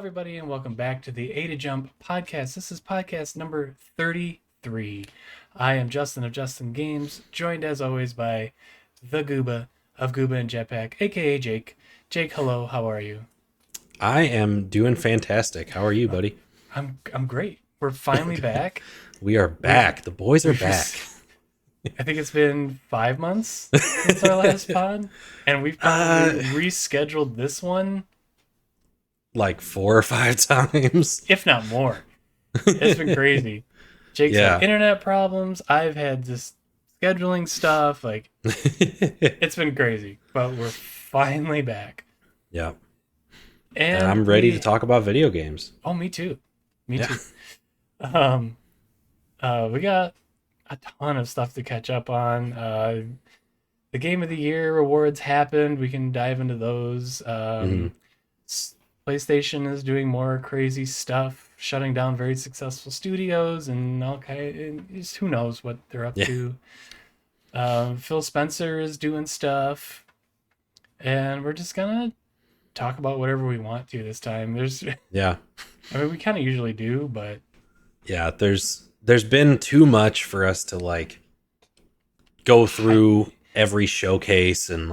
everybody, and welcome back to the A to Jump podcast. This is podcast number 33. I am Justin of Justin Games, joined as always by the Gooba of Gooba and Jetpack, aka Jake. Jake, hello, how are you? I am doing fantastic. How are you, buddy? I'm great. We're finally back. We are back. The boys are back. I think it's been 5 months since our last pod, and we've probably rescheduled this one Like 4 or 5 times. if not more. It's been crazy. Jake's had internet problems. I've had just scheduling stuff. It's been crazy, but we're finally back. Yeah. And I'm ready to talk about video games. Oh, me too. Me too. We got a ton of stuff to catch up on. The Game of the Year awards happened. We can dive into those. PlayStation is doing more crazy stuff, shutting down very successful studios, and who knows what they're up to. Phil Spencer is doing stuff, and we're just gonna talk about whatever we want to this time. I mean, we kind of usually do, but there's been too much for us to go through every showcase and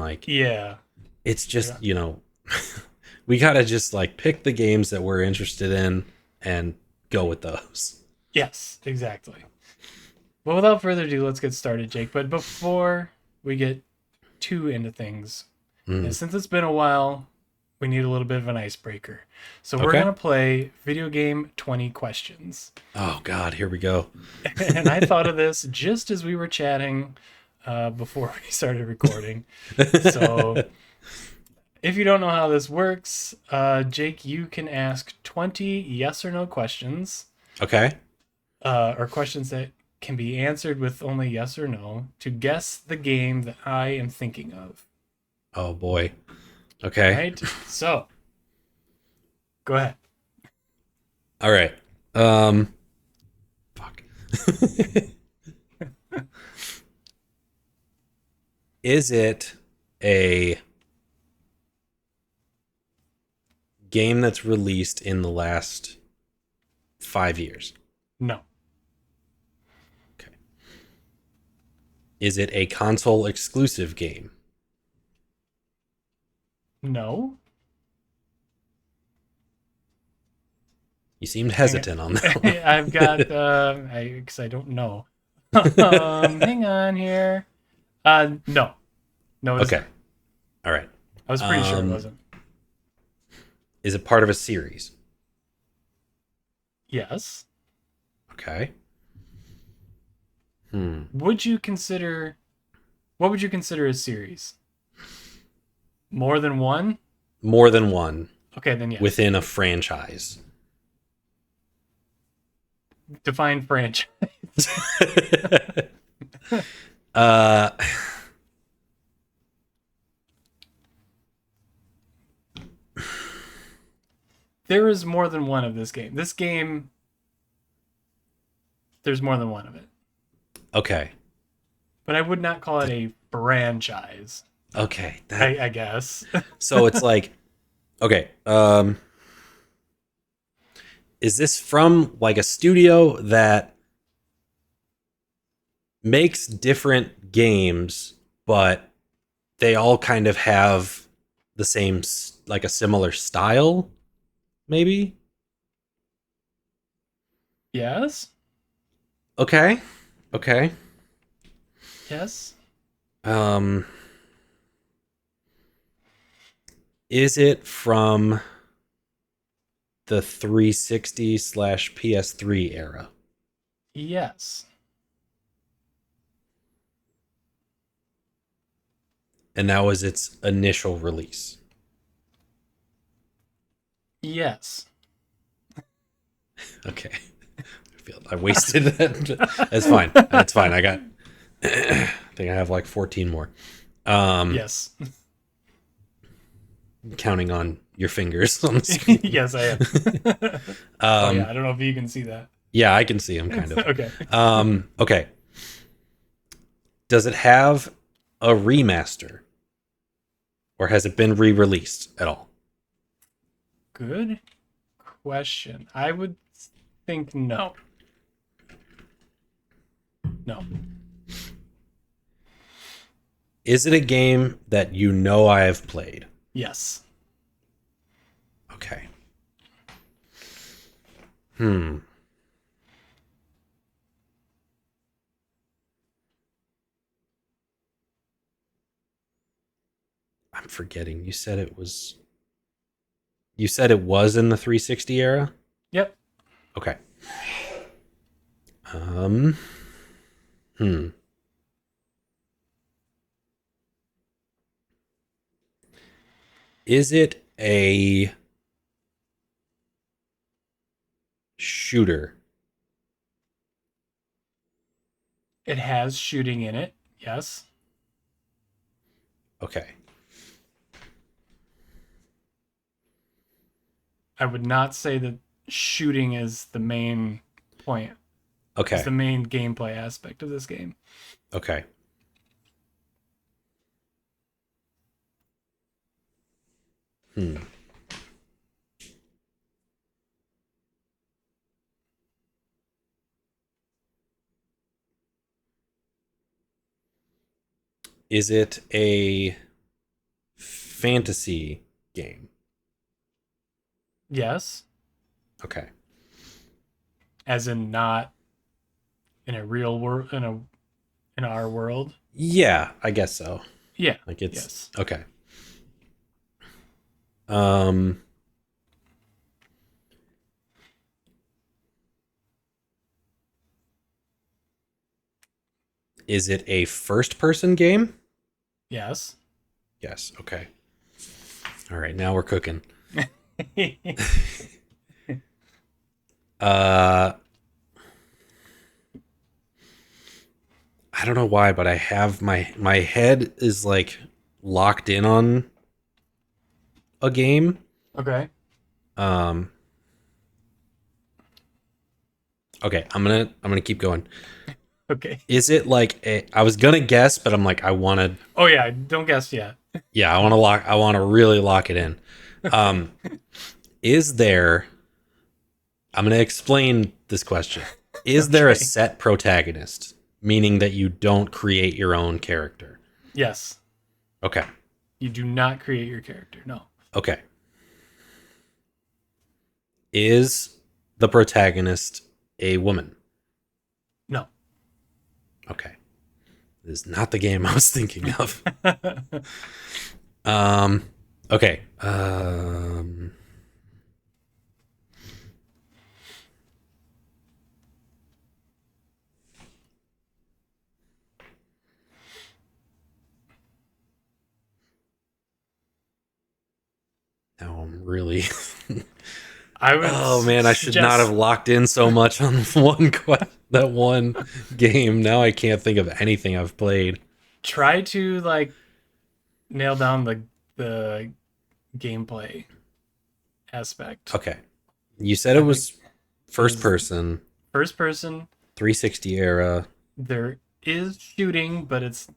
it's just we gotta just pick the games that we're interested in and go with those. Yes, exactly. Well, without further ado, let's get started, Jake. But before we get too into things, and since it's been a while, we need a little bit of an icebreaker. So we're gonna play video game 20 questions. Oh God, here we go. And I thought of this just as we were chatting before we started recording. So if you don't know how this works, Jake, you can ask 20 yes or no questions. Okay. Or questions that can be answered with only yes or no to guess the game that I am thinking of. Oh boy. Okay. Right? So, go ahead. All right. Fuck. Is it a game that's released in the last 5 years? No. Okay. Is it a console exclusive game? No. You seemed hesitant on that one. I've got, because I don't know. Hang on here. No. No, it's Okay. not. All right. I was pretty sure it wasn't. Is it part of a series? Yes. Okay. What would you consider a series? More than one? More than one. Okay, then yes. Within a franchise. Define franchise. There is more than one of this game. This game, there's more than one of it. Okay. But I would not call it a franchise. Okay. I guess. So it's okay. Is this from a studio that makes different games, but they all kind of have the same, a similar style? Maybe? Yes. Okay. Yes. Is it from the 360/PS3 era? Yes. And that was its initial release? Yes. Okay. I wasted that. That's fine. That's fine. I think I have 14 more. Yes. Counting on your fingers on the screen. Yes, I am. I don't know if you can see that. Yeah, I can see them kind of. Okay. Okay. Does it have a remaster? Or has it been re-released at all? Good question. I would think no. No. Is it a game that you know I have played? Yes. Okay. I'm forgetting. You said it was in the 360 era? Yep. Okay. Is it a shooter? It has shooting in it. Yes. Okay. I would not say that shooting is the main point. Okay. It's the main gameplay aspect of this game. Okay. Is it a fantasy game? Yes. Okay. As in not in a real world, in our world. Yeah, I guess so. Yeah. Like it's yes. Okay. Is it a first person game? Yes. Yes. Okay. All right, now we're cooking. I don't know why, but I have my head is like locked in on a game. Okay. Okay, I'm gonna keep going. Okay. Is it like I was gonna guess, but I'm like I want to. Oh yeah, don't guess yet. Yeah, I want to lock. I want to really lock it in. Is there? I'm gonna explain this question. Is there a set protagonist, meaning that you don't create your own character? Yes. Okay. You do not create your character. No. Okay. Is the protagonist a woman? No. Okay. This is not the game I was thinking of. Okay. Now I'm really. Oh man, I should not have locked in so much on that one game. Now I can't think of anything I've played. Try to like nail down the gameplay aspect. Okay. You said it was first person. First person. 360 era. There is shooting, but it's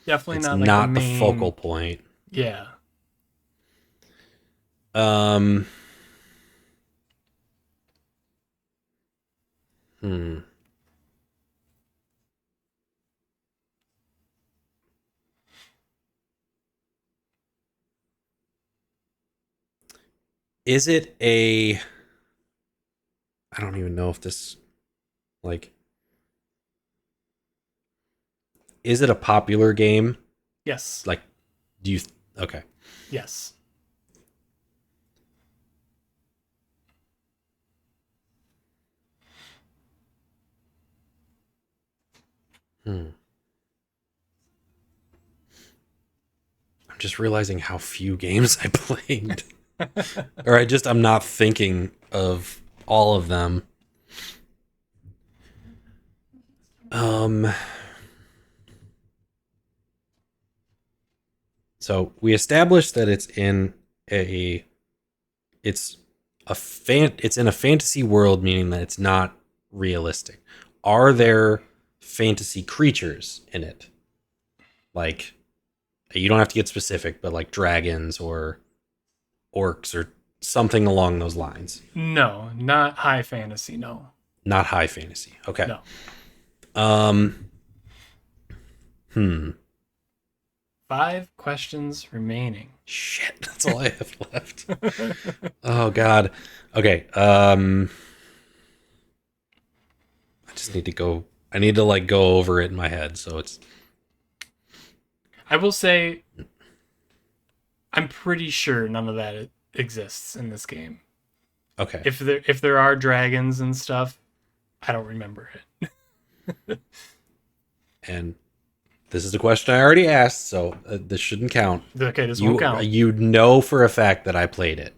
definitely It's not like not the focal point. Yeah. Is it a... I don't even know if this... Like... Is it a popular game? Yes. Like, do you... Okay. Yes. I'm just realizing how few games I played. Or I'm not thinking of all of them. So we established that it's in a fantasy world, meaning that it's not realistic. Are there fantasy creatures in it? Like, you don't have to get specific, but like dragons or orcs or something along those lines? No, not high fantasy. No. Not high fantasy. Okay. No. Um. 5 questions remaining. Shit, that's all I have left. Oh God. Okay. I just need to go. I need to like go over it in my head, so it's. I will say, I'm pretty sure none of that exists in this game. Okay. If there are dragons and stuff, I don't remember it. And this is a question I already asked, so this shouldn't count. Okay, this won't count. You know for a fact that I played it.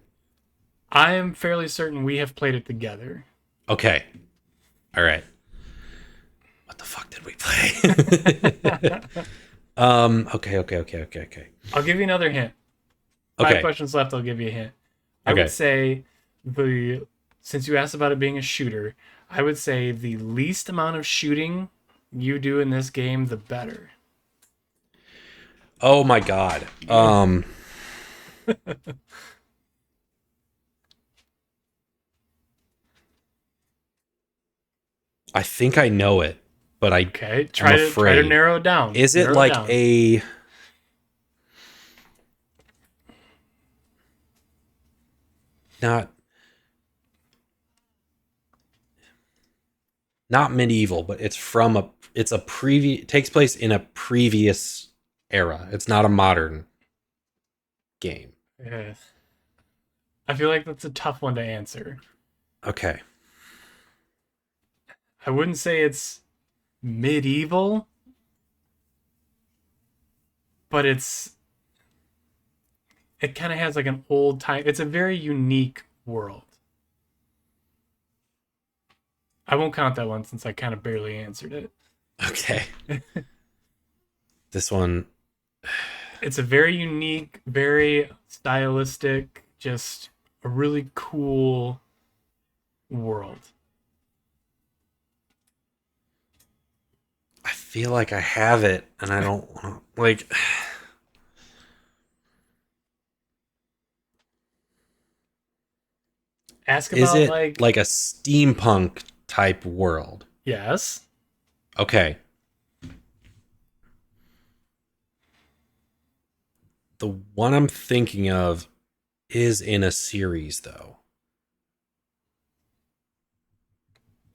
I am fairly certain we have played it together. Okay. All right. What the fuck did we play? Okay. I'll give you another hint. Okay. 5 questions left, I'll give you a hint. I would say since you asked about it being a shooter, I would say the least amount of shooting you do in this game, the better. Oh my God. I think I know it, but try to narrow it down. Is it like a not medieval, but it's takes place in a previous era. It's not a modern game. Yeah. I feel like that's a tough one to answer. Okay. I wouldn't say it's medieval, but it kind of has like an old time. It's a very unique world. I won't count that one since I kind of barely answered it. Okay. This one. It's a very unique, very stylistic, just a really cool world. I feel like I have it, and I don't want to, like... Ask about, is it like a steampunk type world? Yes. Okay. The one I'm thinking of is in a series, though.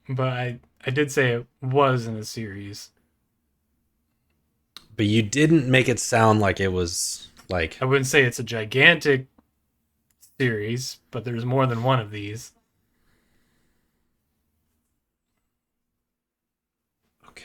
But I did say it was in a series. But you didn't make it sound like it was like... I wouldn't say it's a gigantic series, but there's more than one of these. Okay.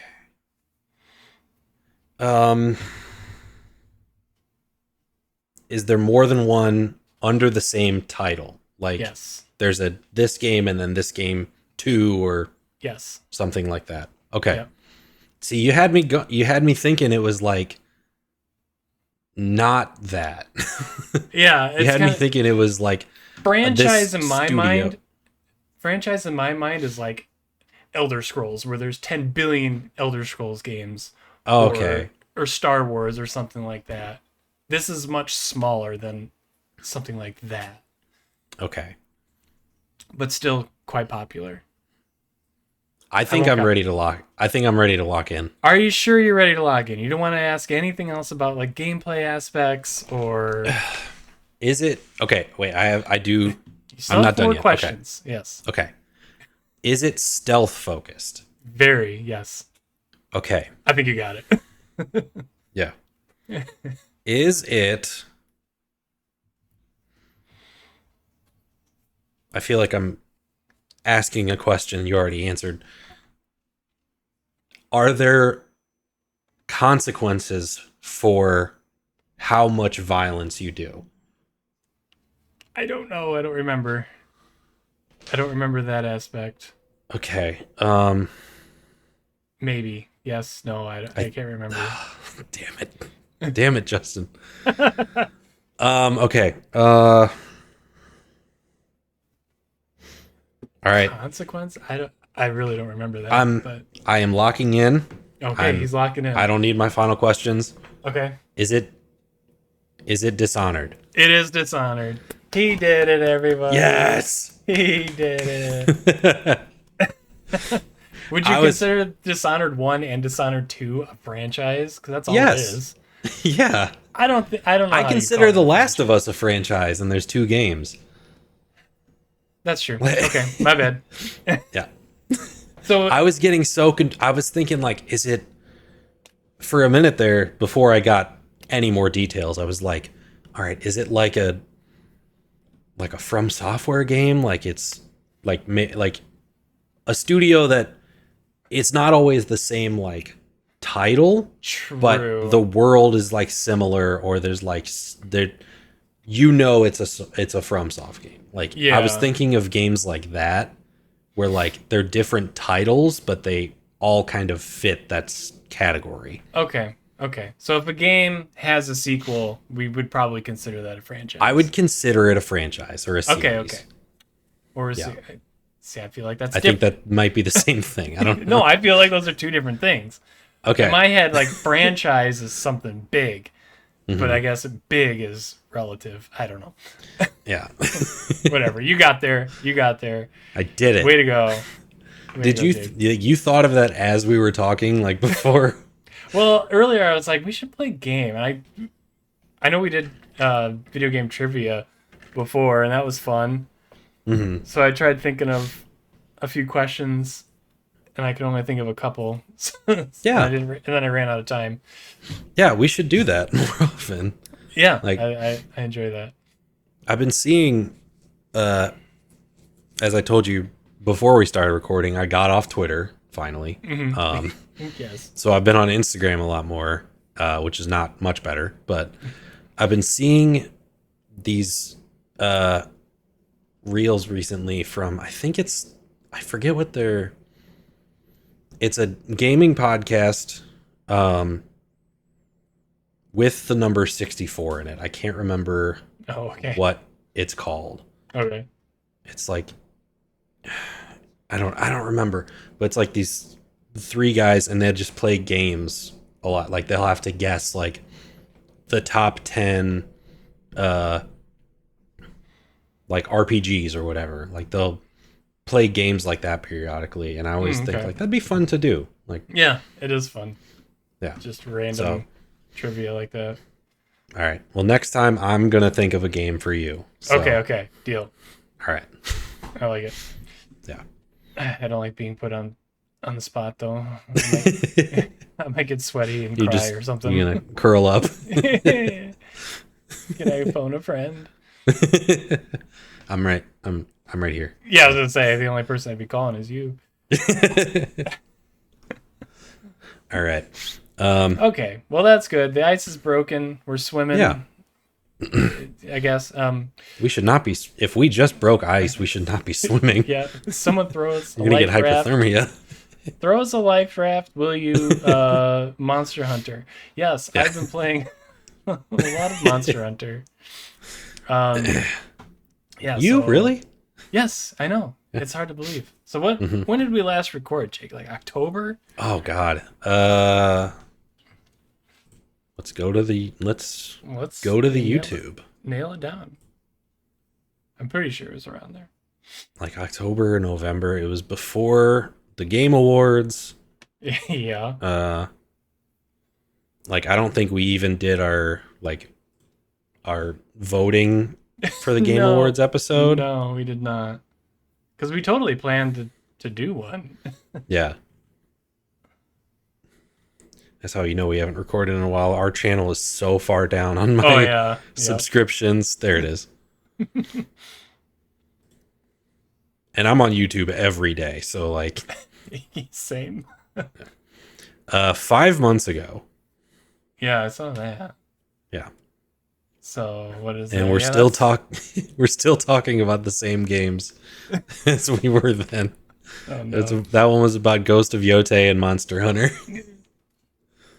Is there more than one under the same title? Like, yes. There's this game and then this game 2 or yes, something like that. Okay. Yep. See, you had me thinking it was like not that. Yeah, you had me thinking it was like franchise in my mind. Franchise in my mind is like Elder Scrolls, where there's 10 billion Elder Scrolls games. Oh, okay. Or Star Wars or something like that. This is much smaller than something like that. Okay. But still quite popular. I think I'm ready to lock in. Are you sure you're ready to lock in? You don't want to ask anything else about like gameplay aspects or is it okay, wait, I do I'm not done yet. Questions. Okay. Yes. Okay. Is it stealth focused? Very, yes. Okay. I think you got it. Yeah. Is it... I feel like I'm asking a question you already answered. Are there consequences for how much violence you do? I don't know. I don't remember. I don't remember that aspect. Okay. Maybe. Yes. No, I can't remember. Damn it. Damn it, Justin. Okay. All right. Consequence? I really don't remember that. I am locking in. Okay, he's locking in. I don't need my final questions. Okay. Is it Dishonored? It is Dishonored. He did it, everybody. Yes! He did it. Would you consider Dishonored 1 and Dishonored 2 a franchise? Because that's all it is. Yeah. I don't know. I consider The Last of Us a franchise, and there's 2 games. That's true. Okay, my bad. Yeah. So I was getting I was thinking, like, is it... For a minute there, before I got any more details, I was like, all right, is it like a From Software game? Like, it's like a studio that it's not always the same, like, title, but the world is, like, similar, or there's, like, there, it's a From Soft game. Like, I was thinking of games like that, where, like, they're different titles, but they all kind of fit that category. Okay. So if a game has a sequel, we would probably consider that a franchise. I would consider it a franchise or a series. Okay. Or a see, I feel like that's I think that might be the same thing. I don't know. No, I feel like those are two different things. Okay. In my head, like, franchise is something big, but I guess big is relative. I don't know. Yeah. Whatever. You got there. I did it. Way to go. Did you thought of that as we were talking, like, before? Well, earlier I was like, we should play a game. And I know we did video game trivia before, and that was fun. Mm-hmm. So I tried thinking of a few questions, and I could only think of a couple. Yeah. And then I ran out of time. Yeah, we should do that more often. Yeah, like, I enjoy that. I've been seeing, as I told you before we started recording, I got off Twitter, finally. Mm-hmm. Yes. So I've been on Instagram a lot more, which is not much better. But I've been seeing these reels recently from, I forget what it's a gaming podcast with the number 64 in it. I can't remember what it's called. Okay. It's like, I don't remember, but it's like these 3 guys, and they just play games a lot. Like, they'll have to guess, like, the top 10 like RPGs or whatever. Like, they'll play games like that periodically, and I always think, like, that'd be fun to do. Like, yeah, it is fun. Yeah, just random trivia like that. All right, well, next time I'm gonna think of a game for you. So. Okay, deal. All right. I like it. Yeah, I don't like being put on the spot, though. I might get sweaty and cry or something. You're gonna curl up. Can I phone a friend? I'm right. I'm right here. Yeah, I was gonna say, the only person I'd be calling is you. All right. Okay. Well, that's good. The ice is broken. We're swimming. Yeah. I guess. We should not be. If we just broke ice, we should not be swimming. Yeah. Someone throw us. You're gonna get hypothermia. Throw us a life raft, will you, Monster Hunter? Yes, yeah. I've been playing a lot of Monster Hunter. Yeah. You really? Yes, I know. It's hard to believe. So what? Mm-hmm. When did we last record, Jake? Like October? Oh God. Let's go to the YouTube. Nail it down. I'm pretty sure it was around there. Like October or November. It was before the Game Awards. Yeah. Like, I don't think we even did our voting for the Game Awards episode. No, we did not. Because we totally planned to do one. Yeah. That's how you know we haven't recorded in a while. Our channel is so far down on my subscriptions. Yep. There it is. And I'm on YouTube every day, so like... Same. 5 months ago. Yeah, I saw that. Yeah. So what is and that? we're still talking about the same games as we were then. Oh, no. That one was about Ghost of Yotei and Monster Hunter.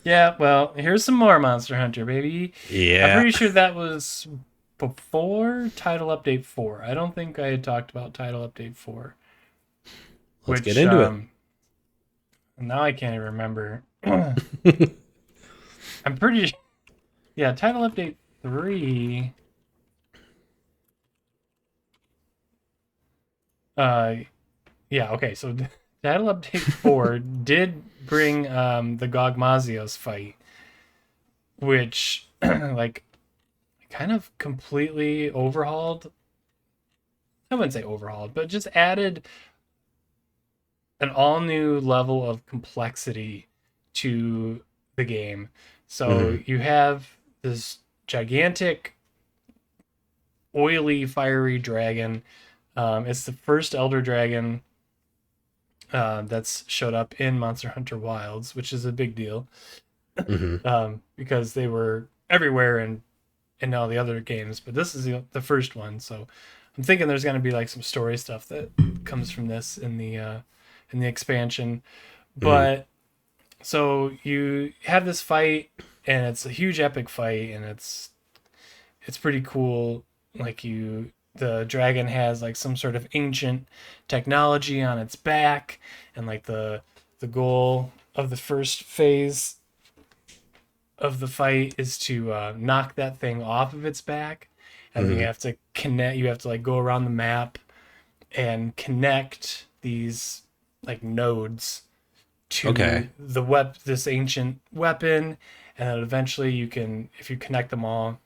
Yeah, well, here's some more Monster Hunter, baby. Yeah. I'm pretty sure that was before Title Update 4. I don't think I had talked about Title Update 4. Let's get into it. Now I can't even remember. I'm pretty... Yeah, Title Update 3... Uh, yeah. Okay. So Title Update 4 did bring the Gogmazios fight, which like kind of completely overhauled. I wouldn't say overhauled, but just added an all new level of complexity to the game. So Mm-hmm. you have this gigantic, oily, fiery dragon. It's the first Elder Dragon that's showed up in Monster Hunter Wilds, which is a big deal Mm-hmm. because they were everywhere in all the other games, but this is the first one. So I'm thinking there's going to be like some story stuff that comes from this in the expansion. Mm-hmm. But so you have this fight, and it's a huge epic fight, and it's pretty cool. Like the dragon has like some sort of ancient technology on its back, and like the goal of the first phase of the fight is to knock that thing off of its back, and then you Mm-hmm. have to connect. You have to like go around the map and connect these like nodes to Okay. this ancient weapon, and then eventually you can, if you connect them all,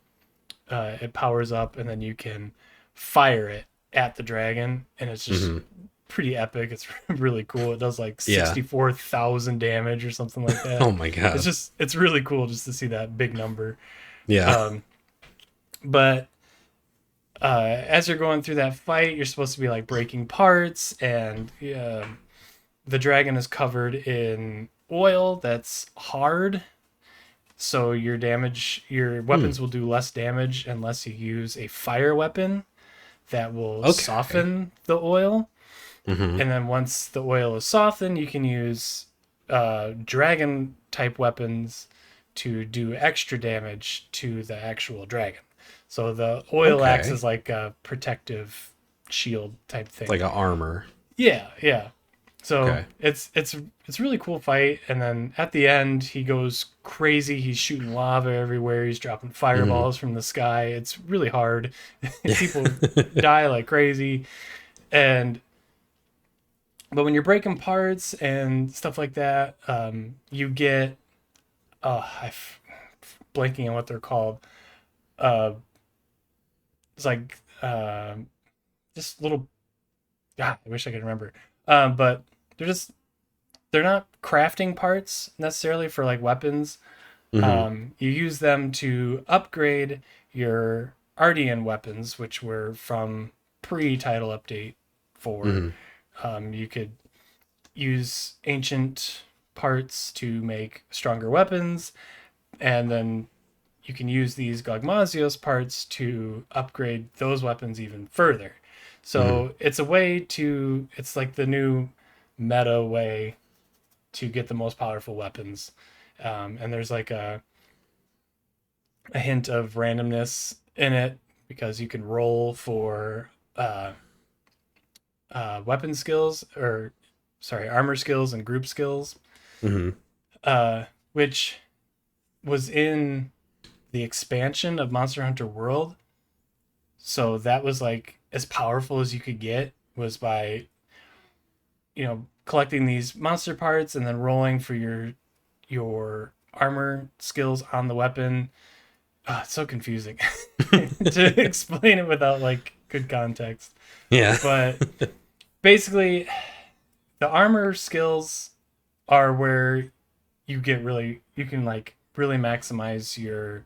it powers up, and then you can fire it at the dragon, and it's just Mm-hmm. pretty epic. It's really cool. It does like Yeah. 64,000 damage or something like that. Oh my god. It's really cool just to see that big number. Yeah. Um, but as you're going through that fight, you're supposed to be like breaking parts, and the dragon is covered in oil that's hard. So your Hmm. weapons will do less damage unless you use a fire weapon that will Okay. soften the oil. Mm-hmm. And then once the oil is softened, you can use dragon type weapons to do extra damage to the actual dragon. So the oil acts Okay. as like a protective shield type It's like thing. a armor. Yeah, yeah. So Okay. it's a really cool fight, and then at the end he goes crazy. He's shooting lava everywhere. He's dropping Mm-hmm. fireballs from the sky. It's really hard. Yeah. People die like crazy, and but when you're breaking parts and stuff like that, you get I'm blanking on what they're called. Uh, it's like just little. God, I wish I could remember. But they're just they're not crafting parts necessarily for like weapons. Mm-hmm. You use them to upgrade your Ardean weapons, which were from pre-title update 4. Mm-hmm. You could use ancient parts to make stronger weapons, and then you can use these Gogmazios parts to upgrade those weapons even further. Mm-hmm. So it's like the new meta way to get the most powerful weapons. And there's like a hint of randomness in it because you can roll for weapon skills, or sorry, armor skills and group skills, Mm-hmm. which was in the expansion of Monster Hunter World. So that was like as powerful as you could get, was by collecting these monster parts and then rolling for your armor skills on the weapon. It's so confusing to explain it without like good context. Yeah. But basically, the armor skills are where you can like really maximize your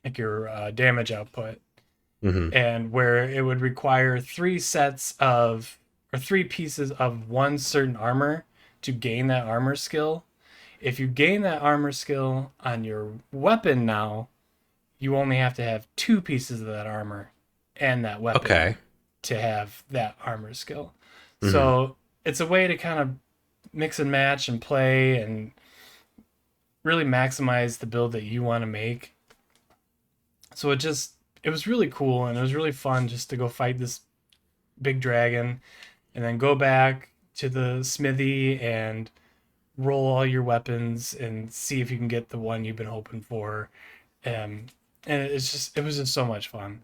like your damage output, Mm-hmm. and where it would require three pieces of one certain armor to gain that armor skill. If you gain that armor skill on your weapon now, you only have to have two pieces of that armor and that weapon Okay. to have that armor skill. Mm-hmm. So it's a way to kind of mix and match and play and really maximize the build that you want to make. So it was really cool, and it was really fun just to go fight this big dragon and then go back to the smithy and roll all your weapons and see if you can get the one you've been hoping for. Um, and it was just so much fun.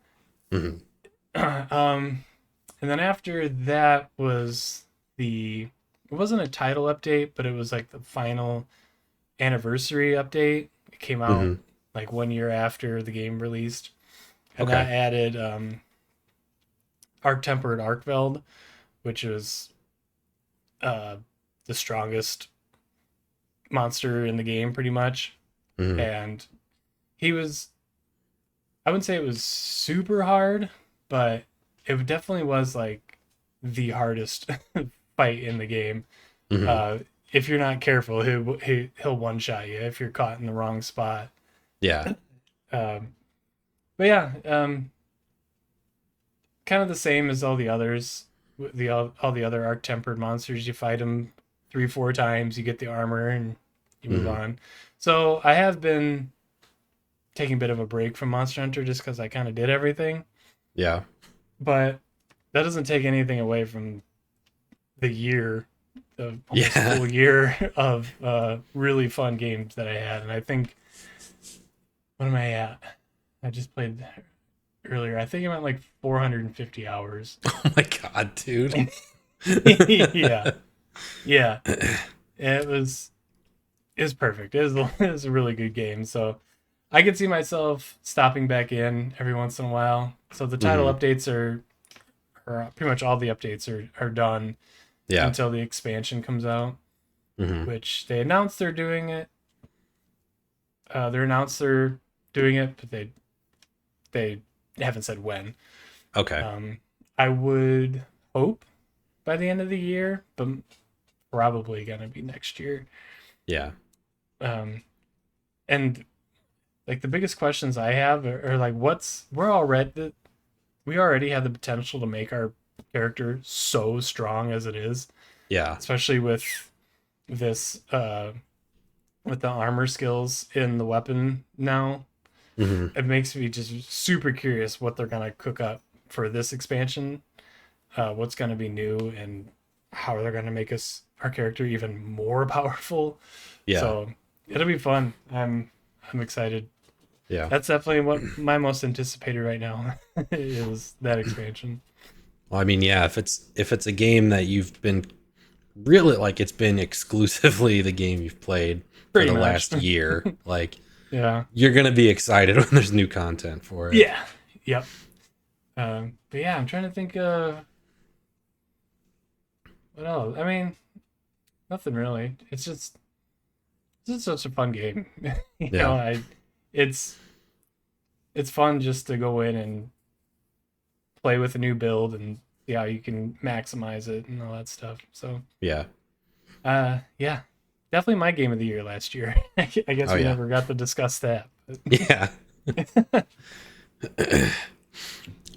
Mm-hmm. And then after that was the it wasn't a title update, but it was like the final anniversary update. It came out Mm-hmm. like 1 year after the game released, and Okay. that added Arc Tempered Arcveld, which was uh, the strongest monster in the game, pretty much. Mm-hmm. And he was, I wouldn't say it was super hard, but it definitely was like the hardest fight in the game. Mm-hmm. Uh, if you're not careful, he'll one shot you if you're caught in the wrong spot. Yeah. Um, but yeah, kind of the same as all the others. All the other arc tempered monsters, you fight them 3 4 times, you get the armor, and you move Mm-hmm. on. So I have been taking a bit of a break from Monster Hunter just because I kind of did everything, Yeah. but that doesn't take anything away from the year, the almost Yeah. full year of really fun games that I had. And I think, what am I at? I just played earlier. I think I'm at like 450 hours. Oh my god, dude. Yeah, yeah. It was perfect. It was a really good game. So I could see myself stopping back in every once in a while. So the title Mm-hmm. updates are pretty much all the updates are done Yeah. until the expansion comes out, Mm-hmm. which they announced they're doing it. They're announced they're doing it, but they haven't said when. Okay. Um, I would hope by the end of the year, but probably gonna be next year. Yeah. Um, and like the biggest questions I have are like, we already have the potential to make our character so strong as it is, Yeah. especially with this with the armor skills in the weapon now. Mm-hmm. It makes me just super curious what they're gonna cook up for this expansion, what's gonna be new, and how they're gonna make us our character even more powerful. Yeah. So it'll be fun. I'm excited. Yeah. That's definitely what my most anticipated right now is that expansion. Well, I mean, yeah, if it's a game that you've been really like it's been exclusively the game you've played for Pretty the much. last year, like Yeah. you're gonna be excited when there's new content for it. Yeah. Yep. But yeah, I'm trying to think. What else? I mean, nothing really. It's just such a fun game. Yeah. It's it's fun just to go in and play with a new build and see how you can maximize it and all that stuff. So, Yeah. yeah, definitely my game of the year last year. I guess Oh we yeah. never got to discuss that. Yeah.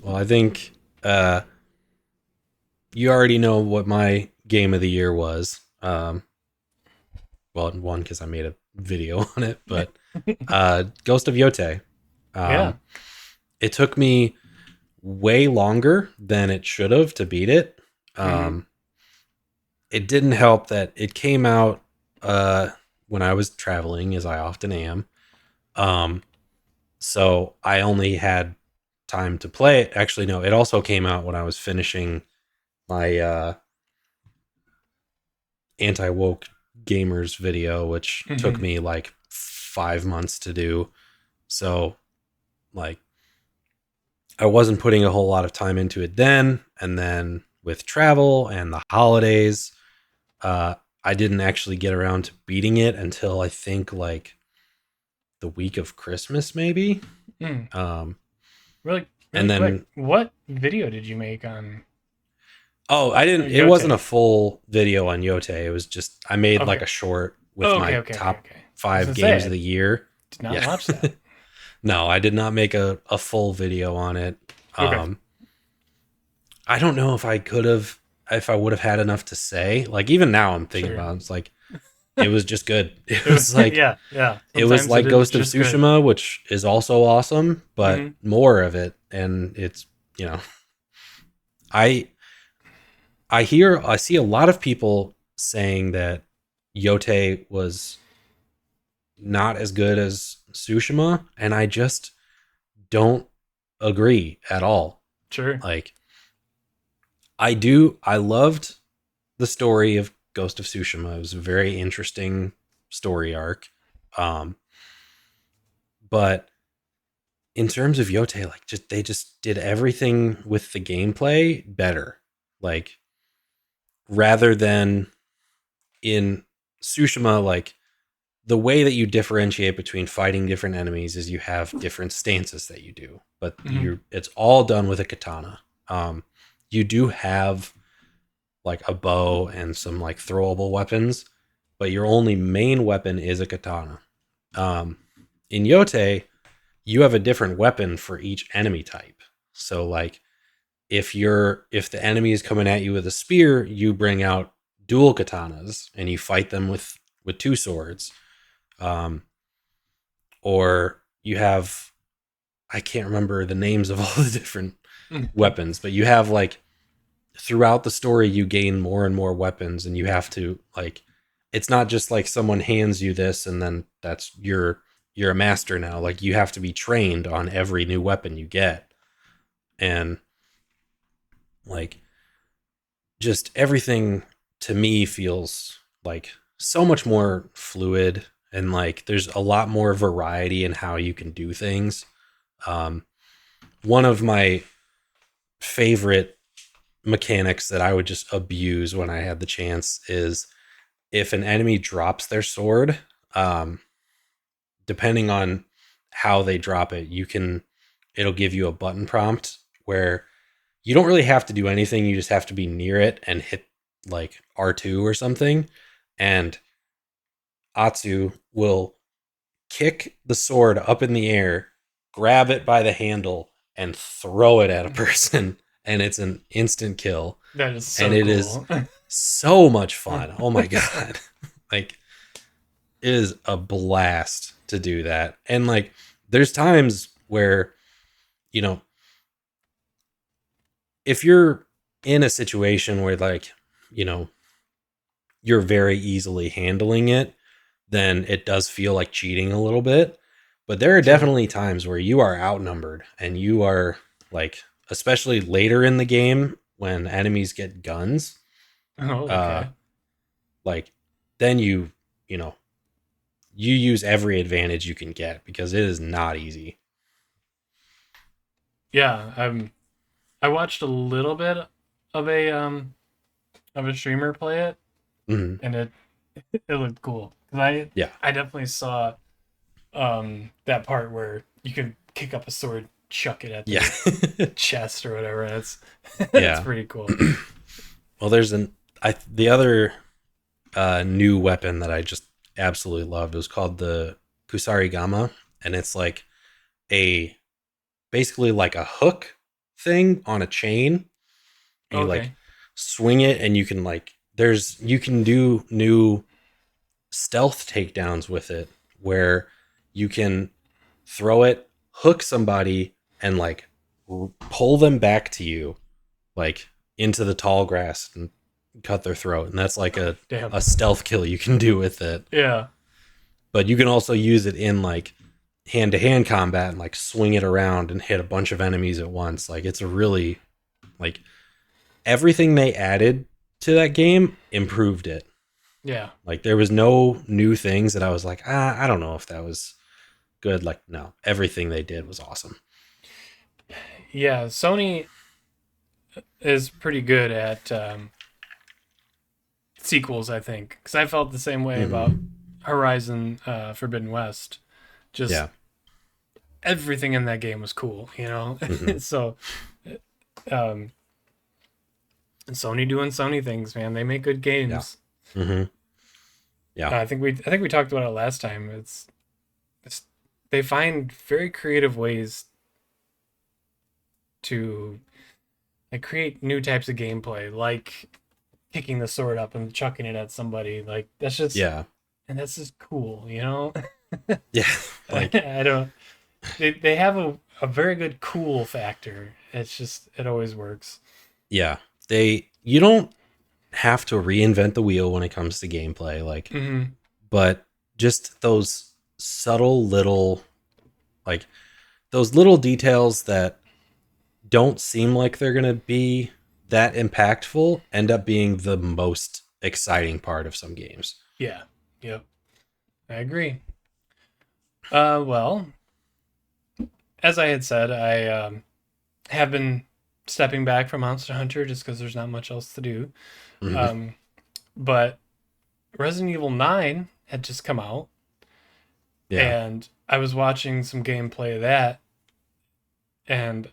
Well, I think you already know what my game of the year was. Well, one because I made a video on it, but Ghost of Yotei. Yeah. Um, it took me way longer than it should have to beat it. Hmm. Um, it didn't help that it came out when I was traveling, as I often am. Um, so I only had time to play it. Actually, no, it also came out when I was finishing my anti woke gamers video, which took Hmm. me like 5 months to do. So, like, I wasn't putting a whole lot of time into it then. And then with travel and the holidays, I didn't actually get around to beating it until I think like the week of Christmas, maybe. Mm. Um, Really, and really quick. then What video did you make on Oh, I didn't. It wasn't a Yotei? full video on Yotei. It was just I made like Okay. a short with Okay. my Okay. Okay. top Okay. I was five gonna say games I of the year. did not Yeah. watch that. No, I did not make a full video on it. Okay. Um, I don't know if I could have, if I would have had enough to say. Like even now, I'm thinking Sure. about it, it's like it was just good. It It was, was like yeah. Yeah. it was Sometimes it like is Ghost of just good. Tsushima, which is also awesome, but Hmm. more of it, and it's you know I I see a lot of people saying that Yotei was not as good as Tsushima, and I just don't agree at all. Sure. Like, I loved the story of Ghost of Tsushima. It was a very interesting story arc. But in terms of Yotei, like they just did everything with the gameplay better. Like, rather than in Tsushima, like the way that you differentiate between fighting different enemies is you have different stances that you do, but it's all done with a katana. You do have like a bow and some like throwable weapons, but your only main weapon is a katana. In Yotei, you have a different weapon for each enemy type. So like if the enemy is coming at you with a spear, you bring out dual katanas and you fight them with two swords. Or you have, I can't remember the names of all the different weapons, but you have like throughout the story you gain more and more weapons, and you have to like, it's not just like someone hands you this and then that's you're a master now. Like you have to be trained on every new weapon you get. And like just everything to me feels like so much more fluid, and like there's a lot more variety in how you can do things. One of my favorite mechanics that I would just abuse when I had the chance is if an enemy drops their sword, depending on how they drop it, it'll give you a button prompt where you don't really have to do anything. You just have to be near it and hit like R2 or something. And Atsu will kick the sword up in the air, grab it by the handle, and throw it at a person. And it's an instant kill. That is so and it cool. is so much fun. Oh my God. Like, it is a blast to do that. And like, there's times where, you know, if you're in a situation where like, you know, you're very easily handling it, then it does feel like cheating a little bit. But there are definitely times where you are outnumbered and you are like, especially later in the game when enemies get guns. Oh, okay. Like then you know, you use every advantage you can get because it is not easy. Yeah, I watched a little bit of a streamer play it, and it looked cool. I definitely saw that part where you can kick up a sword, chuck it at the chest or whatever. It's pretty cool. Well, there's the other new weapon that I just absolutely loved. It was called the Kusarigama, and it's like basically like a hook thing on a chain. You like swing it, and you can like you can do new stealth takedowns with it, where you can throw it, hook somebody, and like pull them back to you, like into the tall grass and cut their throat. And that's like a stealth kill you can do with it. Yeah. But you can also use it in like hand-to-hand combat and like swing it around and hit a bunch of enemies at once. Like it's a really like everything they added to that game improved it. Yeah. Like there was no new things that I was like, I don't know if that was good. Like, no, everything they did was awesome. Yeah, Sony is pretty good at sequels, I think, because I felt the same way about Horizon Forbidden West. Just everything in that game was cool, you know. So, Sony doing Sony things, man. They make good games. I think we talked about it last time. It's they find very creative ways to like create new types of gameplay, like kicking the sword up and chucking it at somebody. Like that's just and that's just cool, you know. Like I don't. They have a very good cool factor. It's just it always works. Yeah, you don't have to reinvent the wheel when it comes to gameplay, like, but just those subtle little, like those little details that don't seem like they're going to be that impactful end up being the most exciting part of some games. Yeah. Yep. I agree. Well, as I had said, I have been stepping back from Monster Hunter just because there's not much else to do. Mm-hmm. But Resident Evil 9 had just come out, Yeah. and I was watching some gameplay of that, and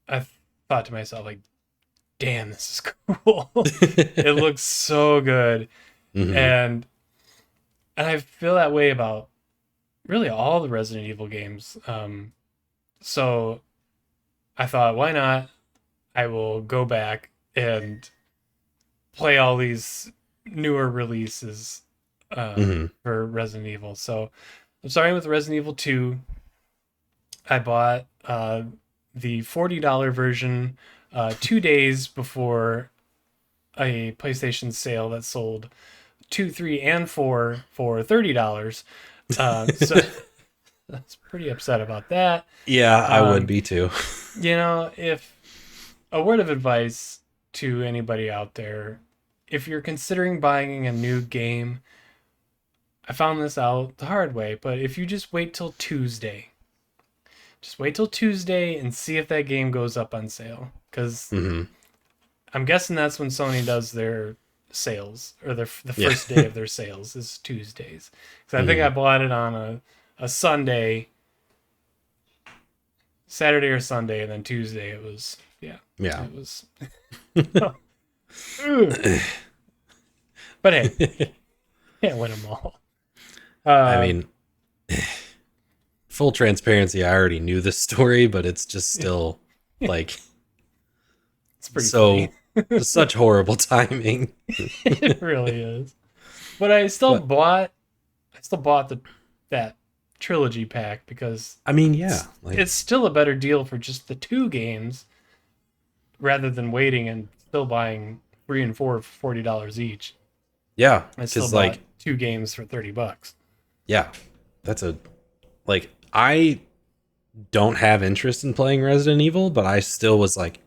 I thought to myself, like, damn, this is cool. It looks so good. Mm-hmm. And I feel that way about really all the Resident Evil games. So I thought, why not? I will go back and play all these newer releases Mm-hmm. for Resident Evil. So I'm starting with Resident Evil 2. I bought the $40 version 2 days before a PlayStation sale that sold 2, 3, and 4 for $30. So I was pretty upset about that. Yeah, I would Um, be too. if a word of advice to anybody out there, if you're considering buying a new game, I found this out the hard way, but if you just wait till Tuesday, and see if that game goes up on sale. Because Mm-hmm. I'm guessing that's when Sony does their sales, or the Yeah. first day of their sales is Tuesdays. Because I think I Mm-hmm. bought it on a Sunday, Saturday or Sunday, and then Tuesday it was, yeah, Yeah. it was. But hey, can't win them all. I Uh, mean, full transparency, I already knew this story, but it's just still like it's pretty so funny. such horrible timing. It really is. But But I still bought that trilogy pack because I mean, yeah, like it's still a better deal for just the two games rather than waiting and still buying 3 and 4 for $40 each. yeah, I still because bought like two games for $30. yeah, that's a like I don't have interest in playing Resident Evil, but I still was like,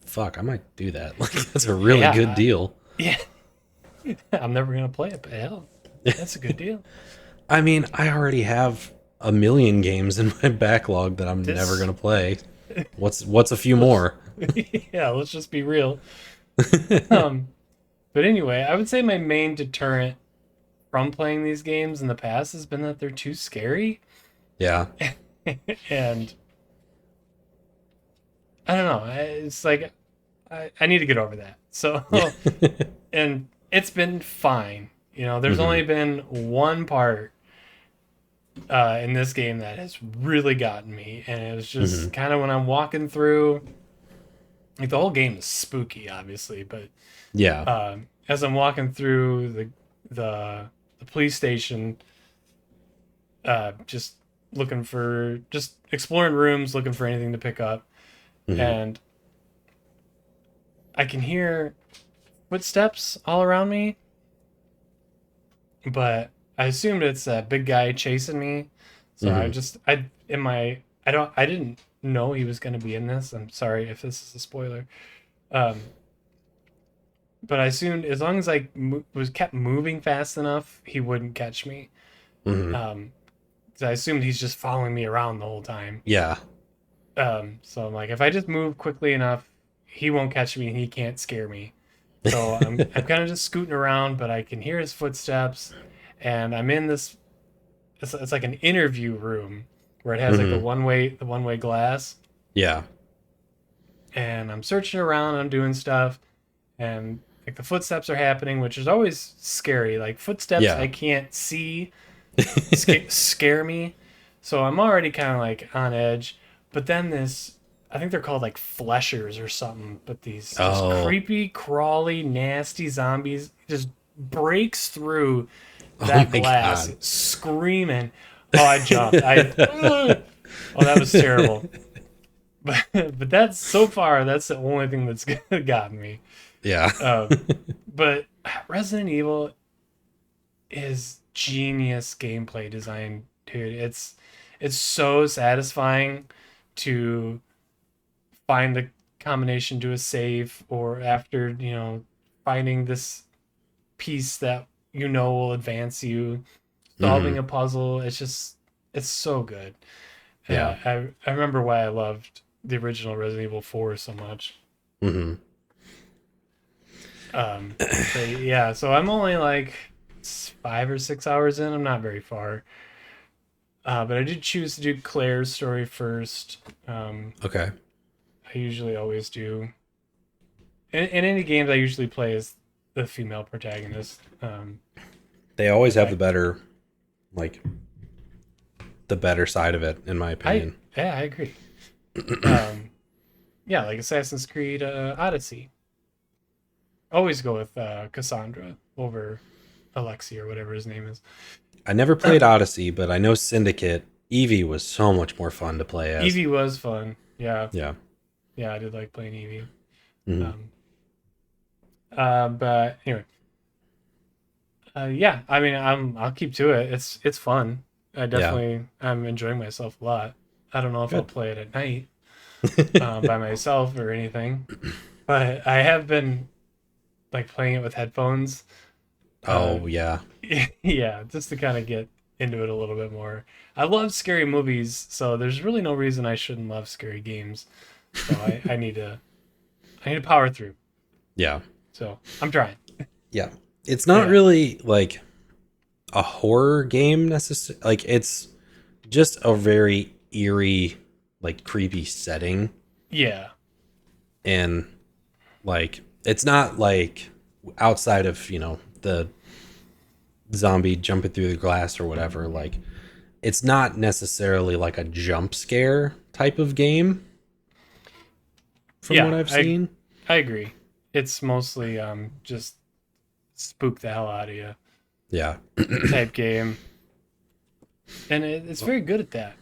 fuck, I might do that. Like that's a really good Yeah, deal. yeah. I'm never gonna play it, but hell, that's a good deal. I mean, I already have a million games in my backlog that I'm never This, gonna play. What's a few let's, more? yeah, let's just be real. Um, but anyway, I would say my main deterrent from playing these games in the past has been that they're too scary. Yeah. And I don't know. It's like I need to get over that. So, and it's been fine. There's Hmm. only been one part in this game that has really gotten me, and it was Hmm. just kind of when I'm walking through. Like the whole game is spooky, obviously, but Yeah. as I'm walking through the police station, just just exploring rooms, looking for anything to pick up, Hmm. and I can hear footsteps all around me, but I assumed it's that big guy chasing me. So Hmm. I didn't know he was going to be in this. I'm sorry if this is a spoiler. Um, but I assumed as long as I was kept moving fast enough, he wouldn't catch me. Hmm. 'Cause I assumed he's just following me around the whole time. Yeah. So I'm like, if I just move quickly enough, he won't catch me and he can't scare me. So I'm kind of just scooting around, but I can hear his footsteps, and I'm in this. It's like an interview room where it has like Hmm. the one way glass, Yeah. and I'm searching around, I'm doing stuff, and like the footsteps are happening, which is always scary. Like footsteps Yeah. I can't see scare me, so I'm already kind of like on edge. But then I think they're called like fleshers or something, but these just Oh. creepy, crawly, nasty zombies just breaks through Oh that my glass, god. screaming. Oh, I jumped. Oh, that was terrible. But that's so far that's the only thing that's gotten me. Yeah. Uh, but Resident Evil is genius gameplay design, dude. It's so satisfying to find the combination to a save, or after, finding this piece that will advance you, solving a puzzle. It's so good. Yeah. I remember why I loved the original Resident Evil 4 so much. Mm-hmm. But yeah, so I'm only like 5 or 6 hours in. I'm not very far. But I did choose to do Claire's story first. Okay. I usually always do. In any games I usually play as the female protagonist. They always have the better side of it, in my opinion. I agree. Yeah, like Assassin's Creed Odyssey. Always go with Cassandra over Alexi or whatever his name is. I never played Odyssey, but I know Syndicate. Eevee was so much more fun to play as. Eevee was fun. Yeah. Yeah. Yeah, I did like playing Eevee. Mm-hmm. But anyway. Yeah, I mean, I'll keep to it. It's fun. I'm enjoying myself a lot. I don't know if I'll play it at night by myself or anything, but I have been like playing it with headphones. Yeah. Yeah, just to kind of get into it a little bit more. I love scary movies, so there's really no reason I shouldn't love scary games. So I need to power through. Yeah. So I'm trying. Yeah. It's not really like a horror game necessarily. Like, it's just a very eerie, like, creepy setting. Yeah. And like, it's not like outside of, the zombie jumping through the glass or whatever. Like, it's not necessarily like a jump scare type of game from what I've seen. I agree. It's mostly just spook the hell out of you. Yeah. Type game. And it's very good at that.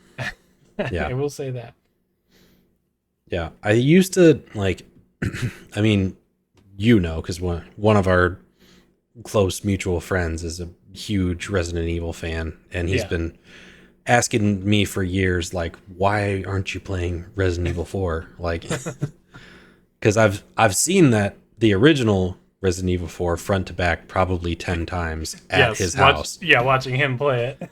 Yeah. I will say that. Yeah. I used to like, I mean, because one of our close mutual friends is a huge Resident Evil fan, and he's been asking me for years, like, why aren't you playing Resident Evil 4? Like, because I've seen that the original Resident Evil 4 front to back probably 10 times at his house. Watching him play it.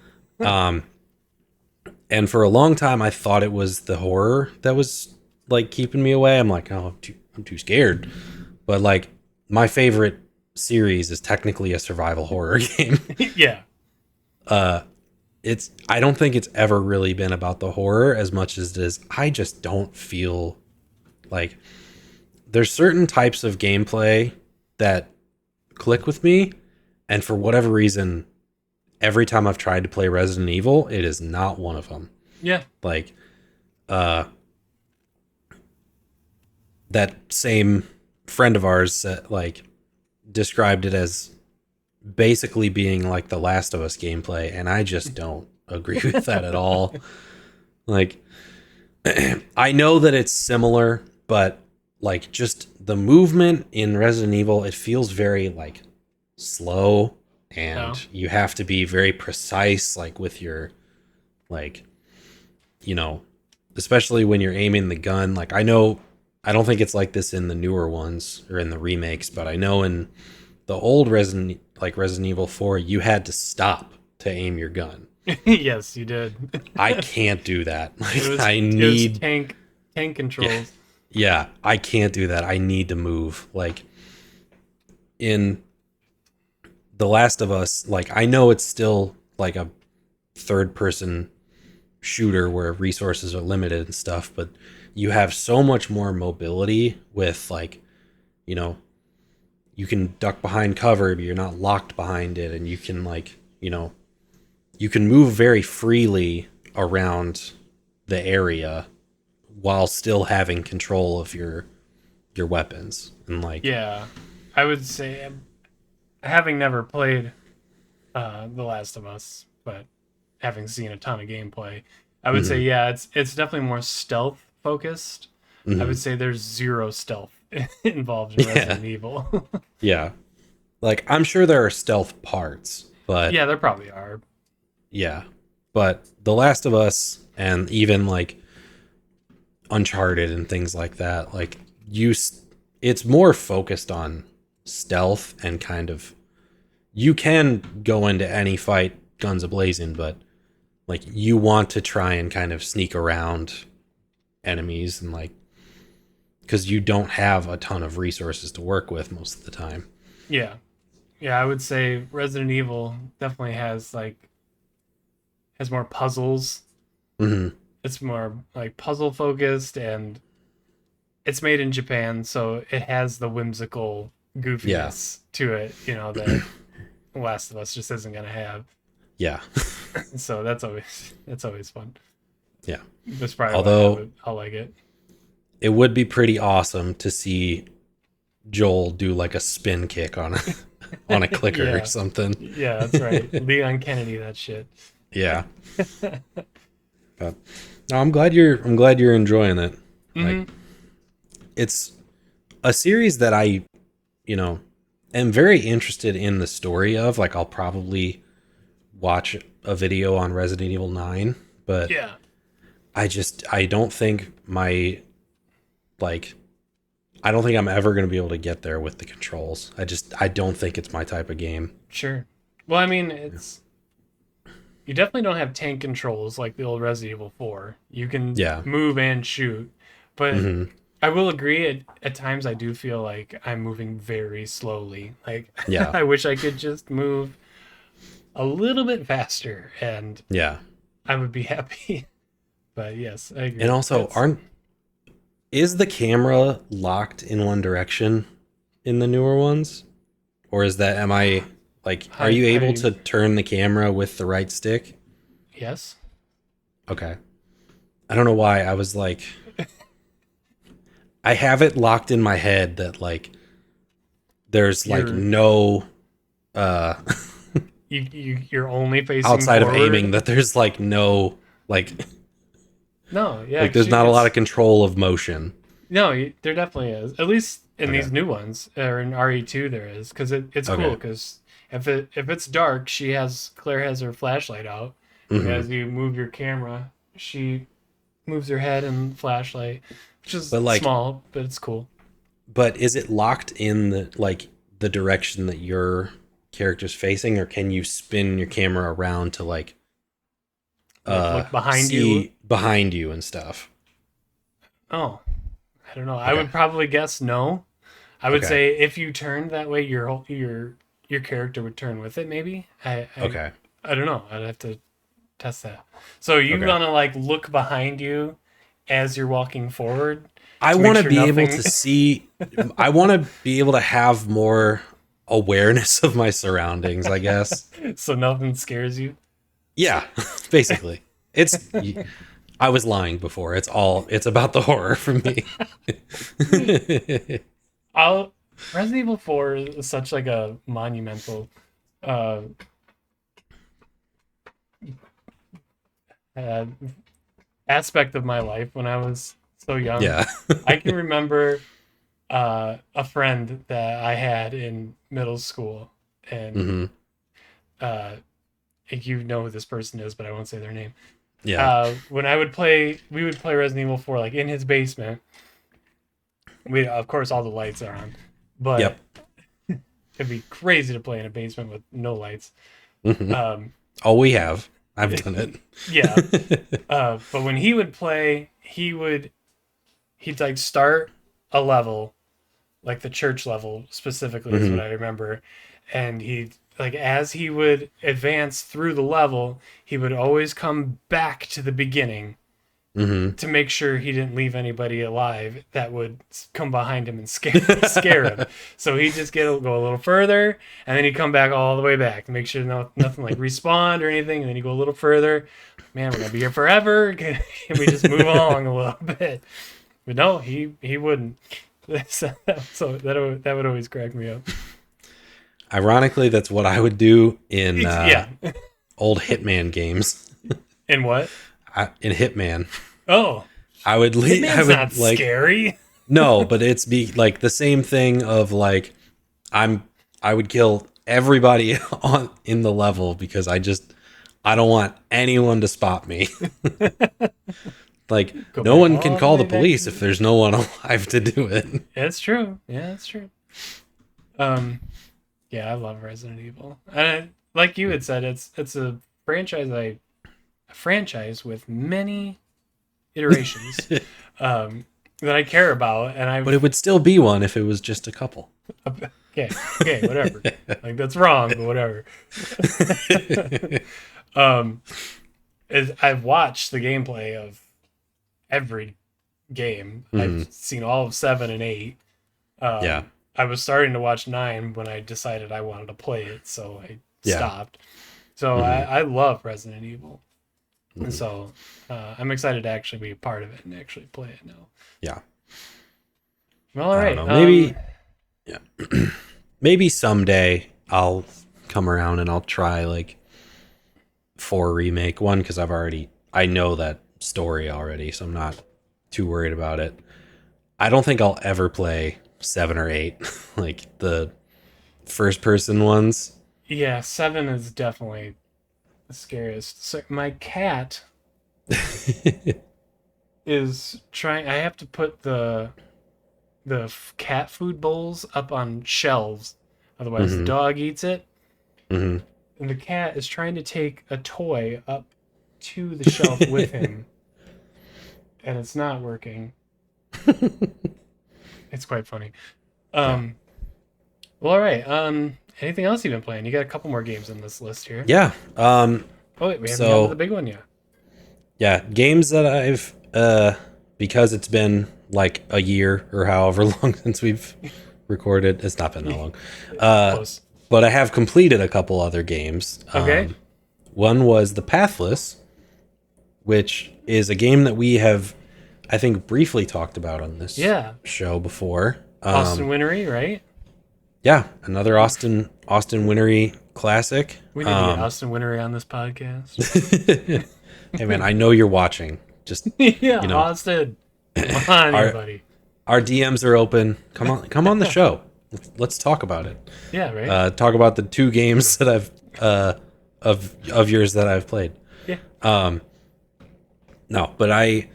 And for a long time, I thought it was the horror that was like keeping me away. I'm like, oh, I'm too scared. But like, my favorite series is technically a survival horror game. Yeah. I don't think it's ever really been about the horror as much as it is. I just don't feel like there's certain types of gameplay that click with me, and for whatever reason, every time I've tried to play Resident Evil, it is not one of them. Yeah. Like, that same friend of ours like described it as basically being like the Last of Us gameplay, and I just don't agree with that at all. Like, I know that it's similar, but like, just the movement in Resident Evil, it feels very like slow, and you have to be very precise, like with your, like, especially when you're aiming the gun. Like, I don't think it's in the newer ones or in the remakes, but I know in the old Resident Evil 4, you had to stop to aim your gun. Yes, you did. I can't do that. Like, it was tank controls. Yeah, I can't do that. I need to move. Like, in The Last of Us, like, I know it's still like a third person shooter where resources are limited and stuff, but you have so much more mobility with, like, you can duck behind cover, but you're not locked behind it, and you can, like, you can move very freely around the area while still having control of your weapons. And like, yeah, I would say, having never played The Last of Us, but having seen a ton of gameplay, I would say, it's definitely more stealth focused. I would say there's zero stealth involved in Resident Evil. Yeah, like, I'm sure there are stealth parts, but yeah, there probably are. Yeah, but The Last of Us, and even like Uncharted and things like that. Like it's more focused on stealth and kind of, you can go into any fight guns a-blazing, but like you want to try and kind of sneak around enemies and like, because you don't have a ton of resources to work with most of the time. Yeah. Yeah, I would say Resident Evil definitely has more puzzles. Mm-hmm. It's more like puzzle focused, and it's made in Japan, so it has the whimsical goofiness to it, that Last of Us just isn't gonna have. Yeah. So that's always fun. Yeah. That's probably although I'll like it. It would be pretty awesome to see Joel do like a spin kick on a clicker or something. Yeah, that's right. Leon Kennedy, that shit. Yeah. But no, I'm glad you're enjoying it. Mm-hmm. Like, it's a series that I, am very interested in the story of. Like, I'll probably watch a video on Resident Evil 9, but yeah, I don't think I don't think I'm ever going to be able to get there with the controls. I don't think it's my type of game. Sure. Well, I mean, you definitely don't have tank controls like the old Resident Evil 4. You can move and shoot, but I will agree, at times I do feel like I'm moving very slowly. Like, I wish I could just move a little bit faster, and I would be happy. But yes, I agree. And also, is the camera locked in one direction in the newer ones? Or are you able to turn the camera with the right stick? Yes. Okay. I don't know why. I was like, I have it locked in my head that like, there's no, you're only facing outside forward. Of aiming, that there's like no, like, no, yeah, like there's not a lot of control of motion. No, there definitely is. At least in these new ones, or in RE2 there is, because it's cool. Because if it's dark, Claire has her flashlight out. Mm-hmm. As you move your camera, she moves her head and flashlight, which is small, but it's cool. But is it locked in the direction that your character's facing, or can you spin your camera around to look behind you and stuff? Oh, I don't know. Okay. I would probably guess no. I would say if you turned that way, your character would turn with it. Maybe. I don't know. I'd have to test that. So you want to look behind you as you're walking forward. I want to be able to see. I want to be able to have more awareness of my surroundings, I guess. So nothing scares you. Yeah, basically. I was lying before. It's about the horror for me. Resident Evil 4 is such like a monumental aspect of my life when I was so young. Yeah. I can remember a friend that I had in middle school, and you know who this person is, but I won't say their name. Yeah. When we would play Resident Evil 4 like in his basement. We of course all the lights are on, but it'd be crazy to play in a basement with no lights. We have. I've done it. Yeah. But when he would play, he'd like start a level, like the church level specifically is what I remember, and he'd as he would advance through the level, he would always come back to the beginning to make sure he didn't leave anybody alive that would come behind him and scare him. So he'd just go a little further, and then he'd come back all the way back to make sure nothing respawned or anything, and then he'd go a little further. Man, we're gonna be here forever. Can we just move along a little bit? But no, he wouldn't. So that would always crack me up. Ironically, that's what I would do in old Hitman games. In what? In Hitman. Oh. I would leave. Hitman's not scary. No, but it's the same thing of I would kill everybody in the level because I don't want anyone to spot me. Like, Go no back one can all call the the way back police to- if there's no one alive to do it. It's true. Yeah, it's true. Yeah, I love Resident Evil. And like you had said, it's a franchise with many iterations that I care about, and But it would still be one if it was just a couple. okay, whatever. Like that's wrong, but whatever. I've watched the gameplay of every game. I've seen all of 7 and 8. Yeah. I was starting to watch 9 when I decided I wanted to play it, so I stopped. So I love Resident Evil. And so I'm excited to actually be a part of it and actually play it now. Yeah. Well, all right. Maybe, maybe someday I'll come around and I'll try like 4 remake one because I know that story already, so I'm not too worried about it. I don't think I'll ever play 7 or 8, like the first person ones. Yeah, 7 is definitely the scariest. So my cat is trying. I have to put the cat food bowls up on shelves, otherwise the dog eats it. And the cat is trying to take a toy up to the shelf with him, and it's not working. It's quite funny. Well, all right. Anything else you've been playing? You got a couple more games on this list here. Yeah. Oh wait, we haven't gotten to the big one yet. Yeah, games that I've because it's been like a year or however long since we've recorded. It's not been that long. Close. But I have completed a couple other games. Okay. One was The Pathless, which is a game that we have, I think, briefly talked about on this show before. Austin Wintory, right? Yeah, another Austin Wintory classic. We need to get Austin Wintory on this podcast. Hey man, I know you're watching. Just Austin, come on, everybody. Our DMs are open. Come on the show. Let's talk about it. Yeah, right. Talk about the 2 games that I've of yours that I've played. Yeah. No, but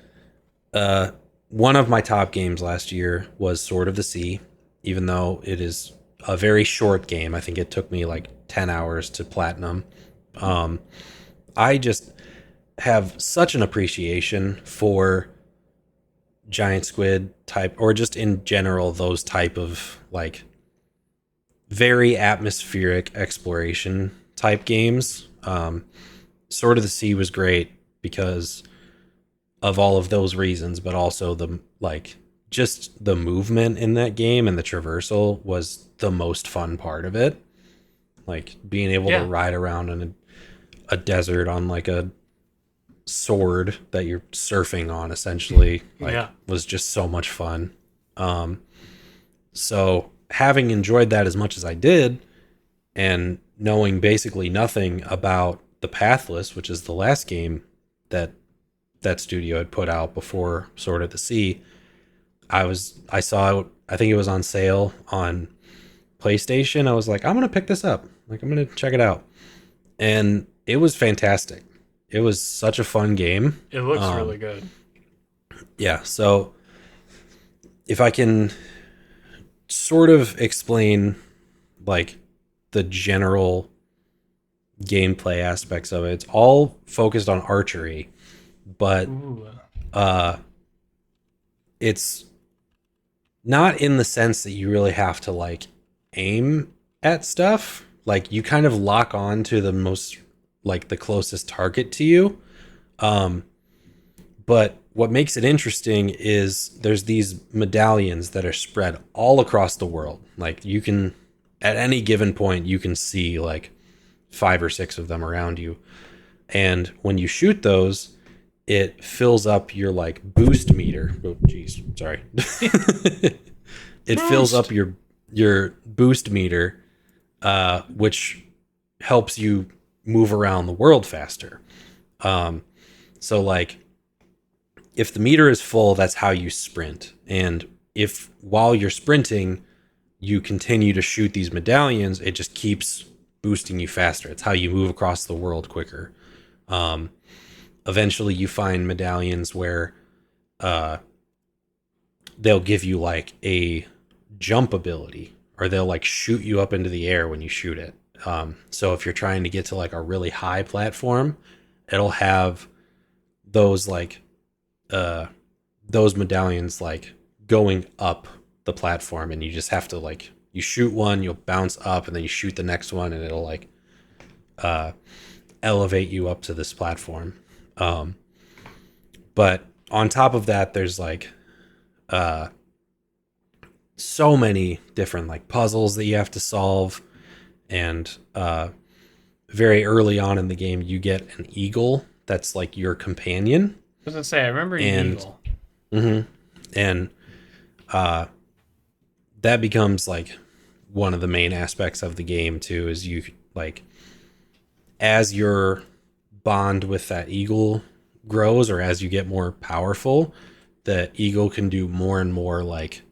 one of my top games last year was Sword of the Sea, even though it is a very short game. I think it took me like 10 hours to platinum. I just have such an appreciation for giant squid type, or just in general, those type of like very atmospheric exploration type games. Sword of the Sea was great because of all of those reasons, but also just the movement in that game and the traversal was the most fun part of it. Like being able to ride around in a desert on like a sword that you're surfing on, essentially, was just so much fun. So having enjoyed that as much as I did, and knowing basically nothing about The Pathless, which is the last game that studio had put out before Sword of the Sea, I saw it, I think it was on sale on PlayStation. I was like, I'm gonna pick this up. Like, I'm gonna check it out. And it was fantastic. It was such a fun game. It looks really good. Yeah, so if I can sort of explain like the general gameplay aspects of it, it's all focused on archery, but it's not in the sense that you really have to like aim at stuff. Like you kind of lock on to the most, like the closest target to you. But what makes it interesting is there's these medallions that are spread all across the world. Like you can, at any given point, you can see like 5 or 6 of them around you. And when you shoot those, it fills up your like boost meter. Oh, geez, sorry. It fills up your boost meter, which helps you move around the world faster. So like if the meter is full, that's how you sprint. And if while you're sprinting, you continue to shoot these medallions, it just keeps boosting you faster. It's how you move across the world quicker. eventually you find medallions where they'll give you like a jump ability, or they'll like shoot you up into the air when you shoot it. So if you're trying to get to like a really high platform, it'll have those like those medallions like going up the platform, and you just have to like, you shoot one, you'll bounce up, and then you shoot the next one, and it'll like elevate you up to this platform. But on top of that, there's like so many different like puzzles that you have to solve. And very early on in the game, you get an eagle that's like your companion. I was gonna say, I remember an eagle. Mm-hmm. And that becomes like one of the main aspects of the game too, is you like, as your bond with that eagle grows, or as you get more powerful, the eagle can do more and more like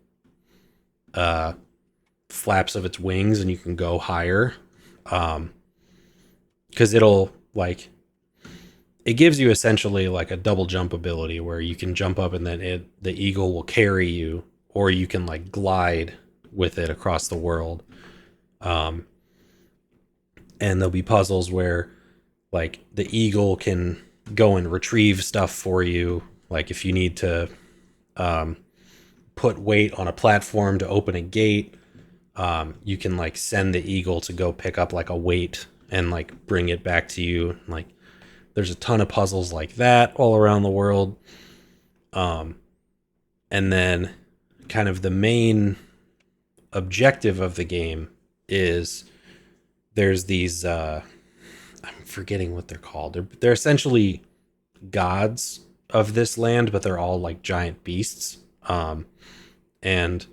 flaps of its wings, and you can go higher. Because it'll like, it gives you essentially like a double jump ability where you can jump up and then the eagle will carry you, or you can like glide with it across the world. And there'll be puzzles where like the eagle can go and retrieve stuff for you. Like if you need to put weight on a platform to open a gate, you can like send the eagle to go pick up like a weight and like bring it back to you. Like there's a ton of puzzles like that all around the world. And then kind of the main objective of the game is there's these I'm forgetting what they're called. They're essentially gods of this land, but they're all like giant beasts. And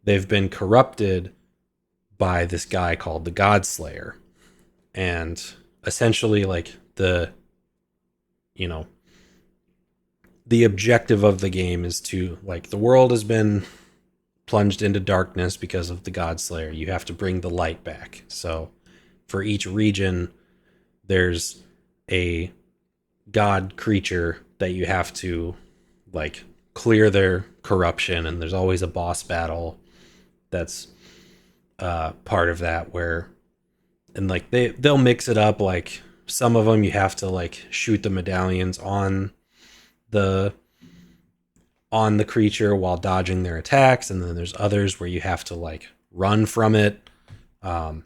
they've been corrupted by this guy called the God Slayer. And essentially like the objective of the game is to like, the world has been plunged into darkness because of the God Slayer. You have to bring the light back. So for each region, there's a god creature that you have to like clear their corruption, and there's always a boss battle that's part of that, where, and like they'll mix it up. Like some of them you have to like shoot the medallions on the creature while dodging their attacks, and then there's others where you have to like run from it, and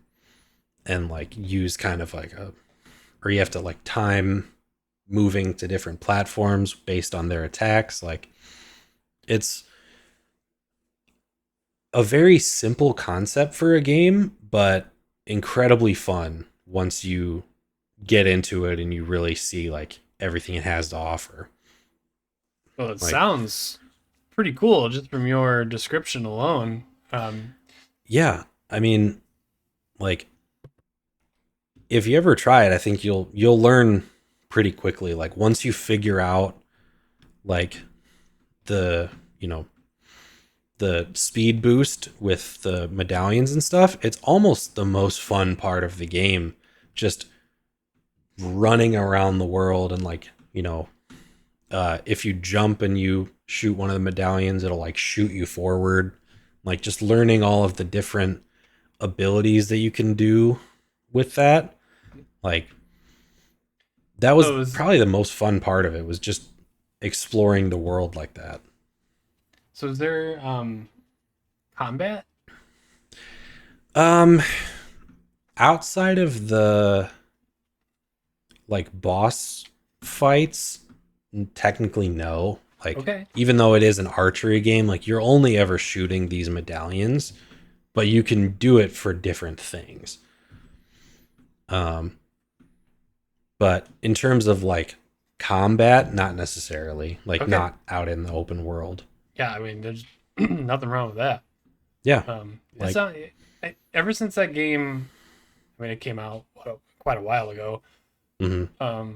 like use kind of like or you have to like time moving to different platforms based on their attacks. Like it's a very simple concept for a game, but incredibly fun once you get into it and you really see like everything it has to offer. Well, it sounds pretty cool just from your description alone. Yeah, I mean, like, if you ever try it, I think you'll learn pretty quickly. Like once you figure out like the speed boost with the medallions and stuff, it's almost the most fun part of the game. Just running around the world and like, if you jump and you shoot one of the medallions, it'll like shoot you forward. Like just learning all of the different abilities that you can do with that. Like that was probably the most fun part of it, was just exploring the world like that. So is there combat? Outside of the like boss fights, technically no. Like okay. Even though it is an archery game, like you're only ever shooting these medallions, but you can do it for different things. But in terms of like combat, not necessarily. Like not out in the open world. Yeah, I mean, there's nothing wrong with that. Yeah. It's not, ever since that game, I mean, it came out quite a while ago. Mm-hmm.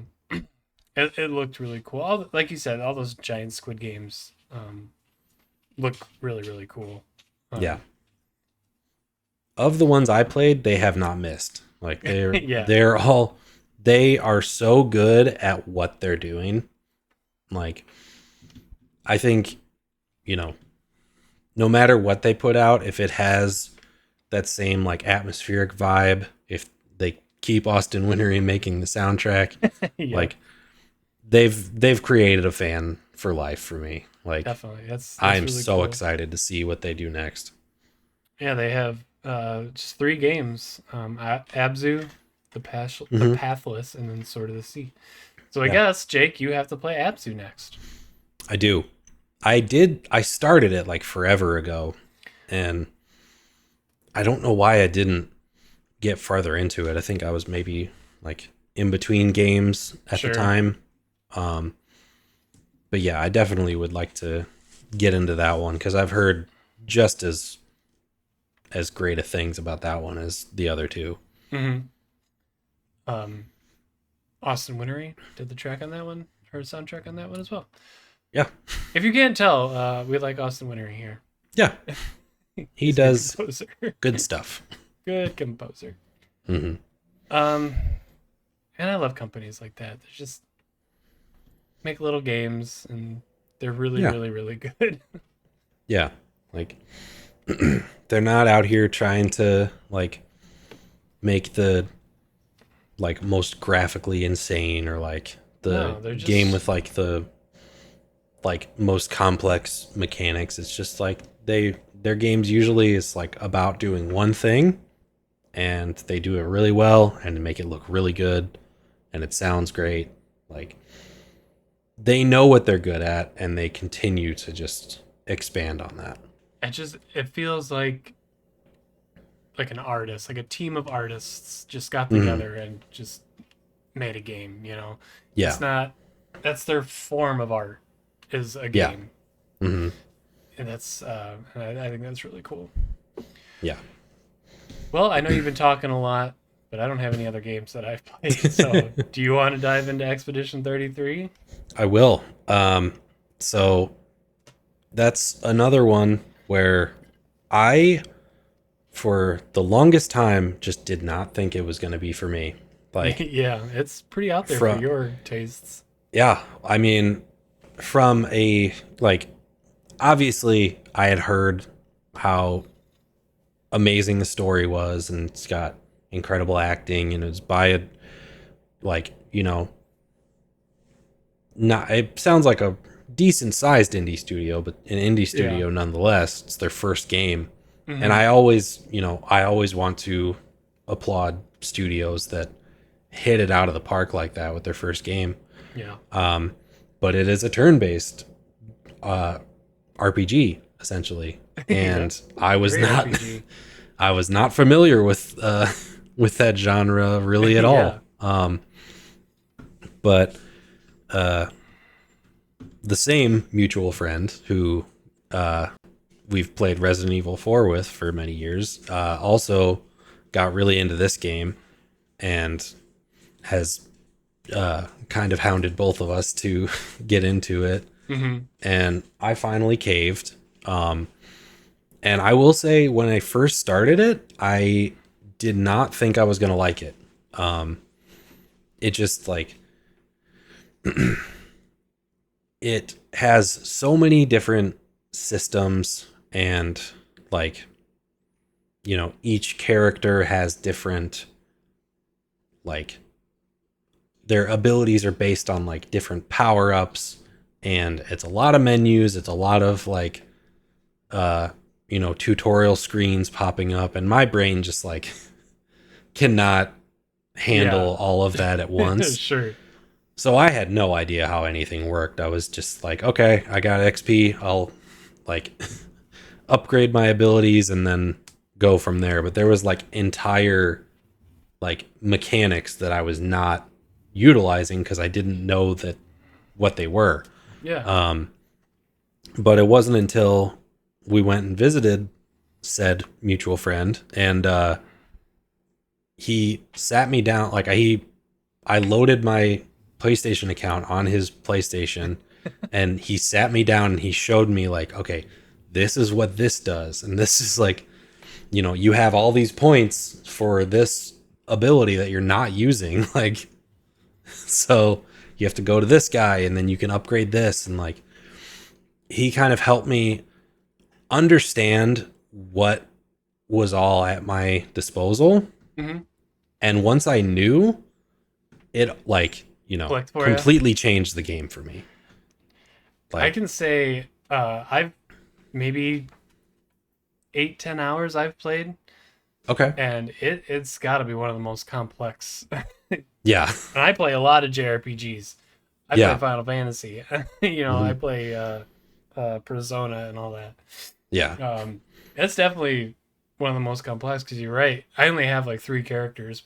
It looked really cool. Like you said, all those giant Squid Games look really, really cool. Yeah. Of the ones I played, they have not missed. Like they're all they are so good at what they're doing. Like, I think, you know, no matter what they put out, if it has that same like atmospheric vibe, if they keep Austin Wintory making the soundtrack, Yeah. like they've created a fan for life for me. Like, definitely, that's I'm really so cool. excited to see what they do next. Yeah, they have just 3 games: Abzu, the Mhm. Pathless, and then Sword of the Sea. So I guess, Jake, you have to play Abzu next. I do. I started it like forever ago, and I don't know why I didn't get farther into it. I think I was maybe like in between games at the Sure. time. Um, but yeah, I definitely would like to get into that one because I've heard just as great of things about that one as the other two. Mm-hmm. Austin Wintory did the track on that one, or soundtrack on that one as well. Yeah. If you can't tell, we like Austin Wintory here. Yeah. He does good stuff. Good composer. Mm-hmm. And I love companies like that. They just make little games, and they're really, really, really good. Yeah. Like, they're not out here trying to like make the like most graphically insane or like the game with like the like most complex mechanics. It's just like their games usually is like about doing one thing, and they do it really well and make it look really good, and it sounds great. Like, they know what they're good at, and they continue to just expand on that. It feels like an artist, like a team of artists just got together and just made a game, you know. Yeah. It's not That's their form of art, is a game. Yeah. Mm-hmm. And that's I think that's really cool. Yeah. Well, I know you've been talking a lot, but I don't have any other games that I've played. So, do you want to dive into Expedition 33? I will. So that's another one where I, for the longest time, just did not think it was going to be for me. Like, yeah, it's pretty out there for your tastes. Yeah, I mean, from a like, obviously, I had heard how amazing the story was, and it's got incredible acting, and it's by a like, you know, not it sounds like a decent sized indie studio, but an indie studio nonetheless. It's their first game. Mm-hmm. And I always want to applaud studios that hit it out of the park like that with their first game. Yeah. But it is a turn-based RPG essentially, and I was not I was not familiar with that genre really at all. But the same mutual friend who we've played Resident Evil 4 with for many years also got really into this game and has kind of hounded both of us to get into it. Mm-hmm. And I finally caved. And I will say, when I first started it, I did not think I was going to like it. It just like, it has so many different systems, and like, you know, each character has different, like, their abilities are based on like different power-ups, and it's a lot of menus. It's a lot of like, you know, tutorial screens popping up, and my brain just like cannot handle all of that at once. Sure. So I had no idea how anything worked. I was just like, okay, I got XP. I'll like upgrade my abilities and then go from there. But there was like entire like mechanics that I was not utilizing because I didn't know that what they were. Yeah. But it wasn't until we went and visited said mutual friend, and he sat me down. Like, I loaded my PlayStation account on his PlayStation, and he sat me down and he showed me like, okay, this is what this does, and this is like, you know, you have all these points for this ability that you're not using. Like, So you have to go to this guy and then you can upgrade this. And like, he kind of helped me understand what was all at my disposal. Mm-hmm. And once I knew it, like, completely changed the game for me. Like, I can say, I've maybe 8-10 hours I've played. Okay. And it's got to be one of the most complex. Yeah. And I play a lot of JRPGs. I play Final Fantasy. I play Persona and all that. Yeah. It's definitely one of the most complex because you're right. I only have like 3 characters,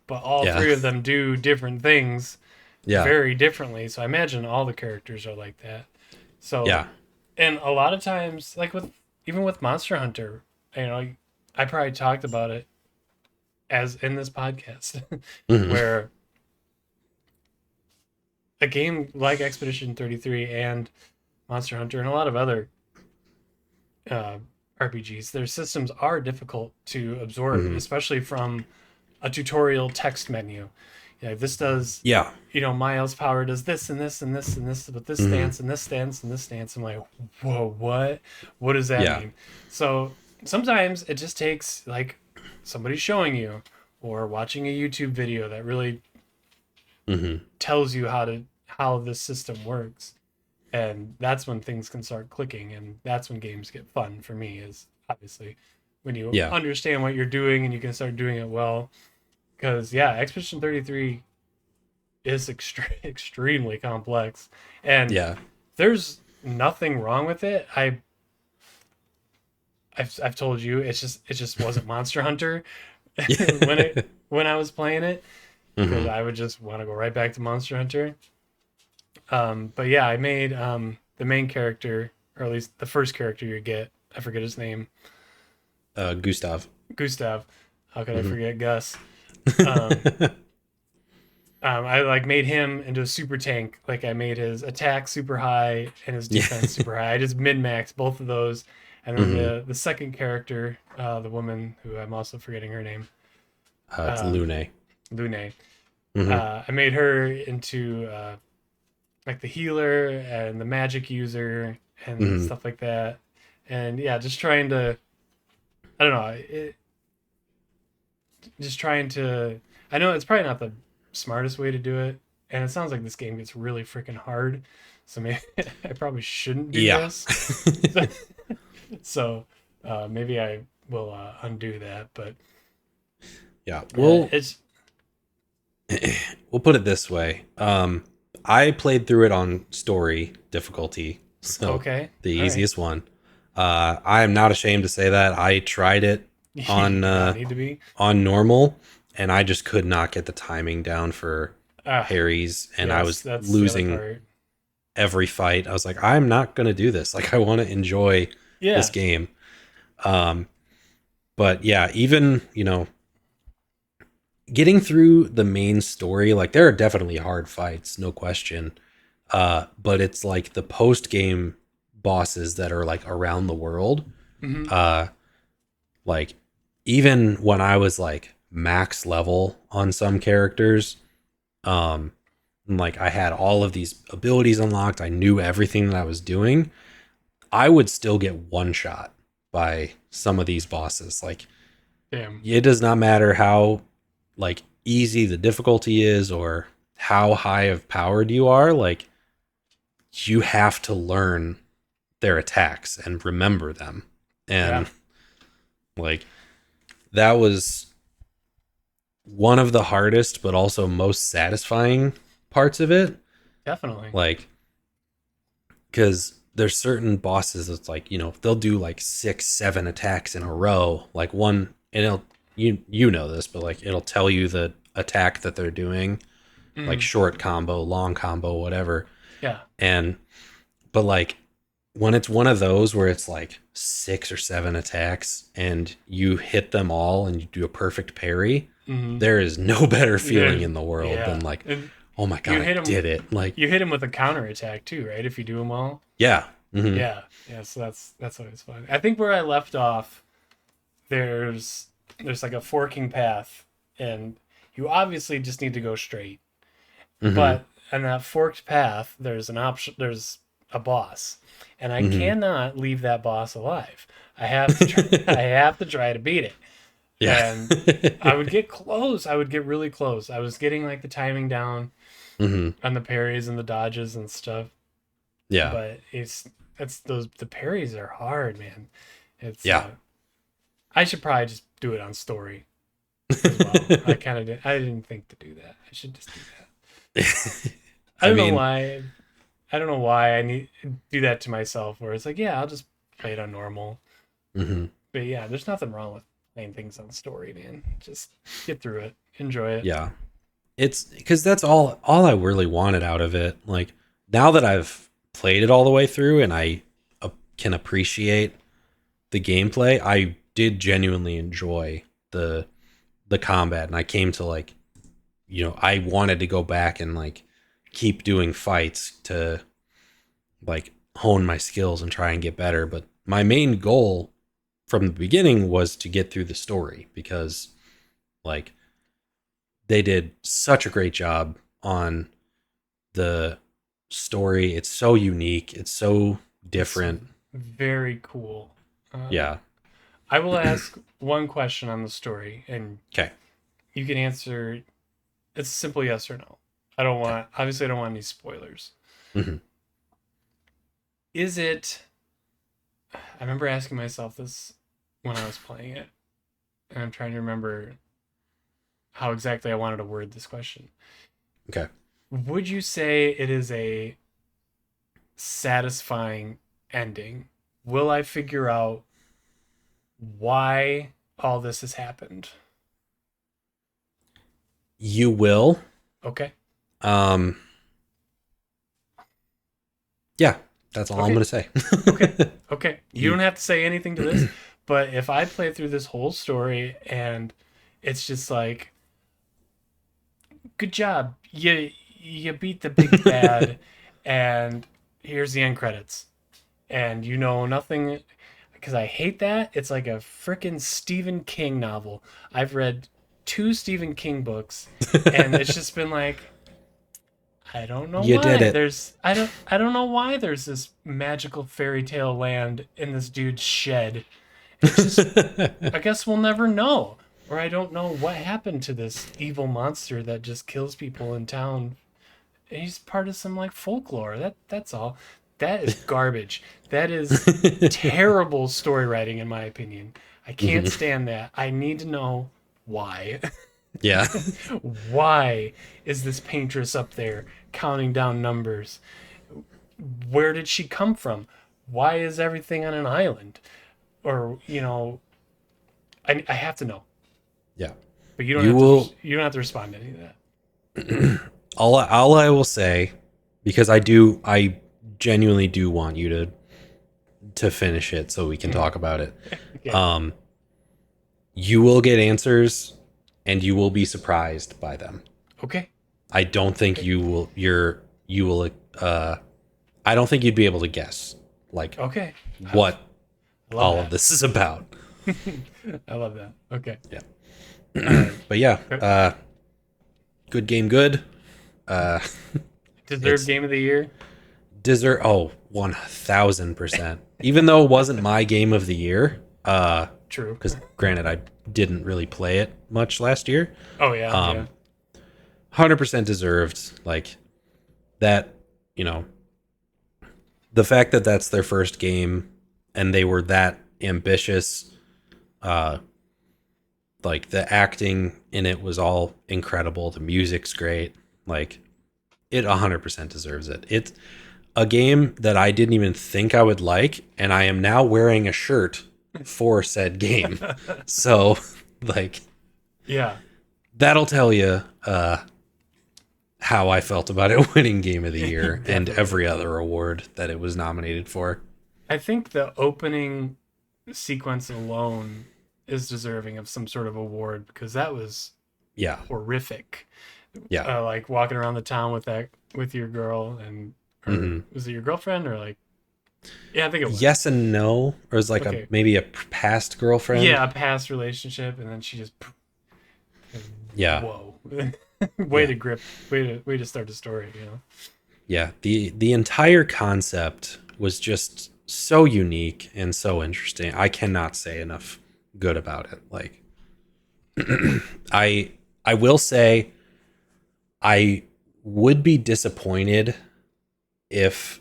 but all 3 of them do different things very differently. So I imagine all the characters are like that. So and a lot of times, like even with Monster Hunter, I probably talked about it as in this podcast, where a game like Expedition 33 and Monster Hunter and a lot of other RPGs, their systems are difficult to absorb, especially from a tutorial text menu. This does, Miles Power does this and this and this and this, but this stance and this stance and this stance. I'm like, whoa, what? What does that mean? So sometimes it just takes like somebody showing you or watching a YouTube video that really tells you how this system works. And that's when things can start clicking, and that's when games get fun for me, is obviously when you understand what you're doing and you can start doing it well. Because Expedition 33 is extremely complex, and there's nothing wrong with it. I've told you it just wasn't Monster Hunter when I was playing it, because I would just want to go right back to Monster Hunter. But I made the main character, or at least the first character you get. I forget his name. Gustav. How could I forget Gus? I like made him into a super tank. Like I made his attack super high and his defense super high. I just min-maxed both of those. And then the second character, the woman who I'm also forgetting her name. It's Lune. I made her into like the healer and the magic user and stuff like that. And just trying to, I don't know, just trying to, I know it's probably not the smartest way to do it, and it sounds like this game gets really freaking hard, so maybe I probably shouldn't do this. So maybe I will undo that, but we'll put it this way. I played through it on story difficulty, so the easiest one. I am not ashamed to say that I tried it on normal, and I just could not get the timing down for parries, and I was losing every fight. I was like, I'm not going to do this. Like, I want to enjoy this game. But even, getting through the main story, like there are definitely hard fights, no question. But it's like the post game bosses that are like around the world. Like even when I was like max level on some characters, like I had all of these abilities unlocked, I knew everything that I was doing, I would still get one shot by some of these bosses. Like, damn, it does not matter how like easy the difficulty is or how high of powered you are, like you have to learn their attacks and remember them. And like that was one of the hardest but also most satisfying parts of it. Definitely. Like, because there's certain bosses that's like, they'll do like 6-7 attacks in a row, like one, and it'll, you know this, but like it'll tell you the attack that they're doing, like short combo, long combo, whatever. But like when it's one of those where it's like 6 or 7 attacks and you hit them all and you do a perfect parry, there is no better feeling in the world than like, oh my god, I did it. Like you hit him with a counter attack too, right? If you do them all. So that's always fun. I think where I left off, there's like a forking path, and you obviously just need to go straight. But on that forked path, there's an option. There's a boss, and I cannot leave that boss alive. I have to try. I have to try to beat it. Yeah. And I would get close. I would get really close. I was getting like the timing down on the parries and the dodges and stuff. Yeah. But the parries are hard, man. It's I should probably just do it on story as well. I kind of did. I didn't think to do that. I should just do that. I don't know why. I don't know why I need to do that to myself. Where it's like, yeah, I'll just play it on normal. But yeah, there's nothing wrong with playing things on story, man. Just get through it, enjoy it. Yeah, it's because that's all I really wanted out of it. Like, now that I've played it all the way through and I can appreciate the gameplay, I did genuinely enjoy the combat, and I came to like, I wanted to go back and like keep doing fights to like hone my skills and try and get better. But my main goal from the beginning was to get through the story, because like they did such a great job on the story. It's so unique. It's so different. It's very cool. Yeah. I will ask one question on the story, and okay, you can answer. It's a simple yes or no. Obviously I don't want any spoilers. Is it, I remember asking myself this when I was playing it, and I'm trying to remember how exactly I wanted to word this question. Okay. Would you say it is a satisfying ending? Will I figure out why all this has happened? You will. Okay. Yeah, that's all I'm going to say. Okay. You don't have to say anything to this, but if I play through this whole story and it's just like, good job, you beat the big bad, and here's the end credits, and nothing, because I hate that. It's like a freaking Stephen King novel. I've read 2 Stephen King books, and it's just been like, I don't know you why. Did it. I don't know why there's this magical fairy tale land in this dude's shed. It's just, I guess we'll never know. Or I don't know what happened to this evil monster that just kills people in town. He's part of some like folklore. That's all. That is garbage. That is terrible story writing, in my opinion. I can't stand that. I need to know why. Yeah. Why is this paintress up there counting down numbers? Where did she come from? Why is everything on an island? Or, I have to know. Yeah. But you don't have to respond to any of that. all I will say, because I genuinely do want you to finish it so we can talk about it. Okay. You will get answers, and you will be surprised by them. Okay. I don't think you will. I don't think you'd be able to guess what all of this is about. I love that. Okay. Yeah. But yeah, good game. Good. Deserved game of the year. 1000%. Even though it wasn't my game of the year. True. Because granted, I didn't really play it much last year. Oh yeah. 100% deserved. Like that, the fact that that's their first game and they were that ambitious, like the acting in it was all incredible. The music's great. Like it 100% deserves it. It's a game that I didn't even think I would like, and I am now wearing a shirt for said game. So like, yeah, that'll tell you how I felt about it winning game of the year and every other award that it was nominated for. I think the opening sequence alone is deserving of some sort of award, because that was horrific. Yeah. Like walking around the town with your girl, and was it your girlfriend or like? Yeah, I think it was. Yes and no, or it was like maybe a past girlfriend. Yeah, a past relationship, and then she just. Yeah. Whoa. way Yeah. to grip, way to start a story, you know. Yeah, the entire concept was just so unique and so interesting. I cannot say enough good about it. Like I I will say I would be disappointed if,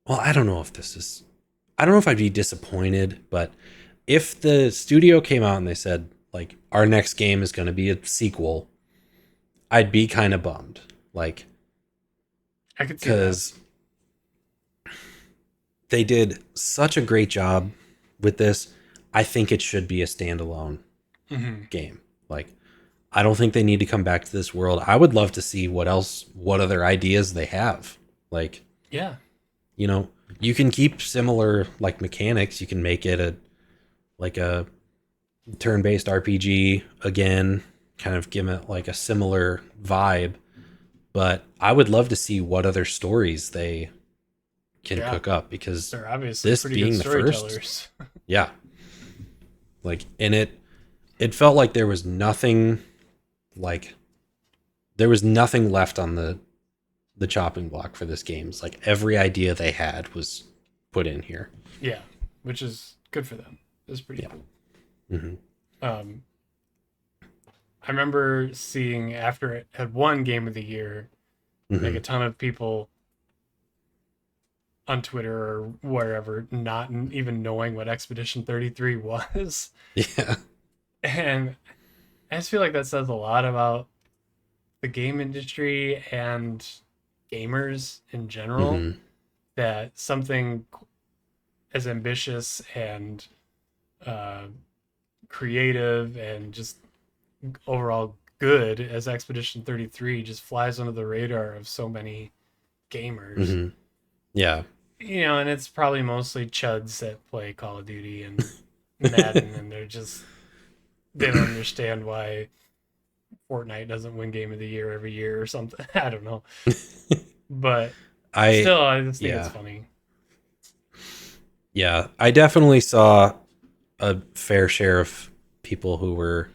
well, I don't know if I'd be disappointed, but if the studio came out and they said like our next game is going to be a sequel, I'd be kind of bummed. Like I could see that. cuz they did such a great job with this. I think it should be a standalone Mm-hmm. game. Like, I don't think they need to come back to this world. I would love to see what other ideas they have. Like, Yeah. you know, you can keep similar like mechanics. You can make it a turn-based RPG again, kind of give it like a similar vibe. But I would love to see what other stories they can Yeah. cook up, because They're obviously this pretty good being the first, storytellers. yeah, like, and it felt like like there was nothing left on the chopping block for this game. It's like every idea they had was put in here. Yeah, which is good for them. It's pretty Yeah. cool. Mm-hmm. Um, I remember seeing after it had won Game of the Year, like Mm-hmm. a ton of people on Twitter or wherever not even knowing what Expedition 33 was. Yeah. And I just feel like that says a lot about the game industry and gamers in general, Mm-hmm. that something as ambitious and uh, creative and just overall good as Expedition 33 just flies under the radar of so many gamers. Mm-hmm. Yeah. You know, and it's probably mostly chuds that play Call of Duty and Madden, and they don't understand why Fortnite doesn't win Game of the Year every year or something. I don't know, but I still, I just think it's yeah. funny. Yeah. I definitely saw a fair share of people who were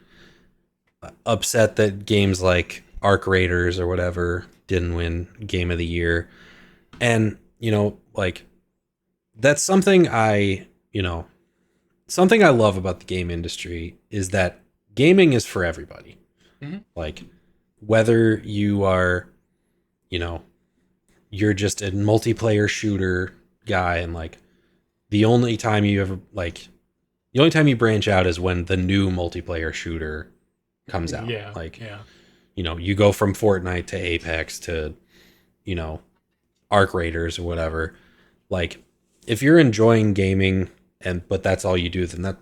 upset that games like Arc Raiders or whatever didn't win Game of the Year. And, like, that's something I love about the game industry is that gaming is for everybody. Mm-hmm. Like, whether you are, you know, you're just a multiplayer shooter guy, and like the only time you ever like the only time you branch out is when the new multiplayer shooter comes out. Yeah, Like, yeah, you go from Fortnite to Apex to, you know, Arc Raiders or whatever. Like, if you're enjoying gaming but that's all you do, then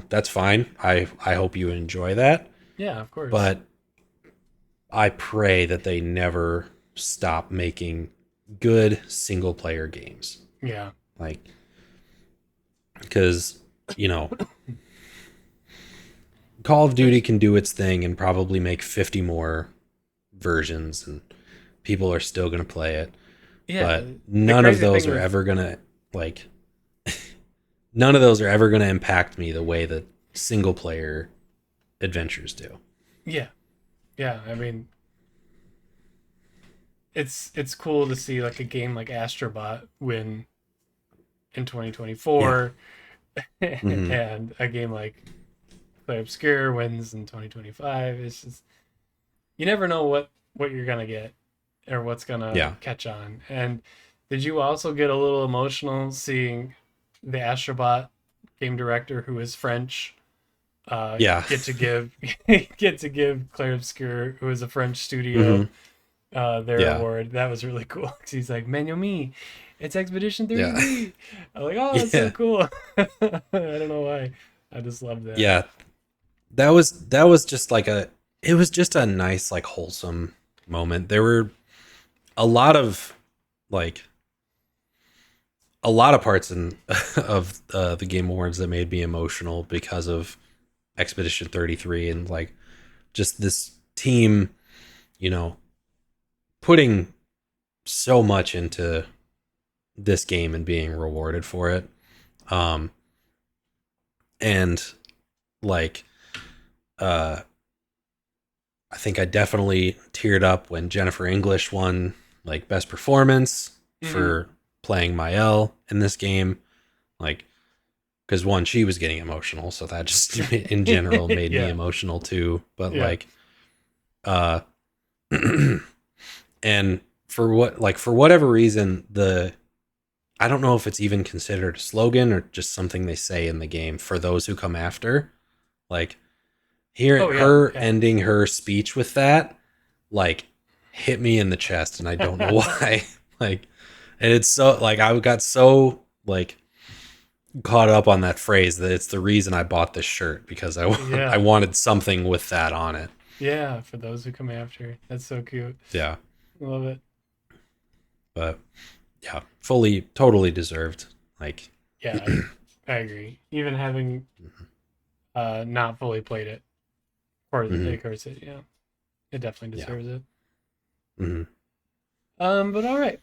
that's fine. I hope you enjoy that. yeah. Of course. But I pray that they never stop making good single player games. Yeah, Like, because, Call of Duty can do its thing and probably make 50 more versions, and people are still going to play it. yeah. But The crazy thing none of those are ever going to impact me the way that single player adventures do. yeah, yeah. I mean, it's cool to see like a game like Astrobot win in Yeah. 2024, Mm-hmm. and a game like Play Obscure wins in 2025. It's just, you never know what you're gonna get or what's gonna Yeah. catch on. And did you also get a little emotional seeing the Astrobot game director, who is French, Yeah. get to give get to give Claire Obscure, who is a French studio, Mm-hmm. their Yeah. award? That was really cool. 'Cause he's like, "Menu me, it's Expedition Yeah. 33." I'm like, "Oh, that's so Yeah. cool." I don't know why. I just love that. Yeah. That was just like it was just a nice, like, wholesome moment. There were a lot of like a lot of parts of the Game Awards that made me emotional because of Expedition 33, and like just this team, you know, putting so much into this game and being rewarded for it. And like uh I think I definitely teared up when Jennifer English won like best performance for playing Mael in this game. Like, because one, she was getting emotional, so that just in general made me emotional too. But like, and for whatever reason, I don't know if it's even considered a slogan or just something they say in the game for those who come after. Like, her ending her speech with that, like, hit me in the chest, and I don't know why. Like, and it's so like I got so like caught up on that phrase that it's the reason I bought this shirt, because I wanted something with that on it. Yeah, for those who come after. That's so cute. Yeah. Love it. But yeah, totally deserved. Like, yeah, I agree. Even having not fully played it, or of course it definitely deserves it. But all right.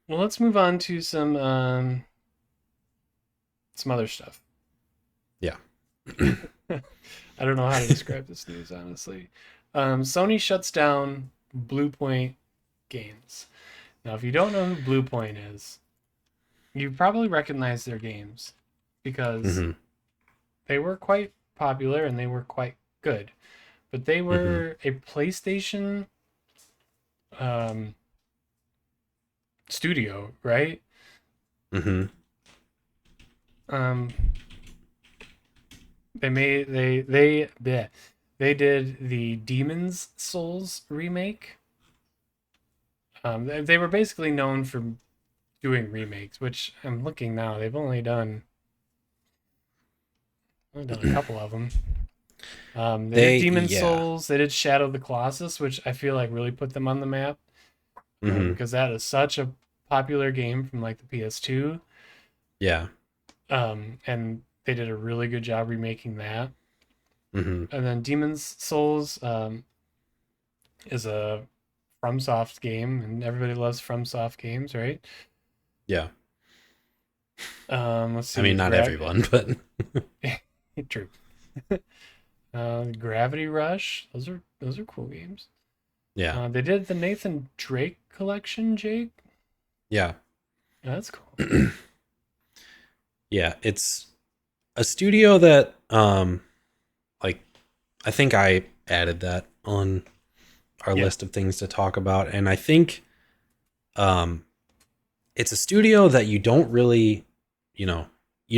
Well, let's move on to some other stuff. Yeah. I don't know how to describe this news, honestly. Sony shuts down Bluepoint Games. Now, if you don't know who Bluepoint is, you probably recognize their games because they were quite popular and they were quite good. But they were a PlayStation studio, right? They did the Demon's Souls remake. They were basically known for doing remakes, which I'm looking now. They've only done a couple of them. They did Demon's Souls. They did Shadow of the Colossus, which I feel like really put them on the map because that is such a popular game from like the PS2. Yeah. And they did a really good job remaking that. And then Demon's Souls is a FromSoft game, and everybody loves FromSoft games, right? Yeah. Let's see. I mean, not everyone, but true. Gravity Rush. Those are cool games. Yeah. They did the Nathan Drake collection, Jake. Yeah. That's cool. Yeah, it's a studio that like, I think I added that on our list of things to talk about, and I think it's a studio that you don't really, you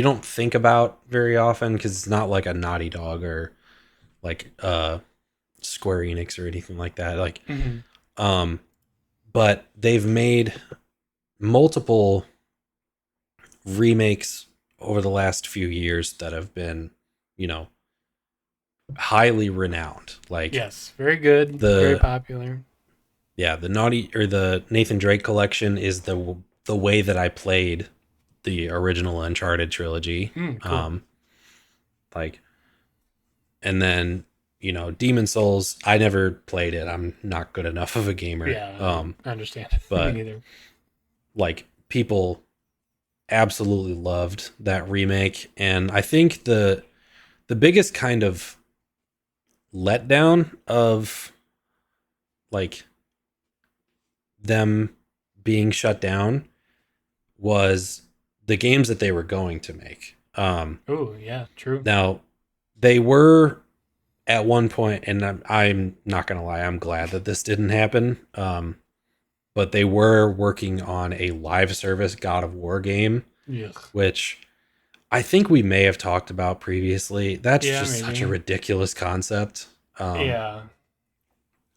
don't think about very often because it's not like a Naughty Dog or like Square Enix or anything like that. Like, but they've made multiple remakes over the last few years that have been, highly renowned. Like, yes, very good, very popular. Yeah, the Nathan Drake collection is the way that I played the original Uncharted trilogy. Cool. Like, and then Demon Souls, I never played it. I'm not good enough of a gamer. Yeah, I understand. But me neither. Like, people absolutely loved that remake, and I think the biggest kind of letdown of like them being shut down was the games that they were going to make. Oh yeah, true. Now, they were at one point, and I'm not gonna lie, I'm glad that this didn't happen. But they were working on a live service God of War game, which I think we may have talked about previously. That's just such a ridiculous concept. I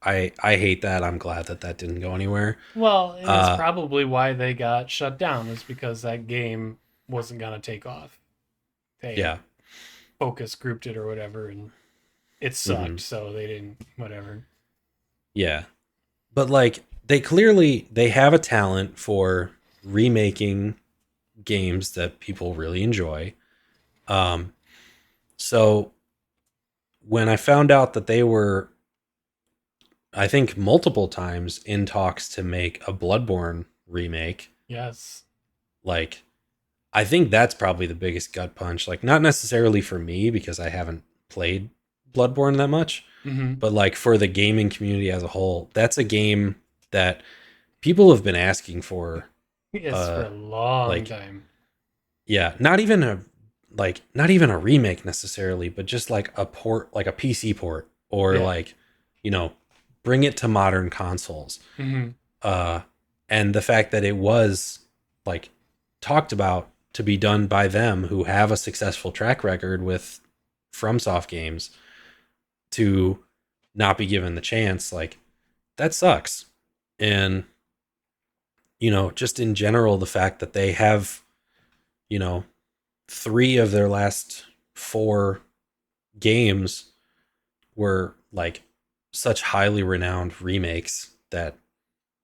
hate that. I'm glad that didn't go anywhere. Well, and it's probably why they got shut down, is because that game wasn't gonna take off. They focus grouped it or whatever, and it sucked, so they didn't. Whatever. Yeah, but like, they have a talent for remaking games that people really enjoy. So when I found out that they were, I think, multiple times in talks to make a Bloodborne remake. Yes. Like, I think that's probably the biggest gut punch. Like, not necessarily for me because I haven't played Bloodborne that much, But like for the gaming community as a whole, that's a game that people have been asking for. Yes, for a long time. Yeah, not even a remake necessarily, but just like a port, like a PC port, or like, bring it to modern consoles. And the fact that it was like talked about to be done by them who have a successful track record with FromSoft games to not be given the chance, like that sucks. And just in general, the fact that they have, 3 of their last 4 games were like such highly renowned remakes that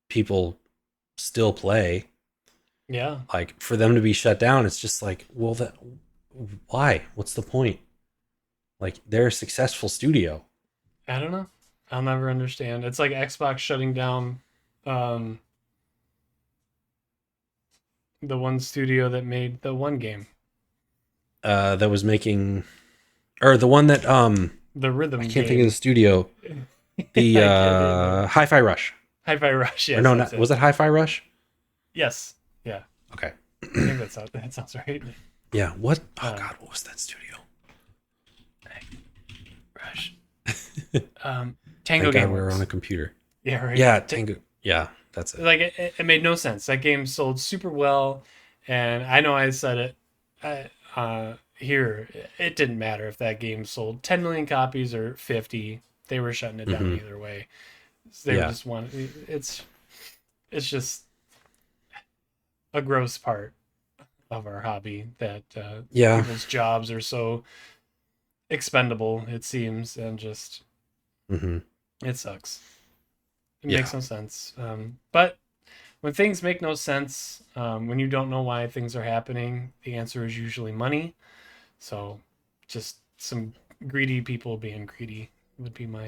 people still play. Yeah. Like for them to be shut down, it's just like, well, why? What's the point? Like they're a successful studio. I don't know. I'll never understand. It's like Xbox shutting down the one studio that made the one game. That was making, or the one that the rhythm. I can't think of the studio. The Hi-Fi Rush. Hi-Fi Rush. Yes. Or no, not, was it Hi-Fi Rush? Yes. Yeah. Okay. I think that sounds right. Yeah. What? Oh God, what was that studio? Rush. Tango Gameworks. We were on a computer. Yeah. Right. Yeah. Tango. Yeah. That's it. Like it made no sense. That game sold super well, and I know I said it here. It didn't matter if that game sold 10 million copies or 50. They were shutting it down either way. They just want it's just a gross part of our hobby that people's jobs are so expendable, it seems, and just it sucks. It makes no sense. But when things make no sense, when you don't know why things are happening, the answer is usually money. So just some greedy people being greedy would be my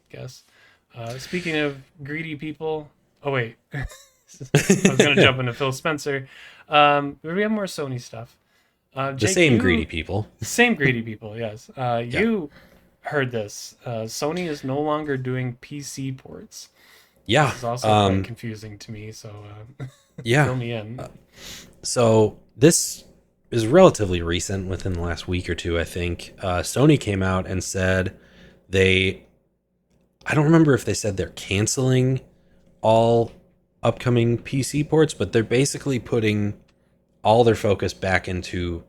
guess. Speaking of greedy people, oh wait, I was going to jump into Phil Spencer. We have more Sony stuff. Jake, greedy people. Same greedy people, yes. You heard this. Sony is no longer doing PC ports. Yeah. This is also quite confusing to me, so fill me in. So this is relatively recent, within the last week or two, I think. Sony came out and said I don't remember if they said they're canceling all upcoming PC ports, but they're basically putting all their focus back into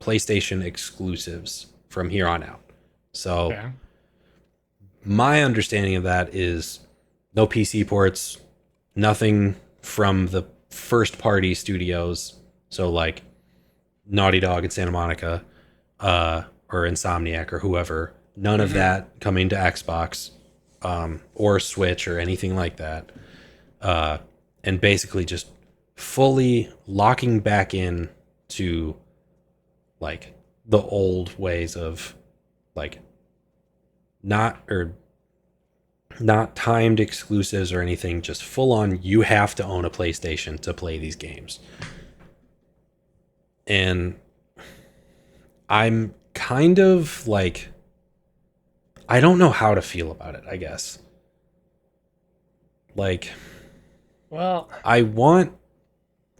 PlayStation exclusives from here on out. So my understanding of that is no PC ports, nothing from the first party studios. So like Naughty Dog in Santa Monica, or Insomniac or whoever, none of that coming to Xbox, or Switch or anything like that. And basically just fully locking back in to like the old ways of like not timed exclusives or anything, just full on you have to own a PlayStation to play these games. And I'm kind of like, I don't know how to feel about it, I guess. Like, well, I want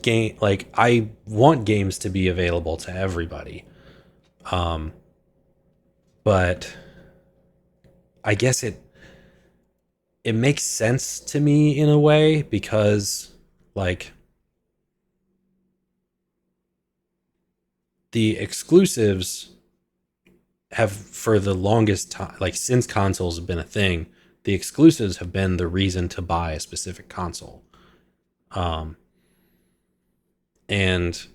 games to be available to everybody. But I guess it makes sense to me in a way, because like the exclusives have, for the longest time, like since consoles have been a thing, the exclusives have been the reason to buy a specific console. And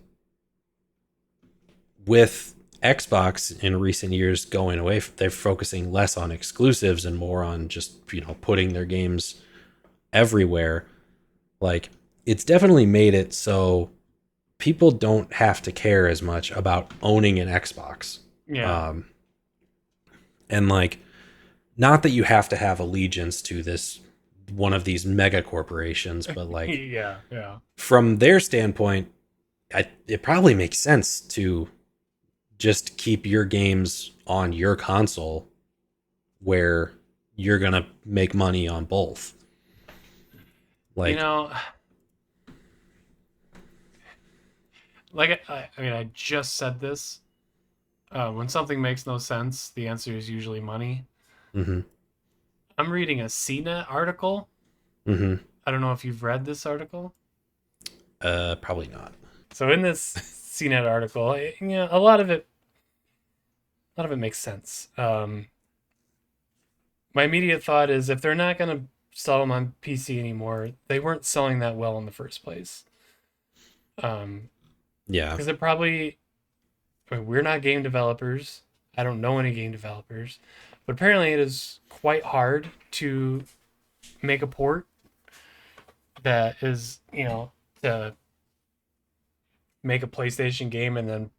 with Xbox in recent years going away, they're focusing less on exclusives and more on just, putting their games everywhere. Like, it's definitely made it so people don't have to care as much about owning an Xbox. Yeah. And like, not that you have to have allegiance to this one of these mega corporations, but like, yeah. From their standpoint, it probably makes sense to just keep your games on your console where you're gonna make money on both. You Like, know, like I mean, I just said this. When something makes no sense, the answer is usually money. mm-hmm, I'm reading a CNET article. mm-hmm. I don't know if you've read this article. Probably not. So in this CNET article, a lot of it makes sense. My immediate thought is if they're not going to sell them on PC anymore, they weren't selling that well in the first place. Yeah, Because it probably, I mean, we're not game developers. I don't know any game developers, but apparently it is quite hard to make a port that is, to make a PlayStation game and then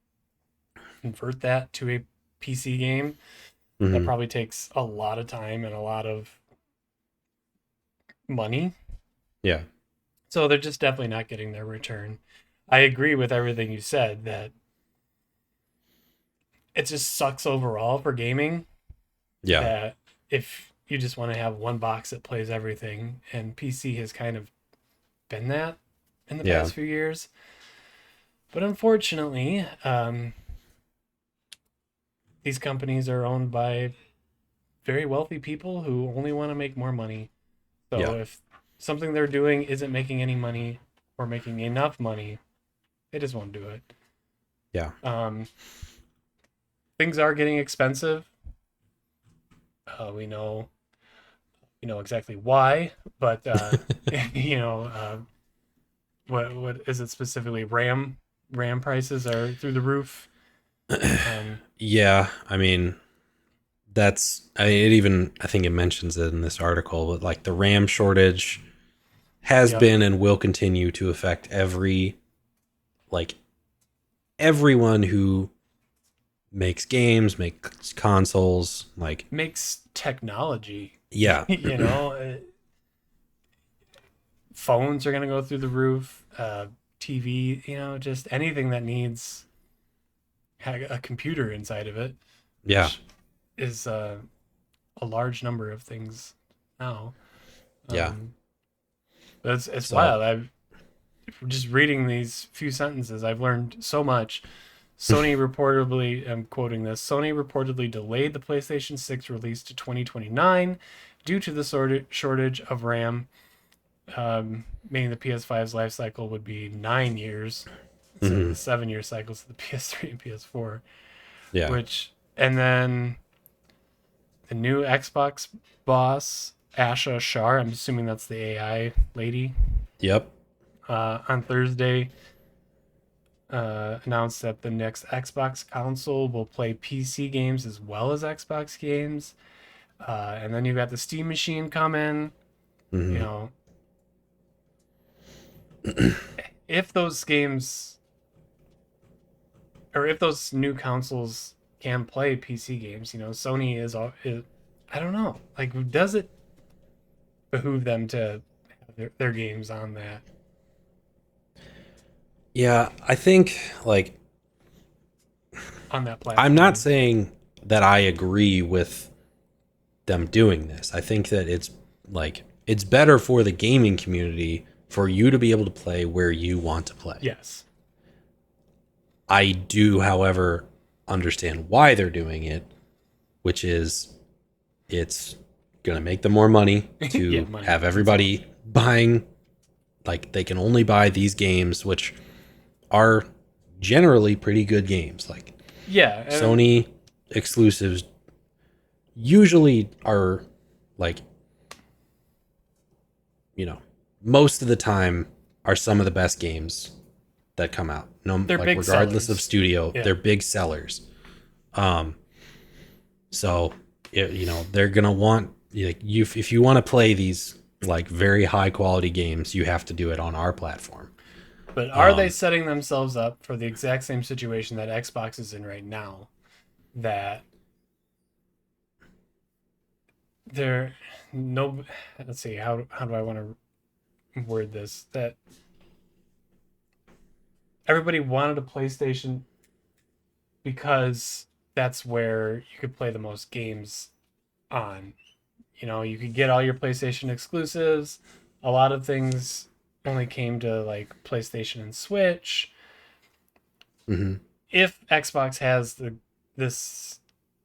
convert that to a PC game. That mm-hmm, probably takes a lot of time and a lot of money. yeah, So they're just definitely not getting their return. I agree with everything you said that it just sucks overall for gaming yeah, that if you just want to have one box that plays everything, and PC has kind of been that in the yeah, past few years. But unfortunately, these companies are owned by very wealthy people who only want to make more money. yeah, So if something they're doing isn't making any money or making enough money, they just won't do it. yeah. Um, things are getting expensive. We know exactly why, but you know, what is it specifically? RAM prices are through the roof. Yeah, I mean, it even, I think it mentions it in this article, but like the RAM shortage has Yep, been and will continue to affect like everyone who makes games, makes consoles, like, makes technology. yeah, you know, phones are gonna go through the roof. TV, just anything that needs a computer inside of it, yeah, which is a large number of things now. yeah. Um, but it's So, wild. I've just reading these few sentences. I've learned so much. Sony reportedly, I'm quoting this. Sony reportedly delayed the PlayStation 6 release to 2029 due to the shortage of RAM, meaning the PS5's life cycle would be 9 years instead of the mhm, 7-year cycles of the PS3 and PS4. yeah, And then the new Xbox boss, Asha Shar, I'm assuming that's the AI lady, yep, on Thursday announced that the next Xbox console will play PC games as well as Xbox games. And then you've got the Steam machine coming. You mhm, know, if those games or if those new consoles can play PC games, Sony is I don't know. Like, does it behoove them to have their games on yeah. I think like that I'm not platform? saying that I agree with them doing this. I think that it's better for the gaming community for you to be able to play where you want to play. Yes. I do, however, understand why they're doing it, which is it's going to make them more money Yeah, to money. have That's all. everybody buying, like, they can only buy these games, which are generally pretty good games. Like, Yeah, and Sony exclusives usually are, like, you know, most of the time are some of the best games that come out. No, they're like, big regardless of sellers. studio, Yeah. they're big sellers. Um, so they're gonna want, like, you, if you want to play these like very high quality games, you have to do it on our platform. But are they Um, setting themselves up for the exact same situation that Xbox is in right now? That they're no, let's see, how do I want to word this? That everybody wanted a PlayStation because that's where you could play the most games on. You know, you could get all your PlayStation exclusives. A lot of things only came to like PlayStation and Switch. Mm-hmm. If Xbox has this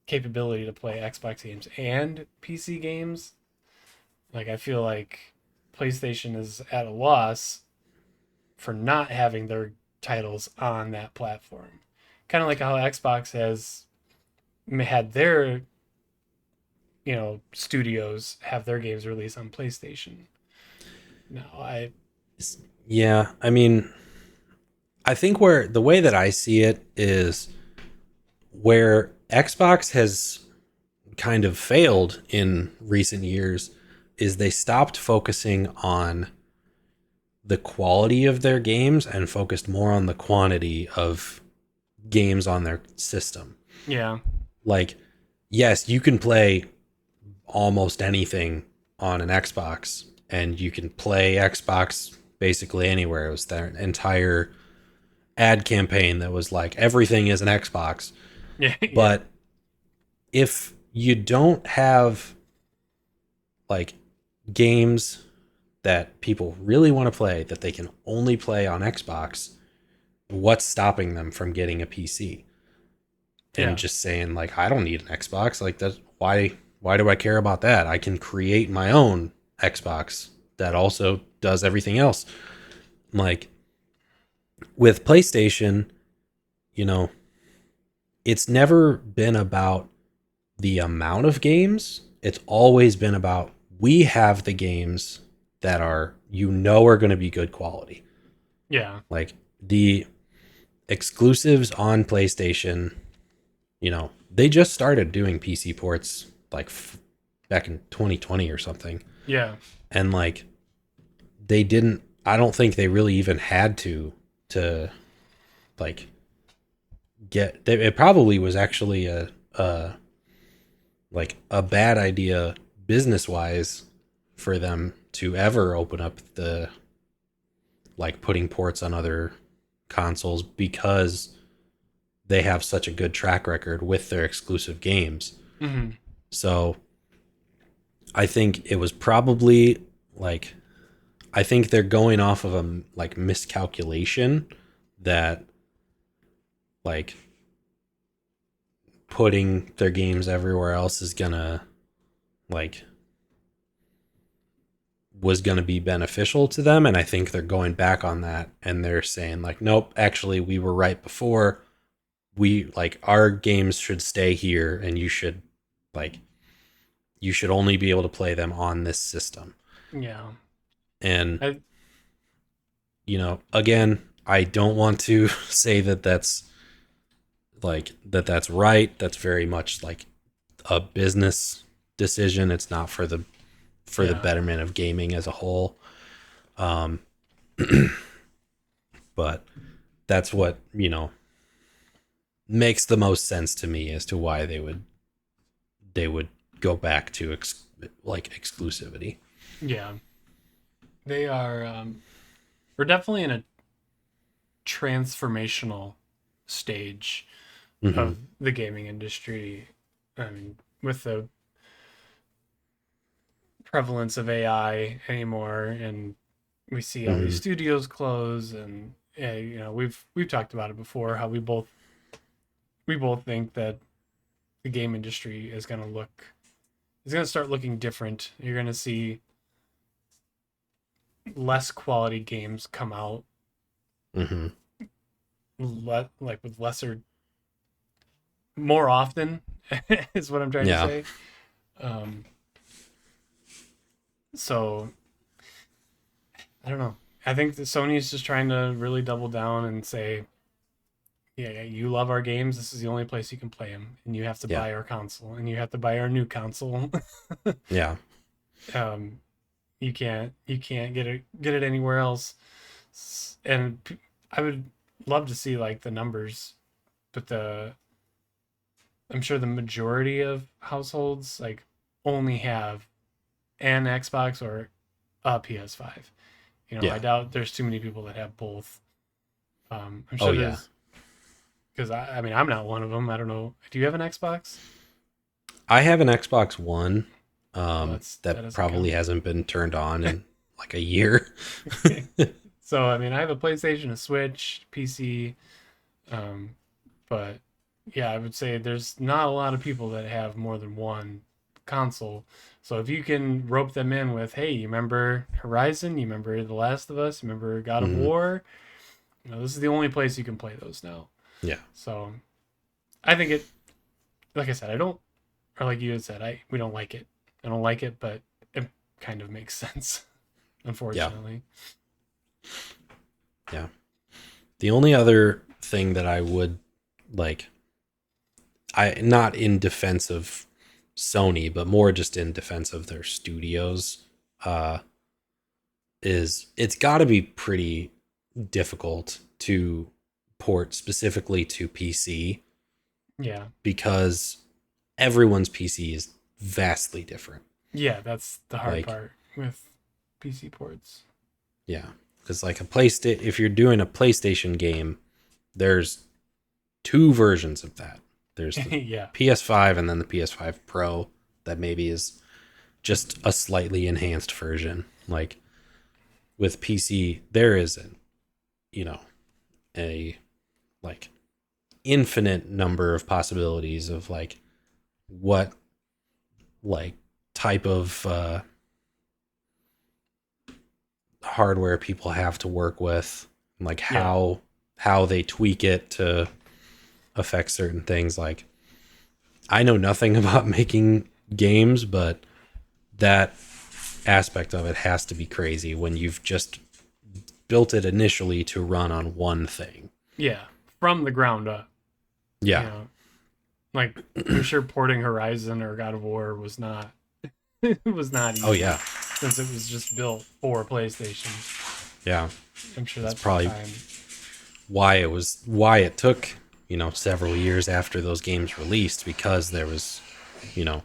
capability to play Xbox games and PC games, like I feel like PlayStation is at a loss for not having their titles on that platform. Kind of like how Xbox has had their, you know, studios have their games released on PlayStation. No, Yeah, I mean, I think where the way that I see it is where Xbox has kind of failed in recent years is they stopped focusing on the quality of their games and focused more on the quantity of games on their system. yeah, Like, yes, you can play almost anything on an Xbox, and you can play Xbox basically anywhere. It was their entire ad campaign that was like everything is an Xbox. yeah, yeah, But if you don't have like games that people really want to play that they can only play on Xbox, what's stopping them from getting a PC and yeah, just saying like I don't need an Xbox? Like that's why do I care about that? I can create my own Xbox that also does everything else. Like with PlayStation, you know, it's never been about the amount of games. It's always been about we have the games that are are going to be good quality. yeah, Like the exclusives on PlayStation, they just started doing PC ports like back in 2020 or something. yeah, And like they didn't I don't think they really even had to like it probably was actually a like a bad idea business wise for them to ever open up the like putting ports on other consoles because they have such a good track record with their exclusive games. mm-hmm. So I think it was probably like I think they're going off of a like miscalculation that like putting their games everywhere else is gonna like was gonna be beneficial to them, and I think they're going back on that and they're saying like nope, actually we were right before. We like our games should stay here and like you should only be able to play them on this system. Yeah. And I, again, I don't want to say that that's right. That's very much like a business decision. It's not for the yeah, betterment of gaming as a whole. Um, but that's what, makes the most sense to me as to why they would go back to like exclusivity. yeah. They are. We're definitely in a transformational stage Mm-hmm. of the gaming industry. I mean, with the prevalence of AI anymore, and we see all these Mm-hmm. studios close, and you know, we've talked about it before. How we both think that the game industry is going to start looking different. You're going to see less quality games come out, Mm-hmm. like with lesser, more often, is what I'm trying to Yeah. say. Um, so I don't know. I think that Sony is just trying to really double down and say, yeah, you love our games. This is the only place you can play them, and you have to Yeah. buy our console, and you have to buy our new console. Yeah. um, you can't get it anywhere else. And I would love to see like the numbers, but I'm sure the majority of households like only have an Xbox or a PS5. You know, I Yeah. doubt there's too many people that have both. I'm Oh sure yeah. there's because I mean I'm not one of them. I don't know. Do you have an Xbox? I have an Xbox One that that probably hasn't been turned on in like a year. So I mean, I have a PlayStation, a Switch, PC, but yeah, I would say there's not a lot of people that have more than one console. So if you can rope them in with, hey, you remember Horizon? You remember The Last of Us? You remember God of Hmm. War? This is the only place you can play those now. Yeah. So I think it, like I said, I don't, or like you had said, we don't like it. I don't like it, but it kind of makes sense, Yeah. unfortunately. Yeah. The only other thing that I would like, I not in defense of Sony, but more just in defense of their studios, uh, is it's got to be pretty difficult to port specifically to PC Yeah. because everyone's PC is vastly different. Yeah, that's the hard Like, part with PC ports. yeah, because like a PlayStation, if you're doing a PlayStation game, there's two versions of that. There's the Yeah. PS5 and then the PS5 Pro that maybe is just a slightly enhanced version. Like with PC, there is you know, a like infinite number of possibilities of like what like type of hardware people have to work with, like Yeah. how they tweak it to affect certain things. Like I know nothing about making games, but that aspect of it has to be crazy when you've just built it initially to run on one thing. Yeah. From the ground up. You Yeah. know, like I'm sure porting Horizon or God of War was not it was not Oh easy yeah. since it was just built for PlayStation. Yeah. I'm sure That's that took probably time. why it took, several years after those games released, because there was, you know,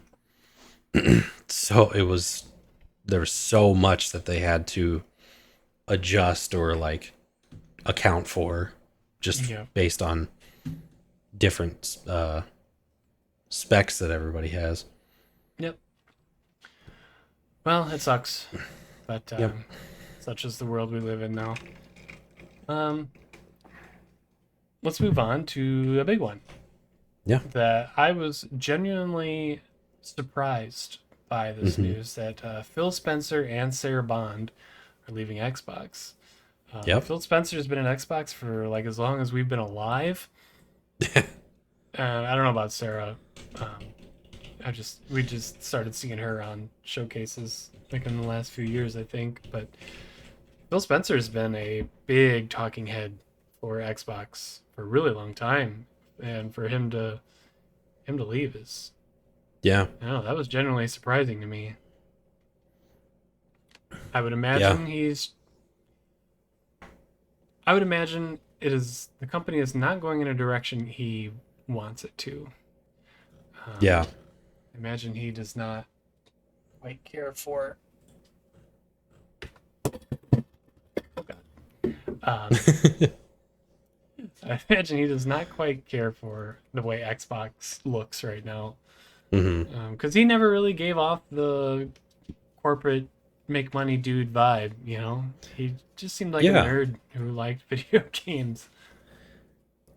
so it was there was so much that they had to adjust or like account for just Yeah. based on different specs that everybody has. Yep. Well, it sucks, but Yep. such is the world we live in now. Um, let's move on to a big one Yeah. that I was genuinely surprised by this Hmm. news that Phil Spencer and Sarah Bond are leaving Xbox. Yep. Phil Spencer's been in Xbox for like as long as we've been alive. I don't know about Sarah. Um, we just started seeing her on showcases like in the last few years, I think. But Phil Spencer's been a big talking head for Xbox for a really long time, and for him to leave is, Yeah. I don't know, that was genuinely surprising to me. I would Yeah. imagine I would imagine the company is not going in a direction he wants it to. Yeah. I imagine he does not quite care for. Oh God. I imagine he does not quite care for the way Xbox looks right now, Hmm. because he never really gave off the corporate make money dude vibe. He just seemed like a Yeah. nerd who liked video games.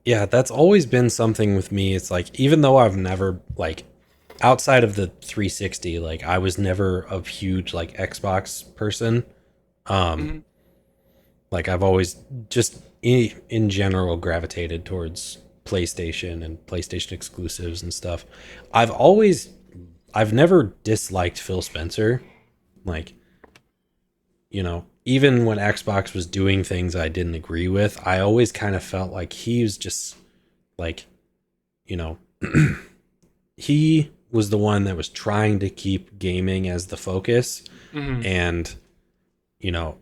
Yeah, that's always been something with me. It's like, even though I've never like outside of the 360, like I was never a huge like Xbox person. Um Mm-hmm. like I've always just in general gravitated towards PlayStation and PlayStation exclusives and stuff. I've always I've never disliked Phil Spencer. Like, even when Xbox was doing things I didn't agree with, I always kind of felt like he was just like, you know, he was the one that was trying to keep gaming as the focus, Mm-hmm. and you know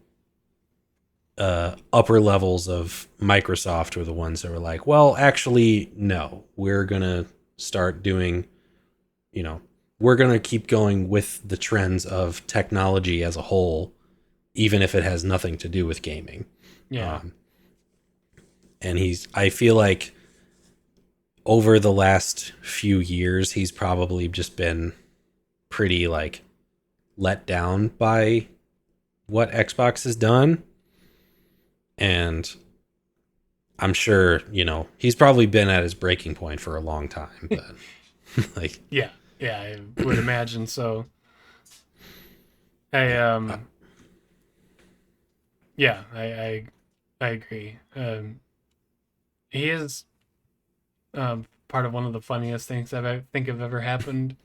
upper levels of Microsoft were the ones that were like, well, actually no, we're gonna start doing, you know we're gonna keep going with the trends of technology as a whole, even if it has nothing to do with gaming. Yeah. um, and I feel like over the last few years, he's probably just been pretty like let down by what Xbox has done. And I'm sure, he's probably been at his breaking point for a long time, but like, yeah, I would imagine so. I agree. He is part of one of the funniest things I think have ever happened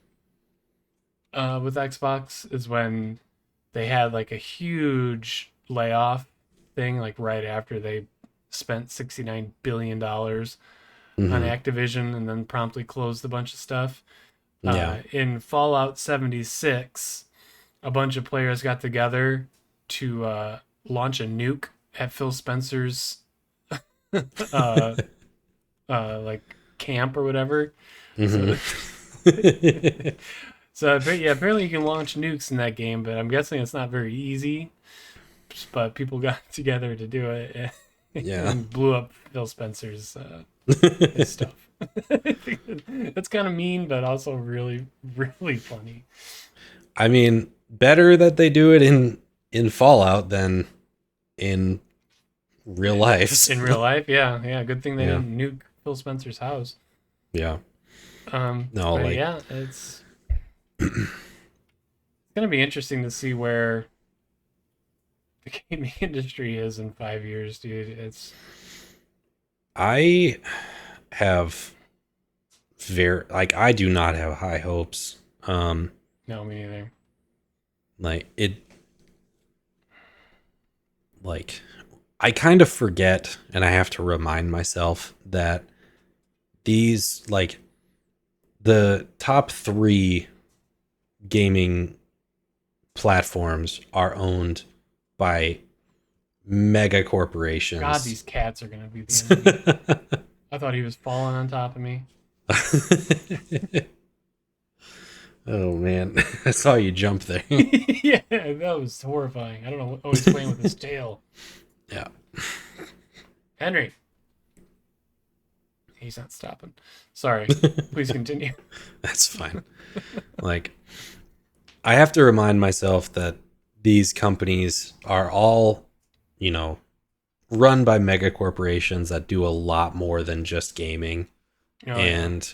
with Xbox is when they had like a huge layoff thing, like right after they spent $69 billion on Activision and then promptly closed a bunch of stuff. In Fallout 76, a bunch of players got together to launch a nuke at Phil Spencer's like camp or whatever. So yeah, apparently you can launch nukes in that game, but I'm guessing it's not very easy. But people got together to do it and blew up Phil Spencer's his stuff. It's kind of mean, but also really, really funny. I mean, better that they do it in Fallout than in real life. In real life, yeah. Good thing they didn't nuke Phil Spencer's house. Yeah. No, like yeah, it's gonna be interesting to see where the gaming industry is in 5 years, dude. I do not have high hopes. No, me neither. I kind of forget, and I have to remind myself that these, the top 3 gaming platforms are owned by mega corporations. God, these cats are going to be the enemy. I thought he was falling on top of me. Oh, man. I saw you jump there. Yeah, that was horrifying. I don't know. Oh, he's playing with his tail. Yeah. Henry. He's not stopping. Sorry. Please continue. That's fine. I have to remind myself that these companies are all, run by mega corporations that do a lot more than just gaming. Oh, and,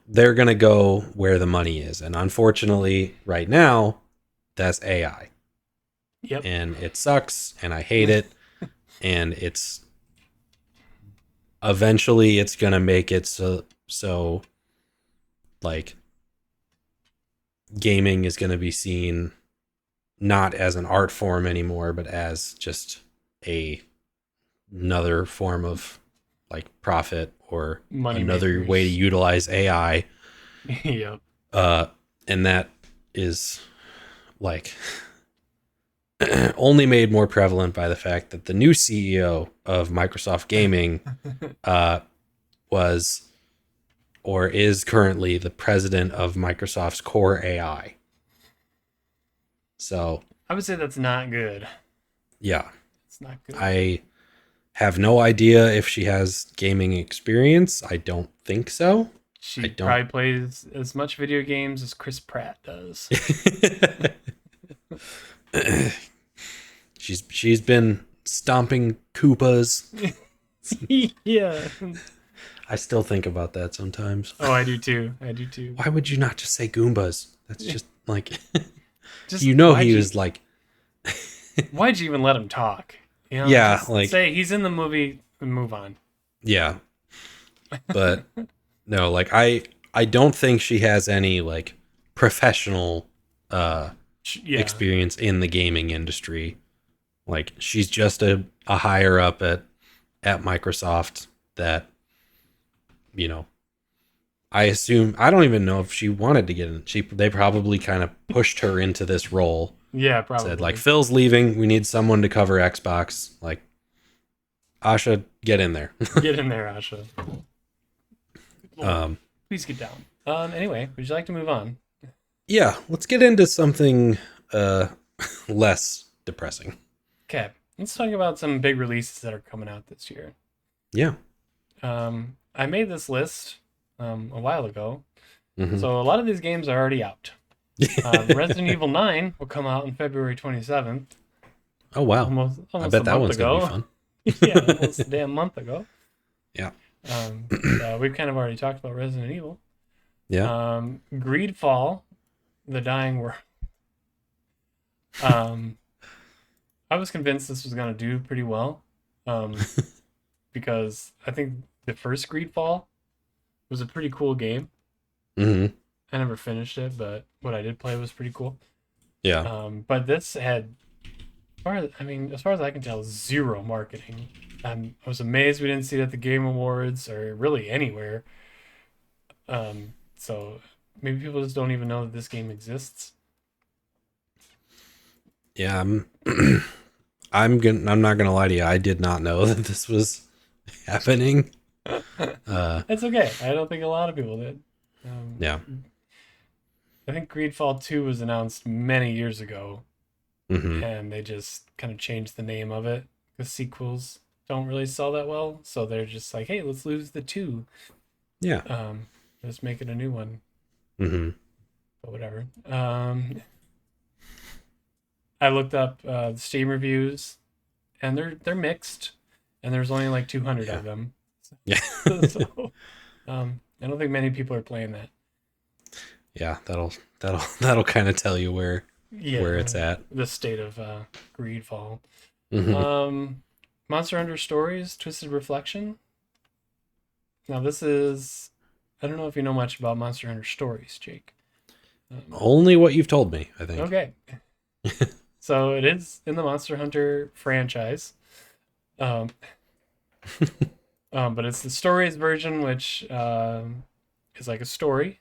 they're going to go where the money is. And unfortunately, right now, that's AI. Yep. And it sucks, and I hate it. And eventually it's going to make it so gaming is going to be seen not as an art form anymore, but as just another form of profit or money another makers. Way to utilize AI. Yep. And that is only made more prevalent by the fact that the new CEO of Microsoft Gaming was or is currently the president of Microsoft's Core AI. So I would say that's not good. Yeah. It's not good. I have no idea if she has gaming experience. I don't think so. She probably plays as much video games as Chris Pratt does. She's been stomping Koopas. Yeah. I still think about that sometimes. Oh, I do too. Why would you not just say Goombas? That's just he was like... Why'd you even let him talk? Yeah, say he's in the movie and move on. Yeah. But no, I don't think she has any professional experience in the gaming industry. She's just a higher up at Microsoft that, I assume, I don't even know if she wanted to get in. They probably kind of pushed her into this role. Yeah, probably. Said Phil's leaving, we need someone to cover Xbox. Asha, get in there. Get in there, Asha. Please get down. Anyway, would you like to move on? Yeah, let's get into something less depressing. Okay. let's talk about some big releases that are coming out this year. Yeah. I made this list a while ago, Mm-hmm. so a lot of these games are already out. Resident Evil 9 will come out on February 27th. Oh wow! Almost I a bet that month one's gonna be ago. fun. Yeah, almost a damn month ago. Yeah. We've kind of already talked about Resident Evil. Yeah. Greedfall, The Dying World. Um, I was convinced this was gonna do pretty well, because I think the first Greedfall was a pretty cool game. Mm-hmm. I never finished it, but what I did play was pretty cool. Yeah. But this had, as far as I can tell, zero marketing. I was amazed we didn't see it at the Game Awards or really anywhere. So maybe people just don't even know that this game exists. Yeah. I'm not gonna lie to you. I did not know that this was happening. It's okay. I don't think a lot of people did. Yeah. I think Greedfall 2 was announced many years ago, Mm-hmm. and they just kind of changed the name of it. The sequels don't really sell that well, so they're just like, hey, let's lose the 2. Yeah. Let's make it a new one. Mm-hmm. But whatever. I looked up the Steam reviews, and they're mixed, and there's only like 200 of them. Yeah. So I don't think many people are playing that. Yeah, that'll kind of tell you where it's at. The state of Greedfall. Mm-hmm. Monster Hunter Stories, Twisted Reflection. Now this is, I don't know if you know much about Monster Hunter Stories, Jake. Only what you've told me, I think. Okay. So it is in the Monster Hunter franchise. But it's the Stories version, which is like a story.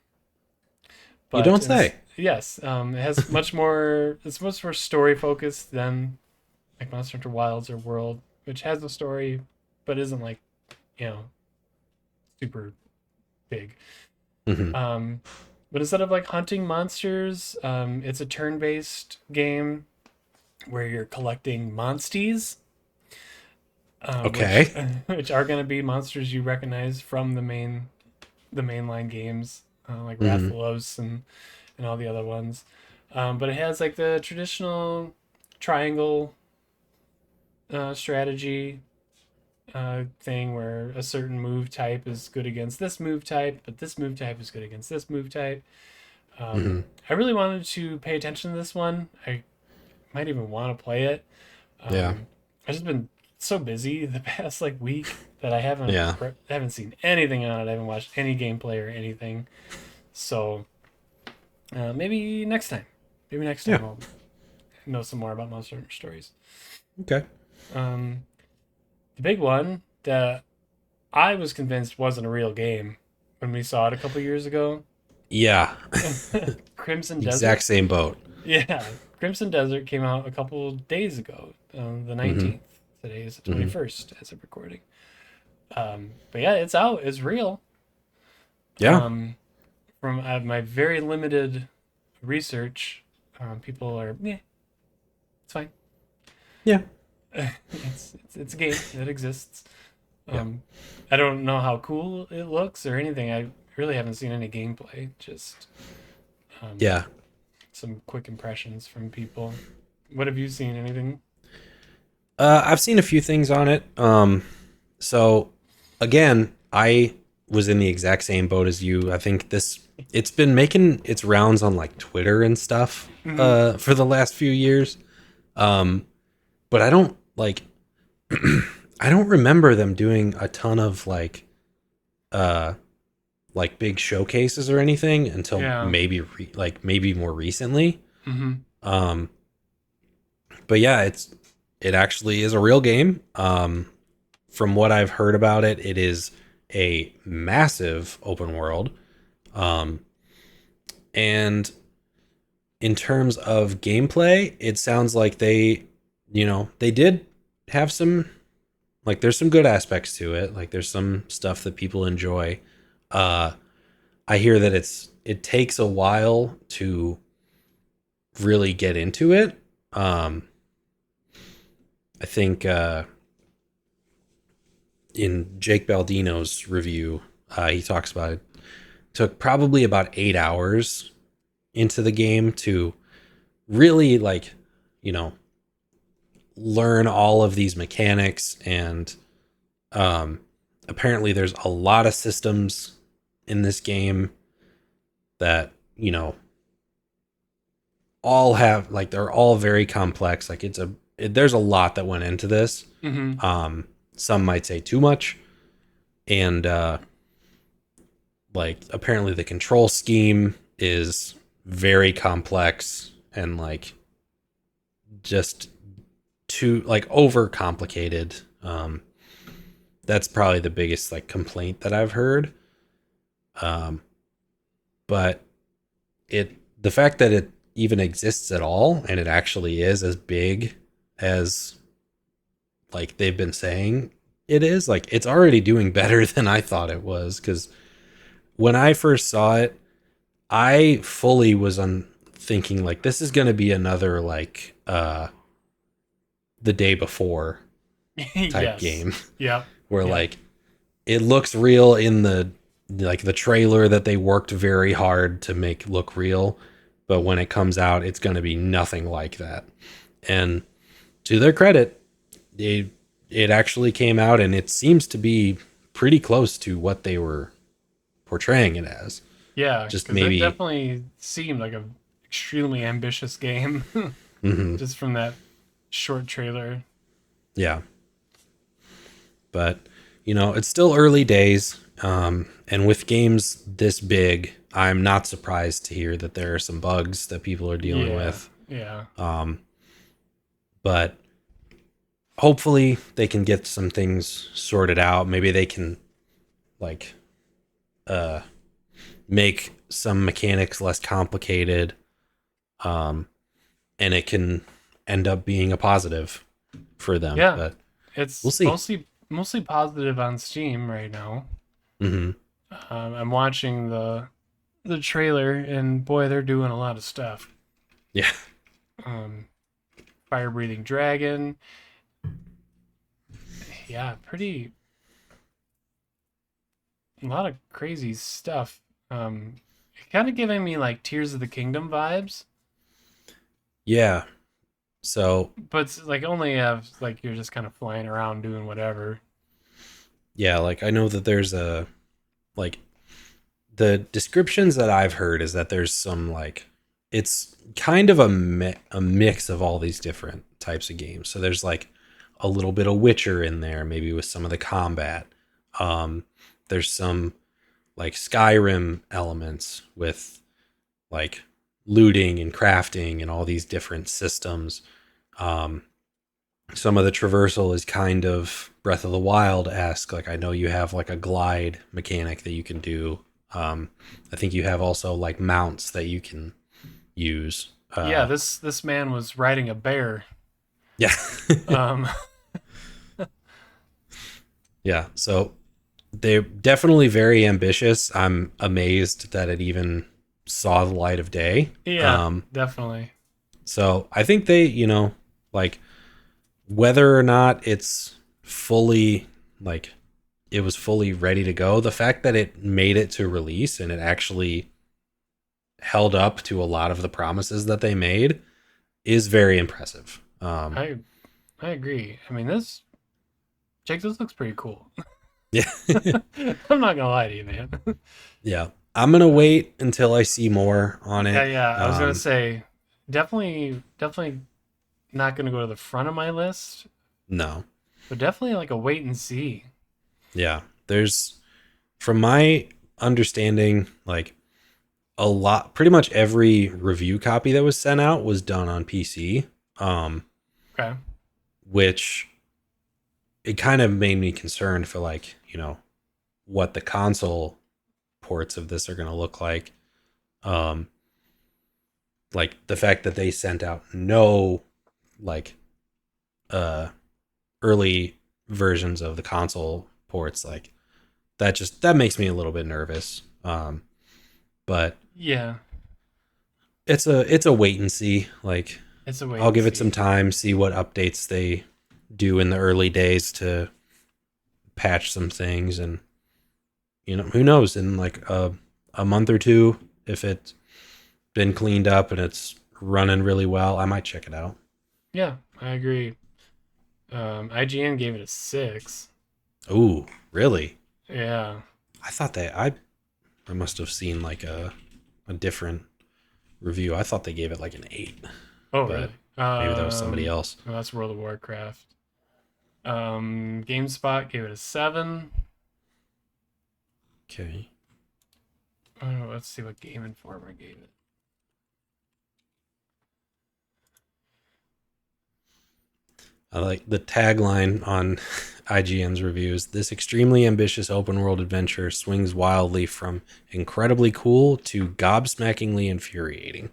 But you don't say. Yes. It has much more, it's much more story focused than like Monster Hunter Wilds or World, which has a story, but isn't like, super big. Mm-hmm. But instead of like hunting monsters, it's a turn-based game where you're collecting monsties. Okay. Which are going to be monsters you recognize from the mainline games, like Rathalos and all the other ones. But it has like the traditional triangle strategy thing where a certain move type is good against this move type, but this move type is good against this move type. I really wanted to pay attention to this one. I might even want to play it. Yeah. I've just been so busy the past like week that I Yeah. haven't seen anything on it. I haven't watched any gameplay or anything. So maybe next time. I'll know some more about Monster Hunter Stories. Okay. The big one that I was convinced wasn't a real game when we saw it a couple years ago. Yeah. Crimson Desert. Exact same boat. Yeah. Crimson Desert came out a couple days ago, the 19th. Today is the 21st as of recording. But yeah, it's out. It's real. Yeah. From my very limited research, people are, it's fine. Yeah. It's a game that exists. I don't know how cool it looks or anything. I really haven't seen any gameplay. Just some quick impressions from people. What have you seen? Anything? I've seen a few things on it. So again, I was in the exact same boat as you. I think it's been making its rounds on like Twitter and stuff for the last few years. But I don't like I don't remember them doing a ton of like big showcases or anything until maybe maybe more recently. But yeah, it actually is a real game. From what I've heard about it, it is a massive open world. And in terms of gameplay, it sounds like they did have some, like, there's some good aspects to it. Like, there's some stuff that people enjoy. I hear that it takes a while to really get into it. I think in Jake Baldino's review, he talks about it took probably about 8 hours into the game to really like, you know, learn all of these mechanics. And apparently there's a lot of systems in this game that, you know, all have like, they're all very complex. Like there's a lot that went into this. Mm-hmm. Some might say too much. And like apparently the control scheme is very complex and like just too like over complicated. That's probably the biggest like complaint that I've heard. But the fact that it even exists at all and it actually is as big as like they've been saying it is, like it's already doing better than I thought it was. Because when I first saw it, I fully was on thinking like this is going to be another like the day before type Yes. game. Yep. Where Yep. like it looks real in the like the trailer that they worked very hard to make look real, but when it comes out it's going to be nothing like that. And to their credit, it actually came out and it seems to be pretty close to what they were portraying it as. Yeah, Just because it maybe definitely seemed like a extremely ambitious game mhm, just from that short trailer. yeah. But you know, it's still early days. And with games this big, I'm not surprised to hear that there are some bugs that people are dealing Yeah. with. Yeah. But hopefully they can get some things sorted out. Maybe they can like uh make some mechanics less complicated. And it can end up being a positive for them. Yeah. But we'll It's see. mostly positive on Steam right now. Hmm. I'm watching the trailer, and boy, they're doing a lot of stuff. Yeah. Um, Fire breathing dragon. Yeah, pretty a lot of crazy stuff. Kind of giving me like Tears of the Kingdom vibes, Yeah. So but it's like only have like you're just kind of flying around doing whatever. yeah, like I know that there's a like the descriptions that I've heard is that there's some like it's kind of a mix of all these different types of games. So there's like a little bit of Witcher in there, maybe with some of the combat. Um, there's some like Skyrim elements with like looting and crafting and all these different systems. Um, some of the traversal is kind of Breath of the Wild-esque. Like I know you have like a glide mechanic that you can do. I think you have also like mounts that you can use. Yeah, this man was riding a bear. Yeah. Um, Yeah. So they're definitely very ambitious. I'm amazed that it even saw the light of day. yeah, definitely. So I think they, you know, like whether or not it's fully like it was fully ready to go, the fact that it made it to release and it actually held up to a lot of the promises that they made is very impressive. I I agree. I mean, this looks pretty cool. Yeah. I'm not gonna lie to you, man. Yeah. I'm going to wait until I see more on Yeah, it. yeah. I was gonna say definitely not gonna go to the front of my list, No. but definitely like a wait and see. Yeah. There's, from my understanding, like a lot, pretty much every review copy that was sent out was done on PC. Okay. Which it kind of made me concerned for like, you know, what the console ports of this are going to look like. Um, like the fact that they sent out no like uh early versions of the console ports, like that makes me a little bit nervous. But Yeah, it's a wait and see. Like it's a wait I'll and give it some see. time, see what updates they do in the early days to patch some things, and who knows, in like a month or two, if it's been cleaned up and it's running really well, I might check it out. Yeah, I agree. IGN gave it a 6. Ooh, really? Yeah. I thought I must have seen like a different review. I thought they gave it like an 8. Oh, really? Maybe that was somebody else. Well, that's World of Warcraft. GameSpot gave it a 7. Okay. Oh, let's see what Game Informer gave it. I like the tagline on IGN's reviews. This extremely ambitious open world adventure swings wildly from incredibly cool to gobsmackingly infuriating.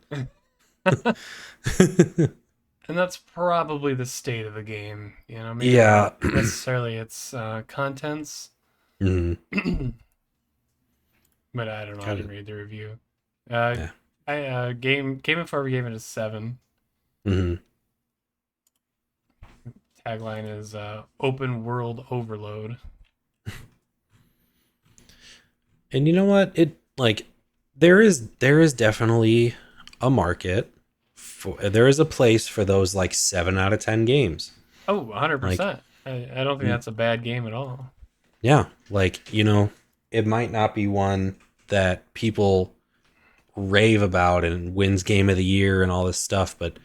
And that's probably the state of the game, maybe yeah. not necessarily its contents. Mm-hmm. But I don't know. I didn't read the review. Game Informer gave it a 7. Mm-hmm. Tagline is open world overload. And you know what? It like there is definitely a market for, there is a place for those like 7 out of 10 games. Oh, 100%. Like, I don't think that's a bad game at all. Yeah, like, it might not be one that people rave about and wins game of the year and all this stuff, but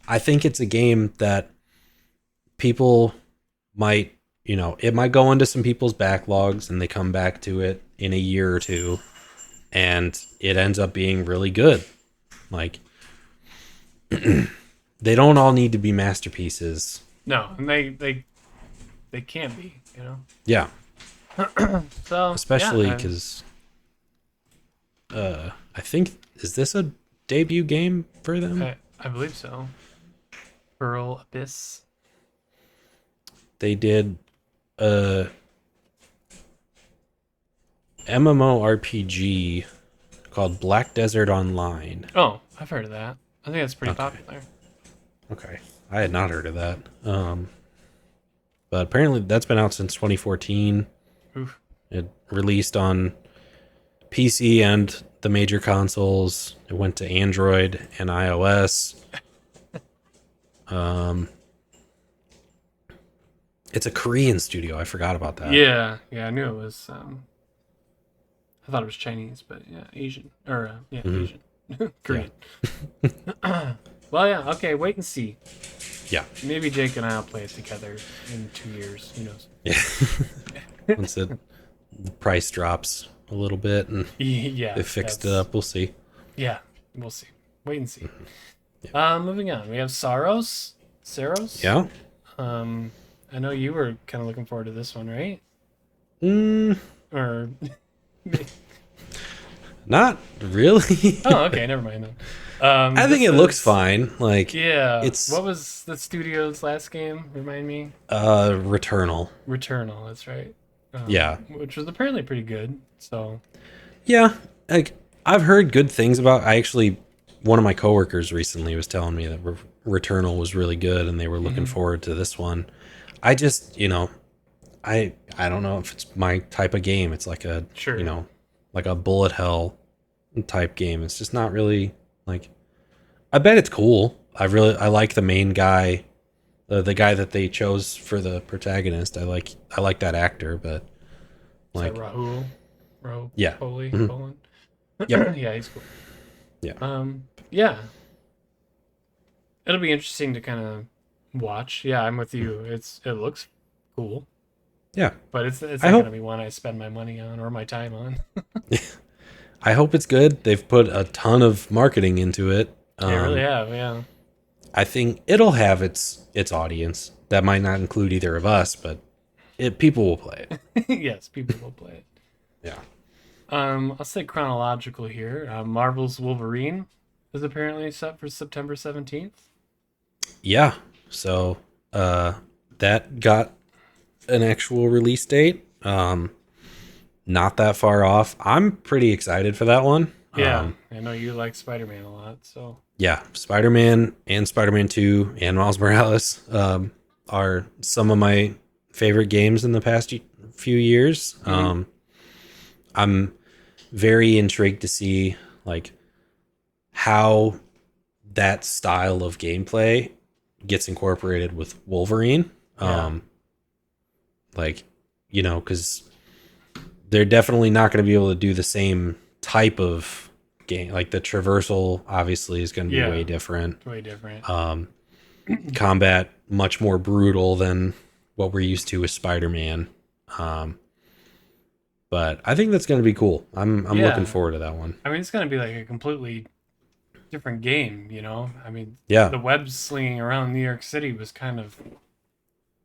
I think it's a game that people might, it might go into some people's backlogs and they come back to it in a year or two and it ends up being really good. Like, they don't all need to be masterpieces. No, and they can't be, Yeah. So especially because I think, is this a debut game for them? I believe so. Pearl Abyss. They did a MMORPG called Black Desert Online. Oh, I've heard of that. I think that's pretty popular. Okay. I had not heard of that. But apparently that's been out since 2014. Oof. It released on PC and the major consoles. It went to Android and iOS. It's a Korean studio. I forgot about that. Yeah, I knew it was. I thought it was Chinese, but yeah, Asian Asian, Korean. Yeah. Well, yeah. Okay, wait and see. Yeah. Maybe Jake and I'll play it together in 2 years. Who knows? Yeah. Once the price drops a little bit and they fixed it up, we'll see. Yeah, we'll see. Wait and see. Yeah. Moving on, we have Saros. Yeah. I know you were kind of looking forward to this one, right? Or not really. Oh, okay, never mind then. I think it looks fine. Like, what was the studio's last game? Remind me. Returnal. Returnal, that's right. Yeah, which was apparently pretty good. So, yeah, like I've heard good things about. One of my coworkers recently was telling me that Returnal was really good, and they were looking forward to this one. I just, I don't know if it's my type of game. It's like a, like a bullet hell type game. It's just not really like. I bet it's cool. I like the main guy, the guy that they chose for the protagonist. I like that actor, but like Rahul, yeah, Poland. Yep. Yeah, he's cool. Yeah. Yeah. It'll be interesting to kind of watch. Yeah, I'm with you. It looks cool. Yeah. But it's not going to be one I spend my money on or my time on. I hope it's good. They've put a ton of marketing into it. They really have, yeah. I think it'll have its audience. That might not include either of us, but people will play it. Yes, people will play it. Yeah. I'll say chronological here. Marvel's Wolverine is apparently set for September 17th. Yeah. So that got an actual release date. Not that far off. I'm pretty excited for that one. Yeah, I know you like Spider-Man a lot, so. Yeah, Spider-Man and Spider-Man 2 and Miles Morales. are some of my favorite games in the past few years. I'm very intrigued to see like how that style of gameplay gets incorporated with Wolverine. Like, you know, because they're definitely not going to be able to do the same type of game. Like the traversal obviously is going to be way different. Way different. Combat much more brutal than what we're used to with Spider-Man. But I think that's going to be cool. I'm looking forward to that one. I mean, it's going to be like a completely different game, you know? I mean, yeah, the web slinging around New York City was kind of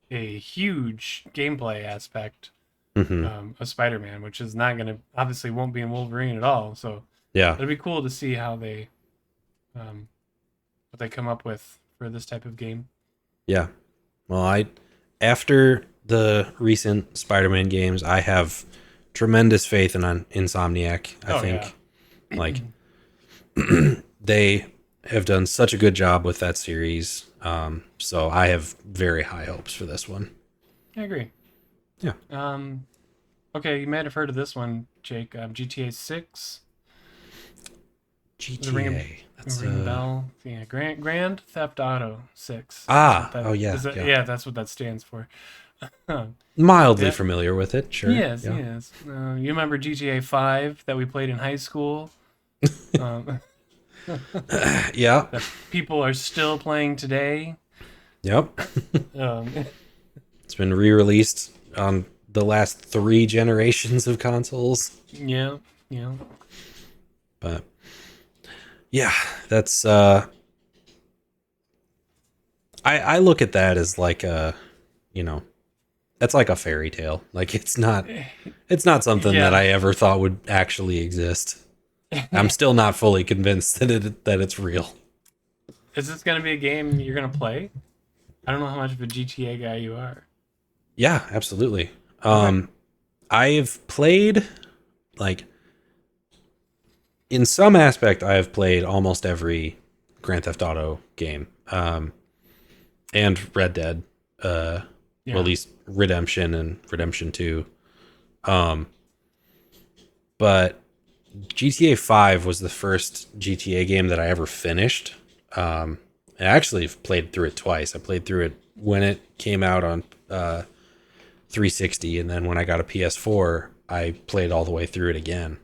a huge gameplay aspect of Spider-Man, which is not going to, obviously won't be in Wolverine at all. So yeah, it'll be cool to see how they, what they come up with for this type of game. Yeah. Well, after the recent Spider-Man games, I have tremendous faith in Insomniac. I think like they have done such a good job with that series. So I have very high hopes for this one. I agree. Yeah. Okay, you might have heard of this one, Jake. GTA 6. GTA. That's ring a bell. Yeah, Grand Theft Auto 6. Yeah. That's what that stands for. Mildly familiar with it, sure. Yes. You remember GTA 5 that we played in high school? Yeah. That people are still playing today. Yep. It's been re-released on the last 3 generations of consoles. Yeah. But yeah, that's I look at that as like a, you know, that's like a fairy tale. Like it's not something that I ever thought would actually exist. I'm still not fully convinced that it's real. Is this going to be a game you're going to play? I don't know how much of a GTA guy you are. Yeah, absolutely. Okay. I've played, like, in some aspect, I have played almost every Grand Theft Auto game, and Red Dead, or at least Redemption and Redemption 2. But GTA 5 was the first GTA game that I ever finished. I actually played through it twice. I played through it when it came out on 360, and then when I got a PS4, I played all the way through it again.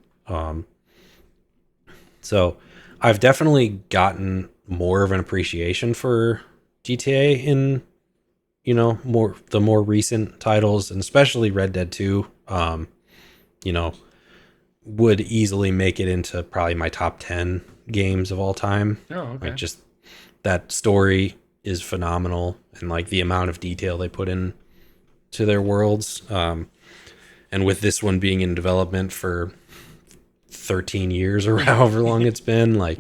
So I've definitely gotten more of an appreciation for GTA in, you know, the more recent titles, and especially Red Dead 2. You know, would easily make it into probably my top 10 games of all time. Oh, okay. Like, just that story is phenomenal, and like the amount of detail they put in to their worlds. And with this one being in development for 13 years or however long it's been, like,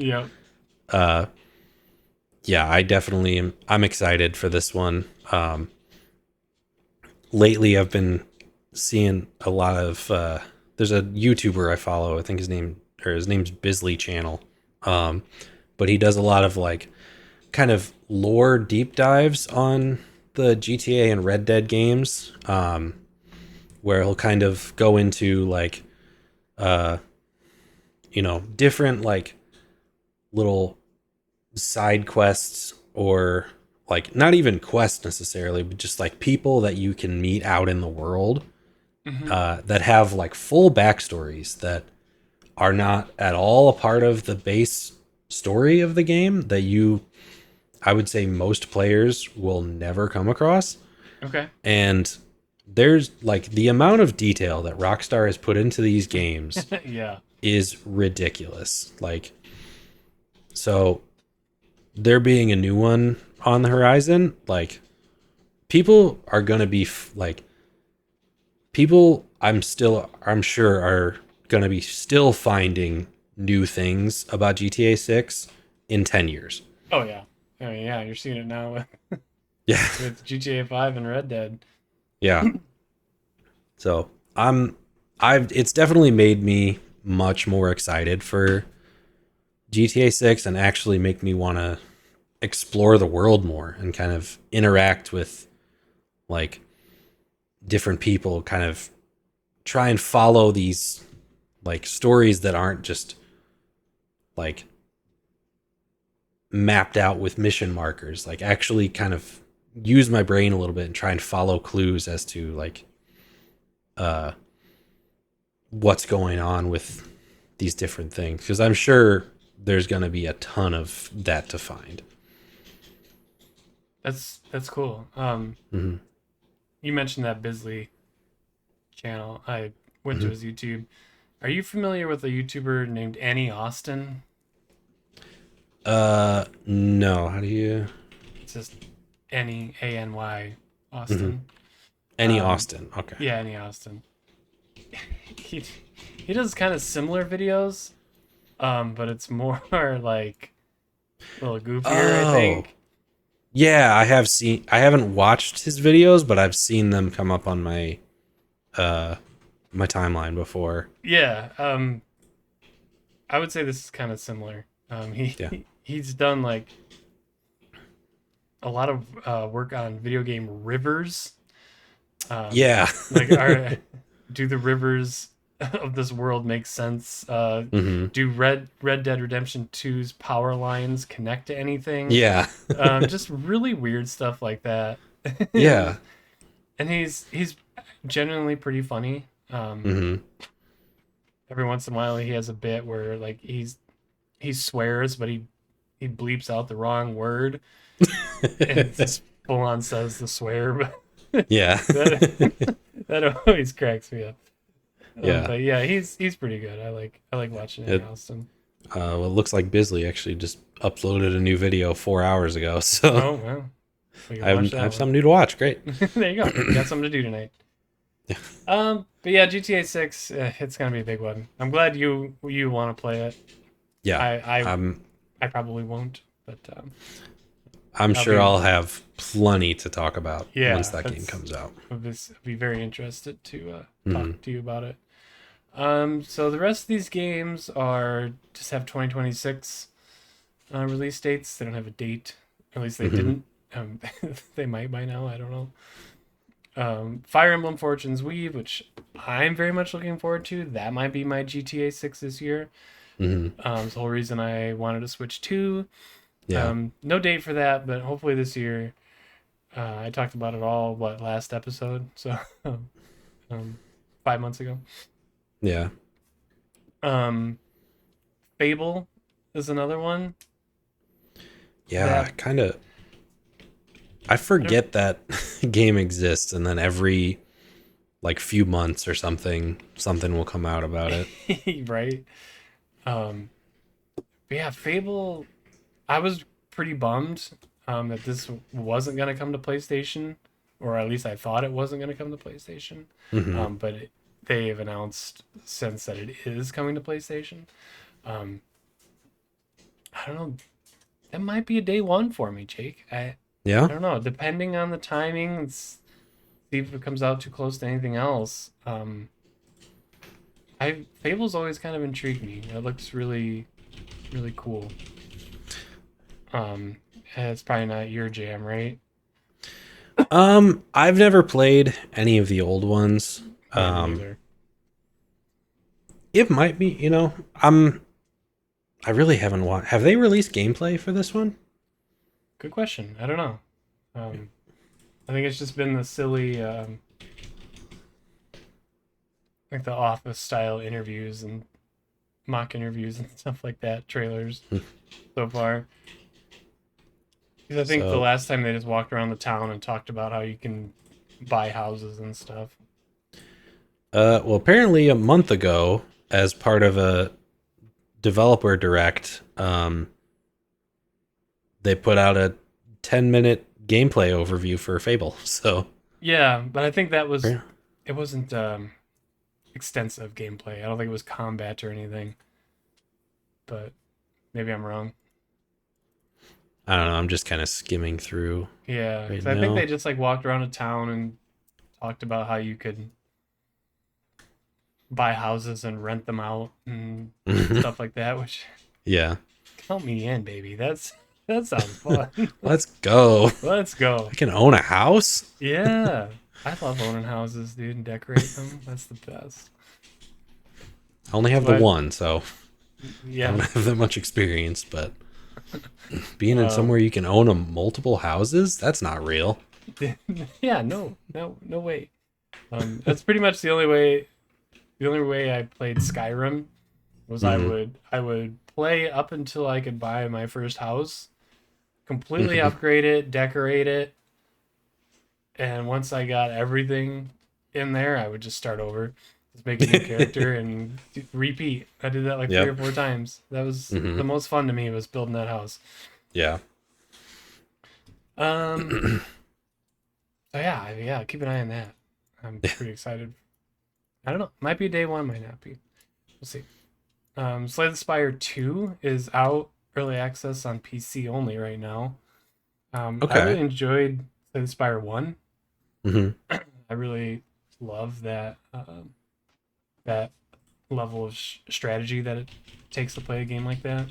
I definitely I'm excited for this one. Lately I've been seeing a lot of, there's a YouTuber I follow, I think his name's Bisley Channel. But he does a lot of like kind of lore deep dives on the GTA and Red Dead games, where he'll kind of go into like, you know, different like little side quests, or like not even quests necessarily, but just like people that you can meet out in the world, that have like full backstories that are not at all a part of the base story of the game, that I would say most players will never come across. Okay. And there's like the amount of detail that Rockstar has put into these games is ridiculous. Like, so there being a new one on the horizon, like, people are going to be I'm sure are going to be still finding new things about GTA 6 in 10 years. Oh yeah. I mean, yeah, you're seeing it now with with GTA 5 and Red Dead. Yeah. So it's definitely made me much more excited for GTA 6, and actually make me want to explore the world more and kind of interact with like different people kind of try and follow these like stories that aren't just like mapped out with mission markers, like actually kind of use my brain a little bit and try and follow clues as to like what's going on with these different things, because I'm sure there's going to be a ton of that to find. That's cool. Mm-hmm. You mentioned that Bisley channel. I went to Mm-hmm. his YouTube. Are you familiar with a YouTuber named Annie Austin? No. How do you? It's just Annie, Any Mm-hmm. Austin. Any Austin. Okay. Yeah, Annie Austin. he he does kind of similar videos, but it's more like a little goofier, I Oh, think. yeah. I haven't watched his videos, but I've seen them come up on my uh my timeline before. Yeah, I would say this is kind of similar. Yeah. He's done like a lot of work on video game rivers. Yeah. Like, are do the rivers of this world make sense? Mm-hmm. Do Red Dead Redemption 2's power lines connect to anything? Yeah. Just really weird stuff like that. Yeah. And he's genuinely pretty funny. Mm-hmm. Every once in a while, he has a bit where like he swears, but he bleeps out the wrong word and just full on says the swear. But Yeah. that that always cracks me up. Yeah. But yeah, he's pretty good. I like watching Annie It Austin. well, it looks like Bisley actually just uploaded a new video 4 hours ago, so Oh well, we can I watch have that something new to watch. Great. one. There you go. You got something to do tonight. But yeah, GTA 6, it's gonna be a big one. I'm glad you want to play it. Yeah. I I'm I probably won't, but I'm I'll sure be I'll have plenty to talk about once yeah. that game comes out. I'll be very interested to Mhm. talk to you about it. So the rest of these games are just have 2026 release dates. They don't have a date. At least they Mhm. didn't. They might by now. I don't know. Fire Emblem Fortune's Weave, which I'm very much looking forward to. That might be my GTA 6 this year. Mhm. It's the whole reason I wanted to switch to. Yeah. No date for that, but hopefully this year. I talked about it all, last episode? So, 5 months ago. Yeah. Um, Fable is another one. Yeah, That kind of I forget that game exists, and then every like few months or something will come out about it. right. Um, but yeah, Fable. I was pretty bummed that this wasn't gonna come to PlayStation, or at least I thought it wasn't gonna come to PlayStation. Hmm. But they've announced since that it is coming to PlayStation. Um, I don't know. That might be a day one for me, Jake. I Yeah. don't know. Depending on the timing, see if it comes out too close to anything else. Fable's always kind of intrigued me. It looks really, really cool. And it's probably not your jam, right? I've never played any of the old ones. Yeah, me neither. It might be, I really haven't watched. Have they released gameplay for this one? Good question. I don't know. I think it's just been the silly, like the office style interviews and mock interviews and stuff like that, trailers so far. Because I think the So, last time they just walked around the town and talked about how you can buy houses and stuff. well, apparently a month ago, as part of a developer direct, they put out a 10-minute gameplay overview for Fable. So, Yeah, but I think yeah. it wasn't extensive gameplay. I don't think it was combat or anything. But maybe I'm wrong. I don't know. I'm just kind of skimming through Yeah, right because I think now. they just like walked around a town and talked about how you could buy houses and rent them out and stuff like that. Which Yeah. count me in, baby. That's That sounds fun. Let's go. Let's go. I can own a house? Yeah. I love owning houses, dude, and decorating them. That's the best. I only have the But one, so I yeah. don't have that much experience, but being in somewhere Um, you can own multiple houses, that's not real. yeah, no way. That's pretty much the only way I played Skyrim was I Hmm. would I would play up until I could buy my first house, completely Hmm. upgrade it, decorate it, and once I got everything in there, I would just start over, just make a new character and repeat. I did that like three Yep. or four times. That was the Hmm. most fun to me, was building that house. Yeah. Um, so yeah, keep an eye on that. I'm pretty excited. I don't know. Might be day one, might not be. We'll see. Slay the Spire 2 is out early access on PC only right now. I Okay. really enjoyed Slay the Spire 1. Hmm. I really love that level of strategy that it takes to play a game like that.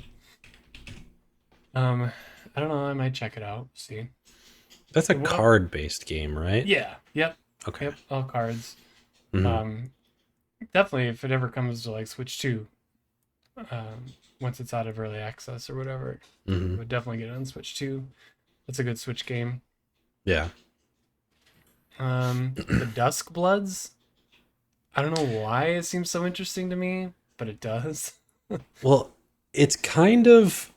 Um, I don't know. I might check it out. See. That's a Well, card-based game, right? yeah. Yep. Okay. Yep. All cards. Hmm. Um, definitely, if it ever comes to like Switch 2, once it's out of early access or whatever, Hmm. I would definitely get it on Switch 2. That's a good Switch game. Yeah. The Dusk Bloods. I don't know why it seems so interesting to me, but it does. Well, it's kind of,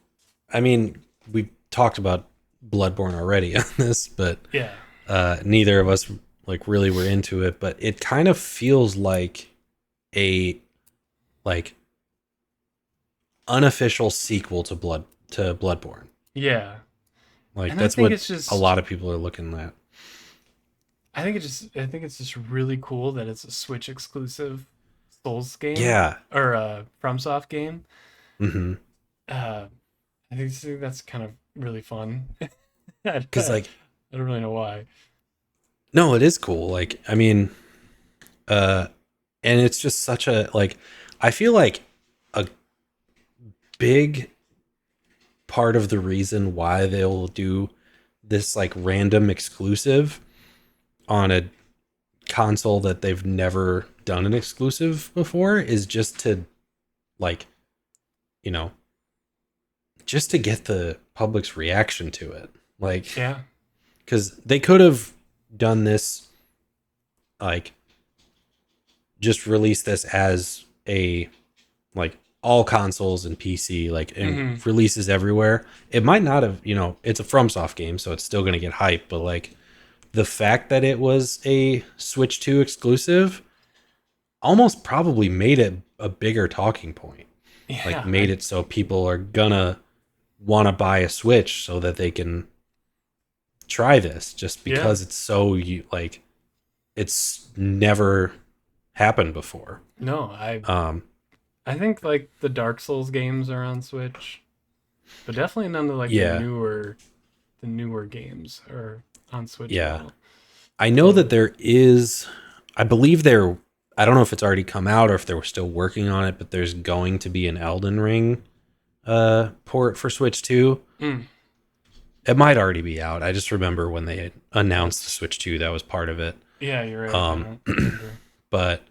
I mean, we talked about Bloodborne already on this, but Yeah. neither of us like really were into it, but it kind of feels like a like unofficial sequel to Bloodborne. Yeah. Like And I that's think what it's a just lot of people are looking at. I think it's just really cool that it's a Switch exclusive Souls game Yeah. or a FromSoft game. Mm-hmm. Uh, I think that's kind of really fun. I Because like, don't really know why. no, it is cool. Like, I mean, uh, and it's just such a like. I feel like a big part of the reason why they'll do this like random exclusive on a console that they've never done an exclusive before is just to like, you know, just to get the public's reaction to it. Like, Yeah. because they could have done this, like, just release this as a, like, all consoles and PC, like, and Hmm. releases everywhere. It might not have, it's a FromSoft game, so it's still going to get hype, but, like, the fact that it was a Switch 2 exclusive almost probably made it a bigger talking point. Like, Yeah. made it so people are gonna want to buy a Switch so that they can try this just Yeah. because it's so like it's never happened before. No, I Um, I think like the Dark Souls games are on Switch, but definitely none of like yeah, the newer games are on Switch at yeah. all. I know So that there is. I believe there. I don't know if it's already come out or if they were still working on it, but there's going to be an Elden Ring port for Switch 2. mm, It might already be out. I just remember when they announced the Switch 2, that was part of it. yeah, you're right. I Um, don't remember. but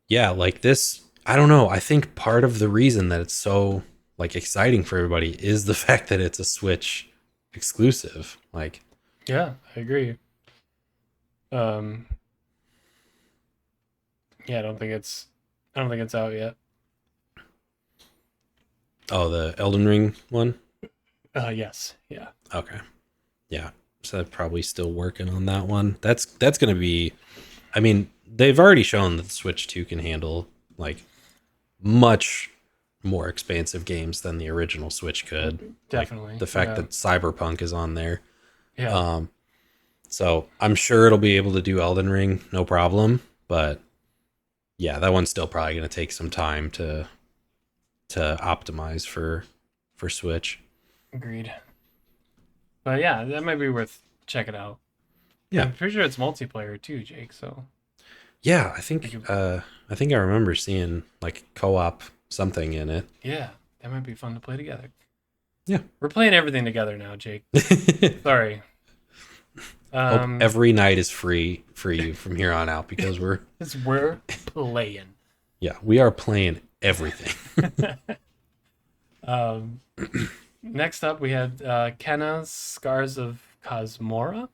yeah, like this, I don't know. I think part of the reason that it's so like exciting for everybody is the fact that it's a Switch exclusive. Like, Yeah, I agree. Um, yeah, I don't think it's out yet. oh, the Elden Ring one. Yes, yeah, Okay, yeah. So they're probably still working on that one. That's gonna be. I mean, they've already shown that the Switch 2 can handle like much more expansive games than the original Switch could. Like definitely. the fact Yeah, that Cyberpunk is on there. yeah, Um, so I'm sure it'll be able to do Elden Ring, no problem. But yeah, that one's still probably going to take some time to optimize for Switch. agreed. But yeah, that might be worth checking out. Yeah, I'm pretty sure it's multiplayer too, Jake. So yeah. we could, I think I remember seeing like co-op something in it. yeah, that might be fun to play together. Yeah. We're playing everything together now, Jake. Sorry. Hope every night is free for you from here on out because we're playing. Yeah, we are playing everything. Next up, we had Kenna's Scars of Cosmora.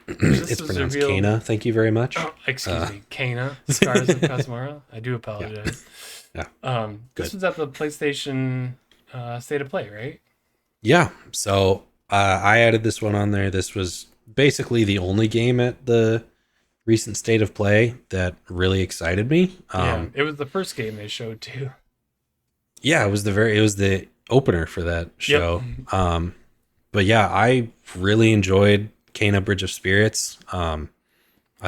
It's pronounced Kana. Thank you very much. Oh, excuse me, Kana Scars of Cosmora. I do apologize. Yeah. This was at the PlayStation State of Play, right? Yeah. So I added this one on there. This was basically the only game at the recent State of Play that really excited me. Yeah, it was the first game they showed too. Yeah, it was the opener for that show. Yep. But yeah, I really enjoyed Kana Bridge of Spirits. I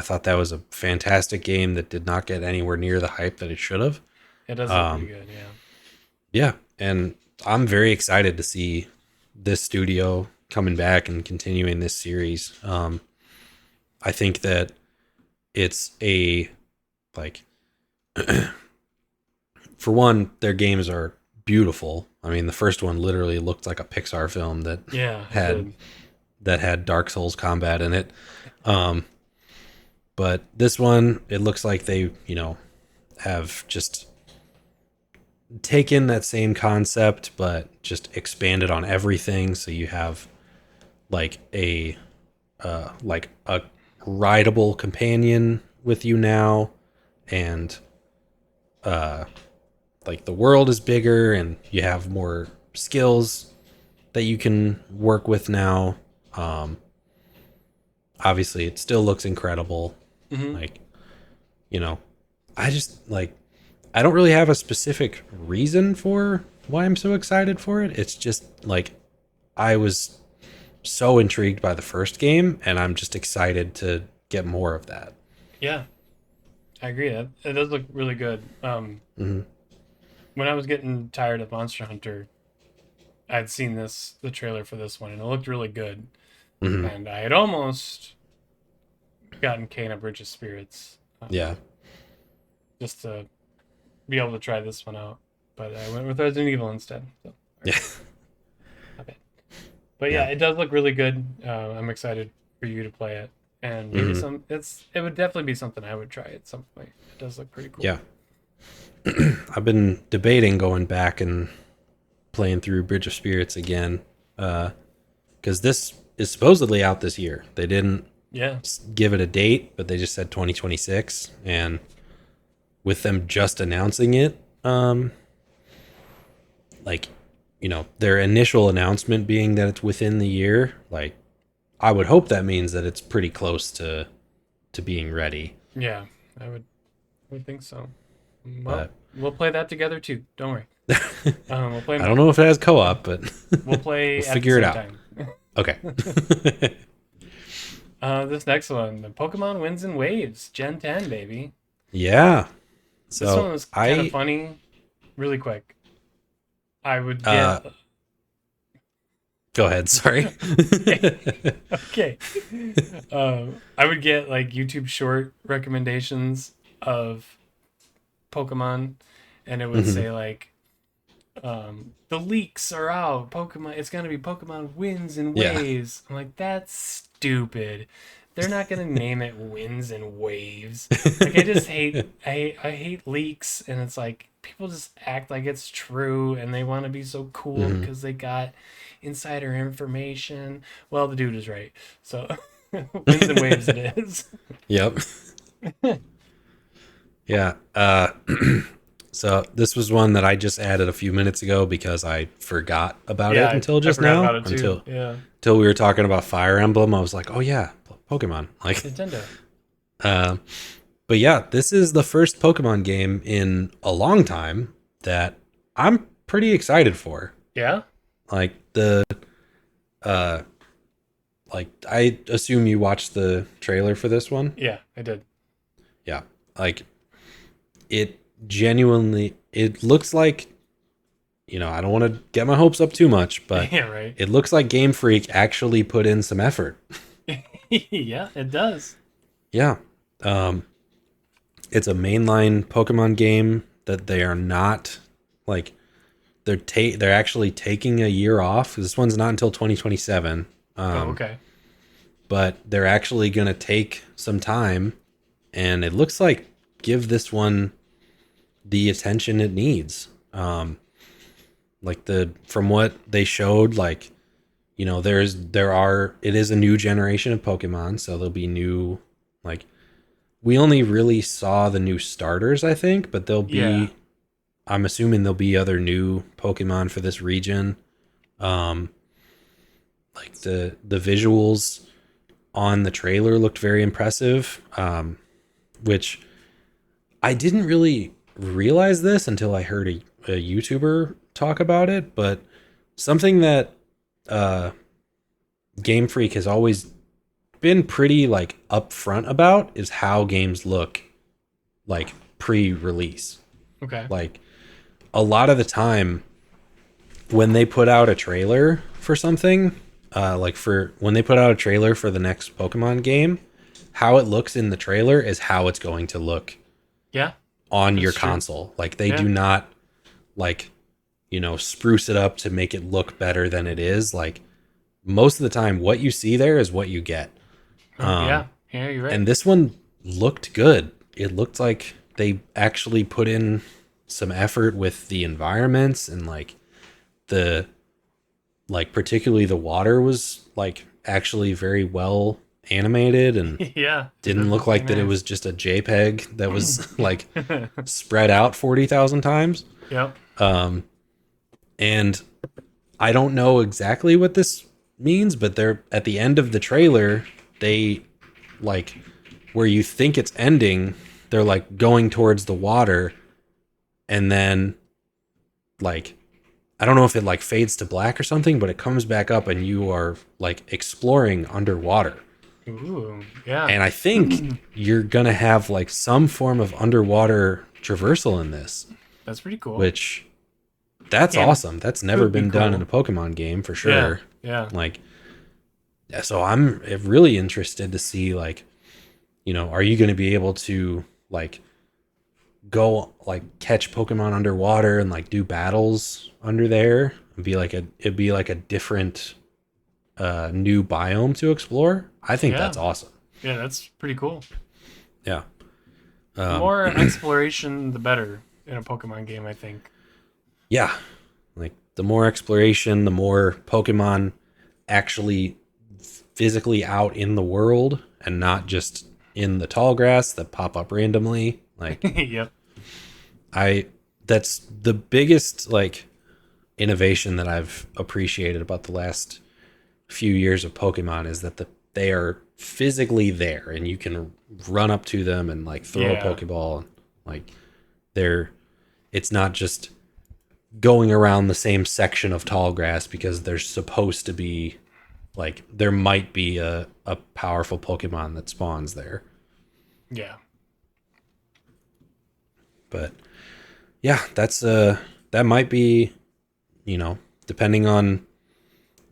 thought that was a fantastic game that did not get anywhere near the hype that it should have. It does look pretty good, yeah. Yeah, and I'm very excited to see this studio coming back and continuing this series. I think that it's for one, their games are beautiful. I mean, the first one literally looked like a Pixar film that had Dark Souls combat in it. But this one, it looks like they, have just taken that same concept, but just expanded on everything. So you have a rideable companion with you now, and the world is bigger, and you have more skills that you can work with now. Obviously, it still looks incredible. Mm-hmm. I don't really have a specific reason for why I'm so excited for it. It's just I was so intrigued by the first game, and I'm just excited to get more of that. Yeah, I agree. It does look really good. Mm-hmm. When I was getting tired of Monster Hunter, I'd seen the trailer for this one, and it looked really good. Mm-hmm. And I had almost gotten Kana Bridge of Spirits. Just to be able to try this one out. But I went with Resident Evil instead. So, yeah. Okay. But yeah, it does look really good. I'm excited for you to play it. And maybe it would definitely be something I would try at some point. It does look pretty cool. Yeah. I've been debating going back and playing through Bridge of Spirits again. Because this is supposedly out this year. They didn't give it a date, but they just said 2026. And with them just announcing it, their initial announcement being that it's within the year, I would hope that means that it's pretty close to being ready. Yeah, I would think so. Well, we'll play that together too. Don't worry. We'll play. I don't know if it has co-op, but we'll play. We'll figure it out. Time. Okay. This next one, the Pokemon Winds and Waves, Gen 10, baby. Yeah. So this one was kind of funny. Really quick. I would get. Go ahead. Sorry. Okay. I would get YouTube short recommendations of Pokemon, and it would say the leaks are out. Pokemon, it's gonna be Pokemon Winds and Waves. I'm like, that's stupid. They're not gonna name it Winds and Waves. I just hate. I hate leaks, and it's people just act like it's true, and they want to be so cool because they got insider information. Well, the dude is right. So Winds and Waves it is. Yep. Yeah. So this was one that I just added a few minutes ago because I forgot about it until just now. Until we were talking about Fire Emblem, I was like, oh yeah, Pokemon. Nintendo. But yeah, this is the first Pokemon game in a long time that I'm pretty excited for. Yeah? I assume you watched the trailer for this one? Yeah, I did. Yeah. It genuinely, it looks like, I don't want to get my hopes up too much, but yeah, right. It looks like Game Freak actually put in some effort. Yeah, it does. Yeah. It's a mainline Pokemon game that they are not they're actually taking a year off. This one's not until 2027. Okay. But they're actually going to take some time, and it looks like give this one the attention it needs. Like from what they showed, like, you know, it is a new generation of Pokemon, so there'll be new, like, we only really saw the new starters, I think, but I'm assuming there'll be other new Pokemon for this region. Like the visuals on the trailer looked very impressive, which I didn't really realize this until I heard a YouTuber talk about it, but something that Game Freak has always been pretty like upfront about is how games look like pre-release. Okay. Like a lot of the time when they put out a trailer for something, when they put out a trailer for the next Pokemon game, how it looks in the trailer is how it's going to look on your console. Like they do not like, you know, spruce it up to make it look better than it is. Like most of the time what you see there is what you get. Yeah, you're right. And this one looked good. It looked like they actually put in some effort with the environments, and particularly the water was like actually very well animated, and didn't look like that it was just a JPEG that was like spread out 40,000 times. Yep. And I don't know exactly what this means, but they're at the end of the trailer, they like where you think it's ending, they're like going towards the water, and then like I don't know if it like fades to black or something, but it comes back up and you are like exploring underwater. Ooh, yeah. And I think you're gonna have like some form of underwater traversal in this. That's pretty cool. Which that's awesome. That's never been done in a Pokemon game for sure. Yeah. Like, so I'm really interested to see, like, you know, are you going to be able to like go like catch Pokemon underwater and like do battles under there and it'd be like a different new biome to explore. I think that's awesome. Yeah, that's pretty cool. Yeah. The more exploration, the better in a Pokemon game, I think. Yeah. Like the more exploration, the more Pokemon actually physically out in the world and not just in the tall grass that pop up randomly. Like, yep. That's the biggest like innovation that I've appreciated about the last few years of Pokemon is that they are physically there and you can run up to them and like throw a Pokeball. Like it's not just going around the same section of tall grass because there's supposed to be like there might be a powerful Pokemon that spawns there. Yeah. But yeah, that's that might be, you know, depending on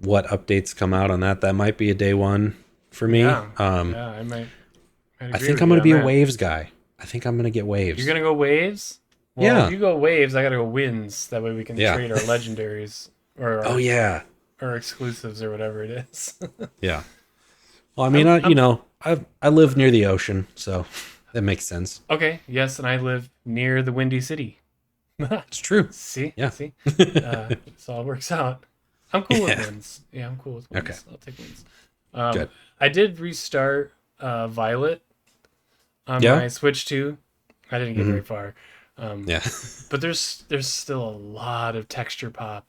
what updates come out on that might be a day one for me. I might I think I'm gonna be a waves guy. I think I'm gonna get waves. You're gonna go waves? Well, if you go waves, I gotta go winds. That way we can trade our legendaries or or exclusives or whatever it is. Yeah. Well, I mean, I live near the ocean, so that makes sense. Okay. Yes, and I live near the Windy City. It's true. See? Yeah. See? So it all works out. I'm cool with winds. Yeah, I'm cool with winds. Okay. I'll take winds. Good. I did restart Violet on my Switch 2. I didn't get very far. But there's still a lot of texture pop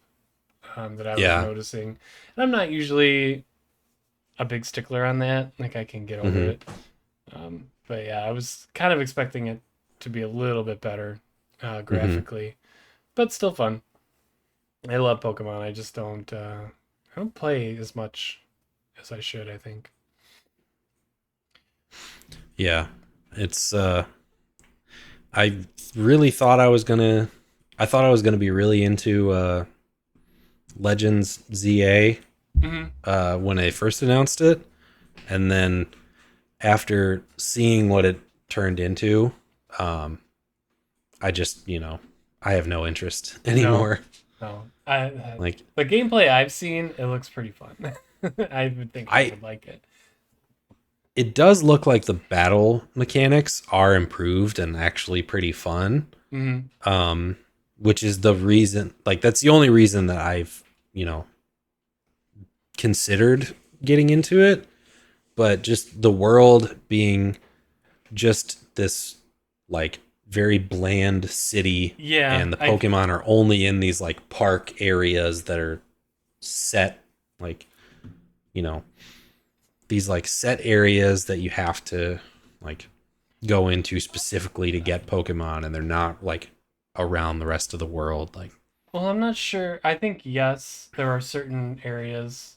that I was noticing. And I'm not usually a big stickler on that. Like, I can get over it. But yeah, I was kind of expecting it to be a little bit better graphically. But still fun. I love Pokemon. I just don't I don't play as much as I should, I think. Yeah. It's I really thought I was gonna be really into Legends ZA when I first announced it, and then after seeing what it turned into, I just, I have no interest anymore. No, Like the gameplay I've seen, it looks pretty fun. I would think I would like it. It does look like the battle mechanics are improved and actually pretty fun. Mm-hmm. Which is the reason, like, that's the only reason that I've, considered getting into it. But just the world being just this, like, very bland city, Yeah, and the Pokemon are only in these, like, park areas that are set, like, you know, these, like, set areas that you have to, like, go into specifically to get Pokemon, and they're not, like, around the rest of the world. Like, well, I'm not sure. I think yes, there are certain areas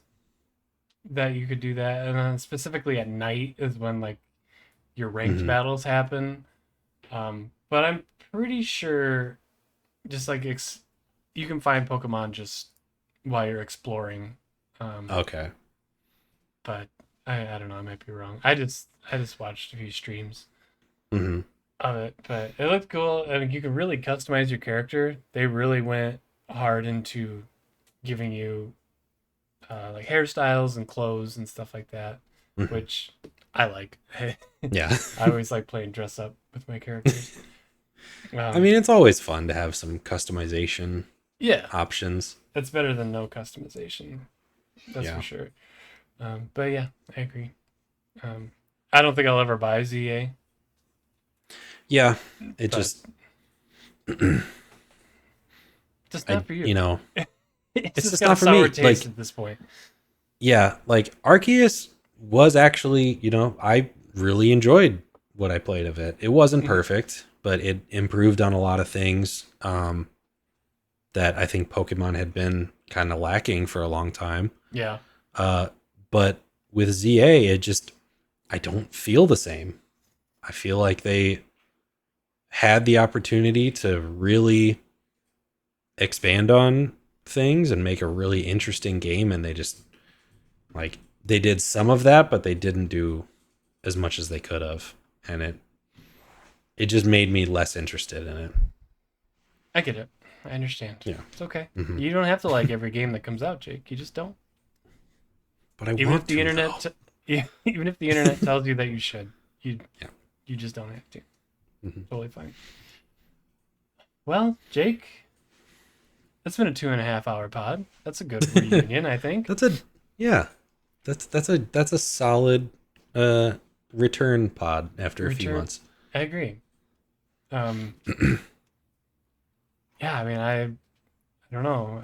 that you could do that, and then specifically at night is when like your ranked mm-hmm. battles happen. But I'm pretty sure just like you can find Pokemon just while you're exploring. Okay. But I don't know. I might be wrong. I just watched a few streams Mm-hmm. of it, but it looked cool. I mean, you can really customize your character. They really went hard into giving you like hairstyles and clothes and stuff like that, Mm-hmm. which I like. Yeah. I always like playing dress up with my characters. I mean, it's always fun to have some customization Yeah, options. that's better than no customization. That's for Yeah. sure. But yeah, I agree. I don't think I'll ever buy ZA. Yeah. It just, just not for you. It's it's just just got a not for me. sour taste Like, at this point. yeah, like Arceus was actually, I really enjoyed what I played of it. It wasn't Mhm. perfect, but it improved on a lot of things that I think Pokemon had been kind of lacking for a long time. Yeah. Uh, but with ZA, I don't feel the same. I feel like they had the opportunity to really expand on things and make a really interesting game, and they just, like, they did some of that, but they didn't do as much as they could have, and it just made me less interested in it. I get it. I understand. Yeah. It's okay. Mm-hmm. You don't have to like every game that comes out, Jake. You just don't. But I Even if want the to, internet, though. even if the internet tells you that you should, you Yeah. you just don't have to. Mm-hmm. Totally fine. Well, Jake, that's been a 2.5 hour pod. That's a good reunion, I think. That's a yeah. That's a solid uh return pod after a few Return. months. I agree. Um, yeah, I mean, I don't know.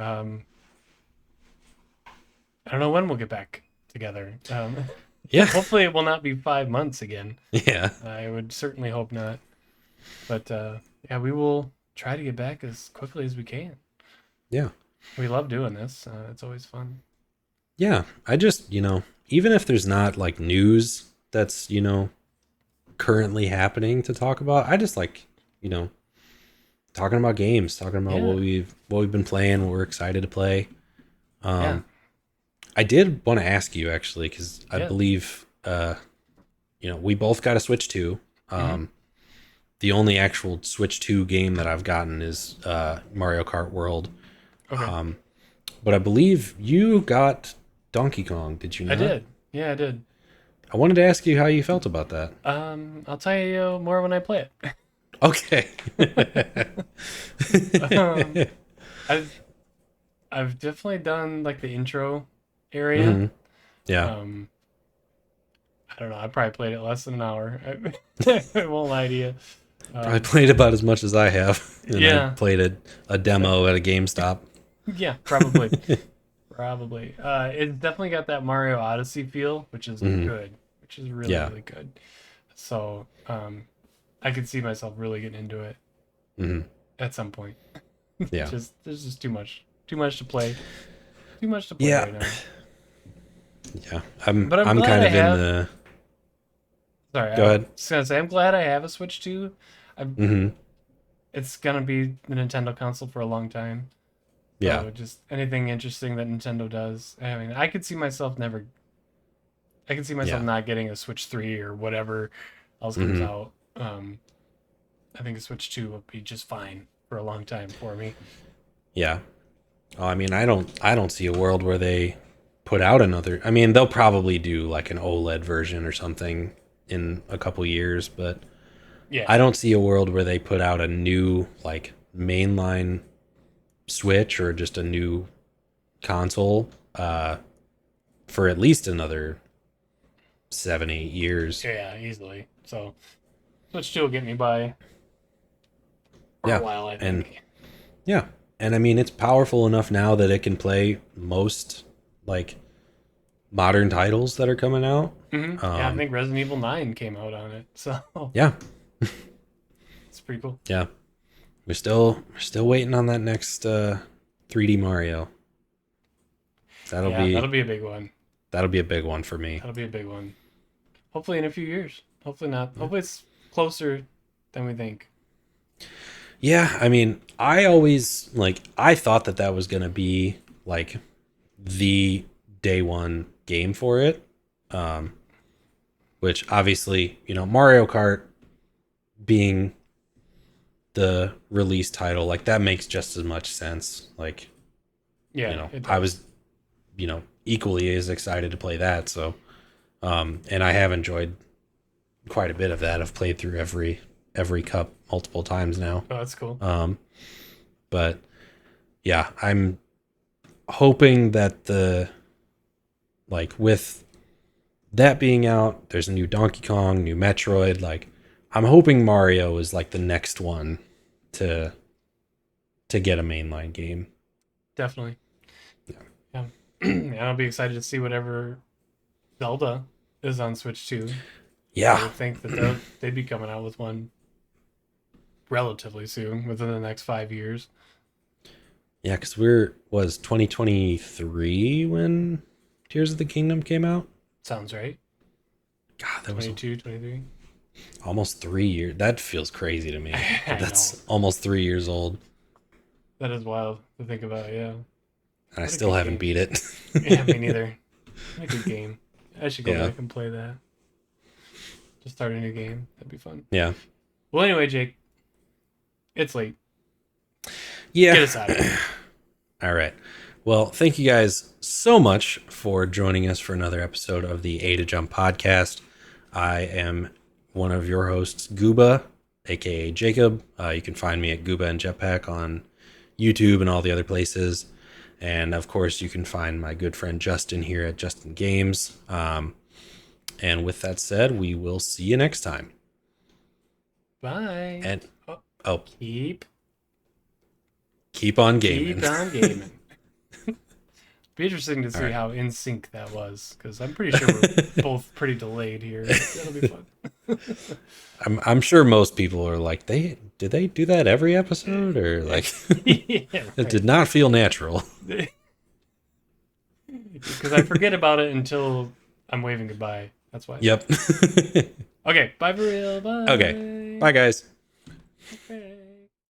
I don't know when we'll get back together. Yeah. Hopefully, it will not be 5 months again. Yeah. I would certainly hope not. But yeah, we will try to get back as quickly as we can. Yeah. We love doing this. It's always fun. Yeah. I just, even if there's not like news that's, currently happening to talk about, I just like, talking about games, talking about Yeah. what we've been playing, what we're excited to play. Yeah. I did want to ask you actually, because I Yeah. believe we both got a Switch 2. Mm-hmm. The only actual Switch 2 game that I've gotten is Mario Kart World. Okay. But I believe you got Donkey Kong, did you I not? did. Yeah, I did. I wanted to ask you how you felt about that. I'll tell you more when I play it. Okay. um, I've I've definitely done like the intro area. Mm-hmm. Yeah. I don't know. I probably played it less than an hour. I won't lie to you. Probably played about as much as I have. And I Yeah. played a demo at a GameStop. Yeah, probably. Probably. It's definitely got that Mario Odyssey feel, which is Mm-hmm. good, which is really, Yeah. really good. So, I could see myself really getting into it Mm-hmm. at some point. Yeah. There's just too much to play, too much to play Yeah. right now. Yeah. I'm But I'm glad kind I of in have. the. Sorry, Go I ahead. was gonna say I'm glad I have a Switch 2. Mm-hmm. It's gonna be the Nintendo console for a long time. Yeah. So just anything interesting that Nintendo does. I mean, I could see myself never. I can see myself Yeah. not getting a Switch 3 or whatever else comes Mm-hmm. out. I think a Switch 2 will be just fine for a long time for me. Yeah. Oh, I mean, I don't see a world where they put out another. I mean, they'll probably do like an OLED version or something in a couple years, but Yeah. I don't see a world where they put out a new like mainline Switch or just a new console for at least another 7-8 years. Yeah, easily. So Switch 2 will get me by for Yeah. a while, I And think. yeah. And I mean, it's powerful enough now that it can play most like modern titles that are coming out. Yeah, I think Resident Evil 9 came out on it. So Yeah. it's pretty cool. Yeah. We're still waiting on that next 3D Mario. That'll That'll be be a big one. that'll be a big one for me. That'll be a big one. Hopefully in a few years. Hopefully not. Hopefully it's closer than we think. Yeah, I mean, I thought that was going to be like the day one game for it. Which obviously, Mario Kart being the release title, like that makes just as much sense. Like, Yeah, I was, equally as excited to play that. So, and I have enjoyed quite a bit of that. I've played through every cup multiple times now. Oh, that's cool. But yeah, I'm hoping that with that being out, there's a new Donkey Kong, new Metroid. Like, I'm hoping Mario is like the next one to get a mainline game. Definitely. Yeah. And I'll be excited to see whatever Zelda is on Switch 2. Yeah. I would think that they'd be coming out with one relatively soon, within the next 5 years. Yeah, because was 2023 when Tears of the Kingdom came out? Sounds right. God, that 22, 23. Almost 3 years. That feels crazy to me. That's know. almost 3 years old. That is wild to think about, yeah. And I still haven't beat it. Yeah, me neither. A good game. I should go Yeah. back and play that. Just start a new game. That'd be fun. Yeah. Well, anyway, Jake, it's late. Yeah. Get us out of here. All right. Well, thank you guys so much for joining us for another episode of the A to Jump podcast. I am one of your hosts, Gooba, aka Jacob. You can find me at Gooba and Jetpack on YouTube and all the other places. And of course, you can find my good friend Justin here at Justin Games. And with that said, we will see you next time. Bye. And keep on gaming. Keep on gaming. Be interesting to see how in sync that was, because I'm pretty sure we're both pretty delayed here. That'll be fun. I'm sure most people are like, did they do that every episode, or like yeah, right. It did not feel natural. Because I forget about it until I'm waving goodbye. That's why. Yep. Okay, bye for real. Bye. Okay. Bye, guys. Okay.